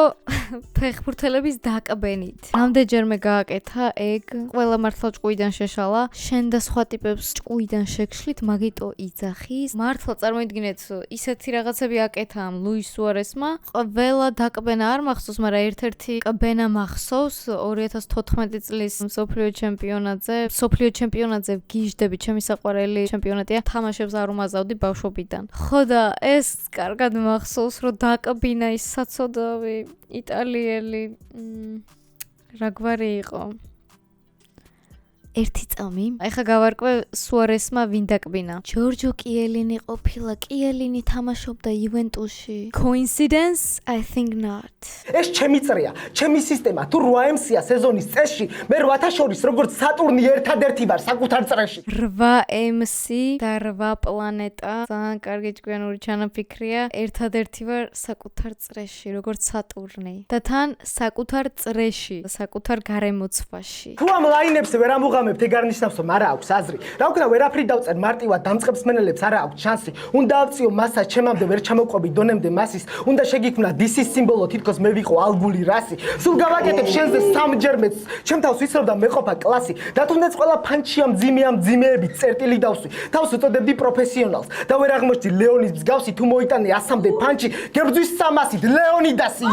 ფეხბურთელების დაკბენით. რამდენჯერმე გააკეთა ეგ, ყველა მართლა ჭკუიდან შეშალა, შენ და სხვა ტიპებს ჭკუიდან შეგშლით, მაგიტო იძახის. მართლა წარმოიდგინეთ, ისეთი რაღაცები აკეთა ამ ლუის სუარესმა. ყველა დაკბენა არ მახსოვს, მაგრამ ერთ-ერთი კბენა მახსოვს 2014 წლის მსოფლიო ჩემპიონატზე გიჟდები, ჩემი საყვარელი ჩემპიონატია. თამაშებს არ უმაზავდი ბავშვობიდან. ხო და ეს კარგად მახსოვს, რომ დაკბინა ის საცოდავი იტალიელი რა გვარი იყო. ერთი წამი. ეხა გავარკვე სუარესმა ვინ დაკბინა. ჯორჯო კიელინი ყოფილა. კიელინი თამაშობდა იუვენტუსში. Coincidence? I think not. ეს ჩემი წრეა, ჩემი სისტემა. თუ 8MC-ია სეზონის წესში, მე 8-თა შორის როგორც სატურნი ერთადერთი ვარ საკუთარ წრეში. 8MC და 8 პლანეტა. ძალიან კარგი ჭკვიანური ჩანაფიქრია. ერთადერთი ვარ საკუთარ წრეში, როგორც სატურნი. და თან საკუთარ წრეში, საკუთარ გარემოცვაში. თუ ამ ლაინებს ვერ ამუღამებთ, ეგ არ ნიშნავს, რომ არ აქვს აზრი. რა ვქნა, ვერაფრით დავწერ მარტივად დამწყებს მენელებს არ აქვს შანსი. უნდა ავწიო მასა ჩემამდე ვერ ჩამოყვები დონემდე მასის. უნდა შეგიქმნა DC-ის სიმბოლო, თითქოს მე ვიყო ალგული რასი. სულ გავაკეთებ შენზე სამჯერმეც. ჩემ თავს ვიცრობდა მეყოფა კლასი. და თუნდაც ყველა ფანჩია მძიმეები წერტილი დავსვი. თავს უწოდებდი პროფესიონალს და ვერ აღმოჩნდი ლეონის მსგავსი თუ მოიტანე 100-მდე ფანჩი, გებრძვის 300-ით ლეონიდასი.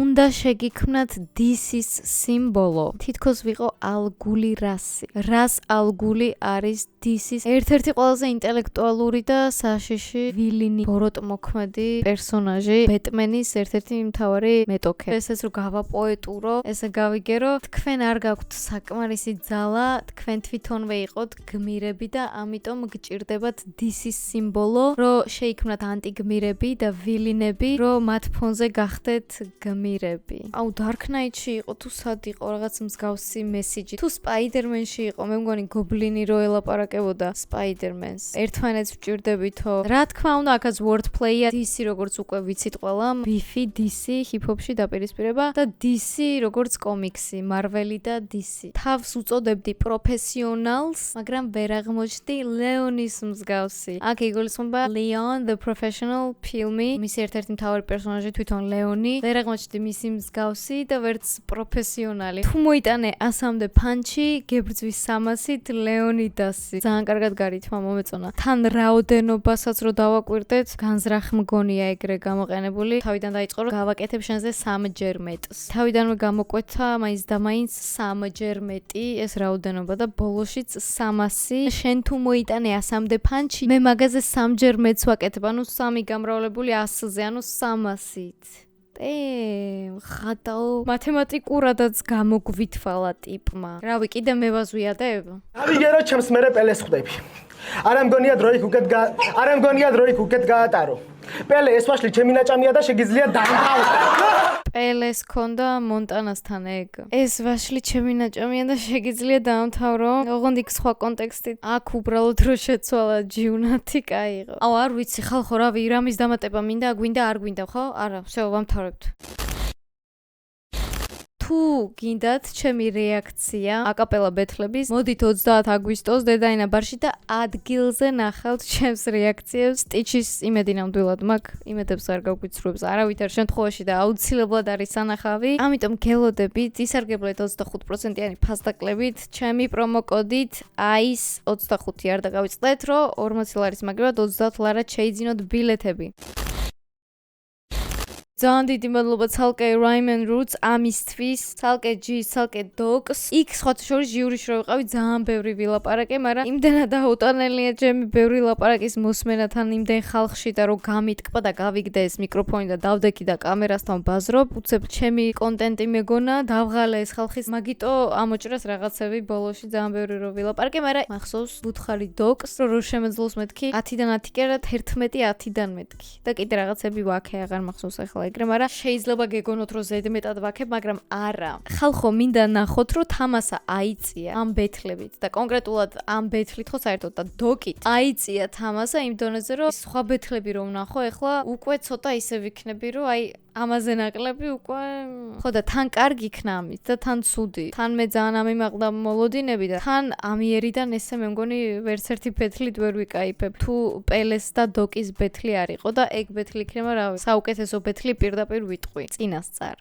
უნდა შეგიქმნათ DC-ის სიმბოლო. თითქოს ვიყო ალგული რასი. რას ალგული არის DC-ის ერთ-ერთი ყველაზე ინტელექტუალური და საშიში ვილინი, ბოროტმოქმედი პერსონაჟი, ბეტმენის ერთ-ერთი მთავარი მეტოქე. ესეც რომ გავაპოეტურო, ესე გავიგერო, თქვენ არ გაქვთ საკმარისი ძალა, თქვენ თვითონვე იყოთ გმირები და ამიტომ გჭირდებათ DC-ის სიმბოლო, რომ შეიქმნათ ანტიგმირები და ვილინები, რომ მათ ფონზე გახდეთ გმირები. აუ Dark Knight-ში იყო თუ სად იყო რაღაც მსგავსი მესიჯი. თუ Spider-Man-ში იყო, მე მგონი გობლინი რო ელაპარაკებოდა Spider-Man-ს. ერთმანეთს ვჭირდებითო. რა თქმა უნდა, აქაც wordplay-ია. DC როგორც უკვე ვიცით ყველამ, Biffy, DC hip-hop-ში დაპირისპირება და DC როგორც კომიქსი, Marvel-ი და DC. თავს უწოდებდი პროფესიონალს, მაგრამ ვერ აღმოჩნდი ლეონის მსგავსი. აქ იგულისხმება Leon the Professional ფილმი, მისი ერთ-ერთი მთავარი პერსონაჟი თვითონ ლეონი. ვერ აღმოჩნდი მისი მსგავსი და ვერც პროფესიონალი. თუ მოიტანე 100-მდე ფანჩი, გებრძვის 300-ით ლეონიდასი. ძალიან კარგად გარითმა მომეწონა. თან რაოდენობასაც რო დავაკვირდეთ, განზრახ მგონია ეგრე გამოყენებული. თავიდან დაიწყო რომ გავაკეთებ შენზე 3-ჯერ მეტს. თავიდანვე გამოკვეთა მაინც და მაინც 3-ჯერ მეტი ეს რაოდენობა და ბოლოშიც 300. შენ თუ მოიტანე 100-მდე ფანჩი, მე მაგაზე 3-ჯერ მეტს ვაკეთებ, ანუ 3 გამრავლებული 100-ზე, ანუ 300-ით. ხატაო მათემატიკურადაც გამოგვითვალა ტიპმა. რავი, კიდე მე ვაზვიადებ? ავიგერო ჩემს მერე პელეს ხვდები. არ ამგონია დრო იქ უკეთ გაატარო. პელე ეს ვაშლი ჩემი ნაჭამია და შეგიძლია დაამთავრო. პელეს ქონდა მონტანასთან ეგ. ეს ვაშლი ჩემი ნაჭამია და შეგიძლია დაამთავრო. ოღონდ იქ სხვა კონტექსტით. აქ უბრალოდ რო შეცვალა ჯიუნათი კაი იყო. აუ არ ვიცი ხალხო, რავი, რამის დამატება მინდა, გვინდა არ გვინდა, ხო? არა, всё, ვამთავრებთ. თუ გინდათ ჩემი რეაქცია აკაპელა ბეთლების, მოდით 30 აგვისტოს დედაენა ბარში და ადგილზე ნახავთ ჩემს რეაქციებს. სტიჩის იმედი ნამდვილად მაქვს, იმედებს არ გაგვიცრუებს არავითარ შემთხვევაში და აუცილებლად არის სანახავი. ამიტომ გელოდებით ისარგებლეთ 25%-იანი ფასდაკლებით ჩემი პრომოკოდით AIS 25 არ დაგავიწყდეთ, რომ 40 ლარის მაგივრად 30 ლარად შეიძინოთ ბილეთები. ძალიან დიდი მადლობა ცალკე Rhyme and Roots ამისთვის, ცალკე G-ს, ცალკე Dogs. იქ სხვათა შორის ჟიურიში რო ვიყავი, ძალიან ბევრი ვილაპარაკე, მაგრამ იმდენად აუტანელია ჩემი ბევრი ლაპარაკის მოსმენა თან იმდენ ხალხში და რო გამიტკბა და გავიგდე ეს მიკროფონი და დავდექი და კამერასთან ვბაზრობ, უცებ ჩემი კონტენტი მეგონა, დავღალე ეს ხალხის, მაგიტო ამოჭრას რაღაცები ბოლოში ძალიან ბევრი რო ვილაპარაკე, მაგრამ მახსოვს ვუთხარი Dogs, რო შემეძლოს მეთქი 10-დან 10 კი არა 11-10-დან მეთქი და კიდე რაღაცები ვაქე აღარ მახსოვს ახლა ეგრე, მაგრამ შეიძლება გეგონოთ რომ ზედმეტად ვაქებ, მაგრამ არა. ხალხო მინდა ნახოთ რომ თამასა აიწია ამ ბეთლებით და კონკრეტულად ამ ბეთლით ხო საერთოდ და დოკით აიწია თამასა იმ დონეზე რომ სხვა ბეთლები რომ ვნახო ახლა უკვე ცოტა ისე ვიქნები რომ აი ამაზე ნაკლები უკვე ხო და თან კარგი იქნა ამით და თან ცუდი. თან მე ძალიან ამიმაყდა მოლოდინები და თან ამიერიდან ესე მე მგონი ვერც ერთი ბეთლით ვერ ვიკაიფებ. თუ პელეს და დოკის ბეთლი არ იყო და ეგ ბეთლი იქნება რავი საუკეთესო ბეთლი პირდაპირ ვიტყვი წინასწარ.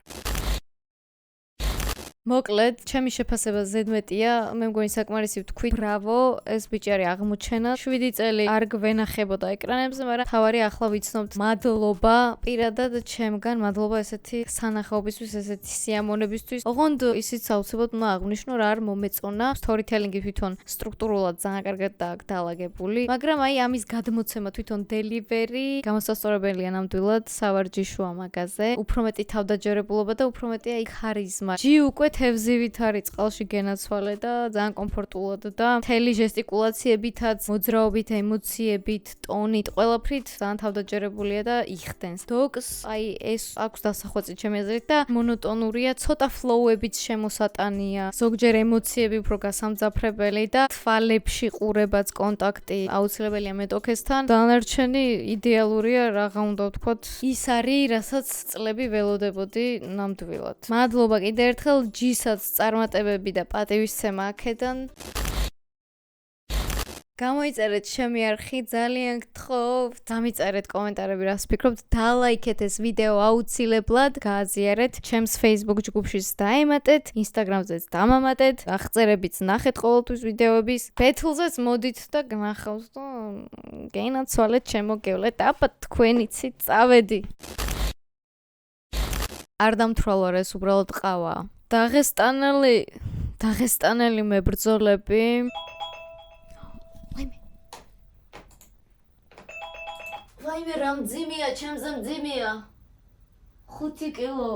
მოკლედ, ჩემი შეფასება ზედმეტია, მე მგონი საკმარისი ვთქვი. ბრავო, ეს ბიჭარი აღმოჩენა. 7 წელი არ გვენახებოდა ეკრანებზე, მაგრამ თავარი ახლა ვიცნობთ. მადლობა პირადად ჩემგან, მადლობა ესეთი სანახაობისთვის, ესეთი სიამონებისთვის. ოღონდ ისიც აუცილებლად უნდა აღვნიშნო რა არ მომეწონა. სტორითელინგი თვითონ სტრუქტურულად ძალიან კარგად დაალაგებული, მაგრამ აი ამის გადმოცემა თვითონ დელივერი გამოსასწორებელია ნამდვილად სავარჯიშოა მაგაზე. უფრო მეტი თავდაჯერებულობა და უფრო მეტი აი ხარიზმა. G უკვე თევზივით არის წყალში გენაცვალე და ძალიან კომფორტულად და მთელი ჟესტიკულაციებითაც, მოძრაობით, ემოციებით, ტონით, ყველაფრით ძალიან თავდაჯერებულია და იხდენს. Dogs, აი ეს აქვს დასახვეწი ჩემი აზრით და მონოტონურია, ცოტა ფლოუებით შემოსატანია, ზოგჯერ ემოციები უფრო გასამძაფრებელი და თვალებში ყურებაც კონტაქტი აუცილებელია მეტოქესთან. დანარჩენი იდეალურია, რაღა უნდა ვთქვათ, ის არის, რასაც წლები ველოდებოდი ნამდვილად. მადლობა კიდევ ერთხელ G-საც წარმატებები და პატივისცემა აქედან. გამოიწერეთ ჩემი არხი, ძალიან გთხოვთ. დამიწერეთ კომენტარები, რას ფიქრობთ, დალაიქეთ ეს ვიდეო აუცილებლად, გააზიარეთ, ჩემს Facebook ჯგუფშიც დაემატეთ, Instagram-ზეც დამამატეთ, აღწერებიც ნახეთ ყოველთვის ვიდეოების, ბეთლზეც მოდით და გნახავთ და გენაცვალეთ, შემოგევლეთ, აბა თქვენიცი წავედი. არ დამთვალო ეს უბრალოდ ყავა. დაღესტანელი მებრძოლები. ვაიმე რა მძიმეა, ჩემზე მძიმეა. 5 კილო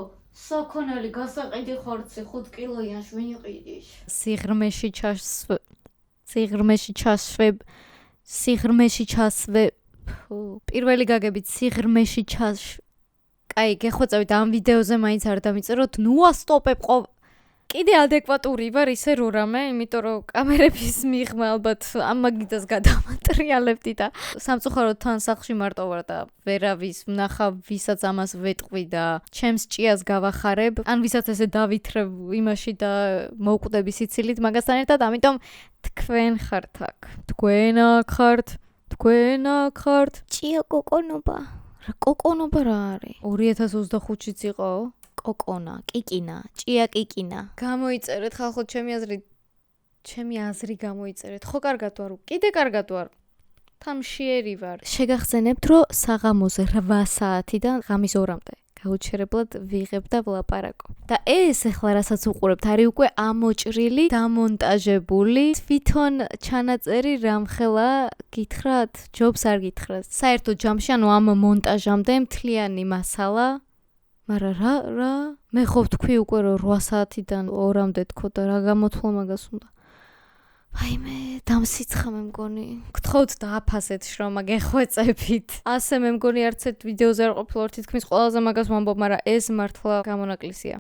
საქონელი გასაყიდი ხორცი 5 კილოიან შვენიყიდი. სიღრმეში ჩასვებ. პირველი გაგებით სიღრმეში აი, გეხვეწებით ამ ვიდეოზე მაინც არ დამიწეროთ, ნუ ასტოპებ კიდე ადეკვატური ვარ ისე რო რამე, იმიტომ რომ კამერების მიღმა ალბათ ამ მაგიდას გადამატრიალებდი და სამწუხაროდ თან სახლში მარტო ვარ და ვერავის ვნახავ, ვისაც ამას ვეტყვი და ჩემს ჭიას გავახარებ, ან ვისაც ესე დავითრებ იმაში და მოვკვდები სიცილით მაგასთან ერთად, ამიტომ თქვენ ხართ აქ. თქვენ აქ ხართ. ჭია კოკონობა. რა კოკონობა რა არის? 2025-იც იყო? კოკონა, კიკინა, ჭია კიკინა. გამოიწერეთ ხალხო ჩემი აზრი გამოიწერეთ. ხო კარგად ვარ? კიდე კარგად ვარ. თამშიერი ვარ. შეგახსენებთ, რომ საღამოს 8 საათიდან ღამის 2-მდე გაუჩერებლად ვიღებ და ვლაპარაკო. და ეს ახლა რასაც უყურებთ, არის უკვე ამოჭრილი, დამონტაჟებული, თვითონ ჩანაწერი რამხელა გითხრათ, ჯობს არ გითხრათ. საერთოდ ჯამში, ანუ ამ მონტაჟამდე მთლიანი მასალა, მაგრამ რა? მე ხო ვთქვი უკვე რომ 8 საათიდან 2-მდე თქო და რა გამოთვლა მაგას უნდა. ვაიმე, დამსიცხა მე მგონი. გთხოვთ დააფასეთ შრომა, გეხვეწებით. ასე მე მგონი არც ერთ ვიდეოზე არ ყოფილა თითქმის ყველაზე მაგას ვამბობ, მაგრამ ეს მართლა გამონაკლისია.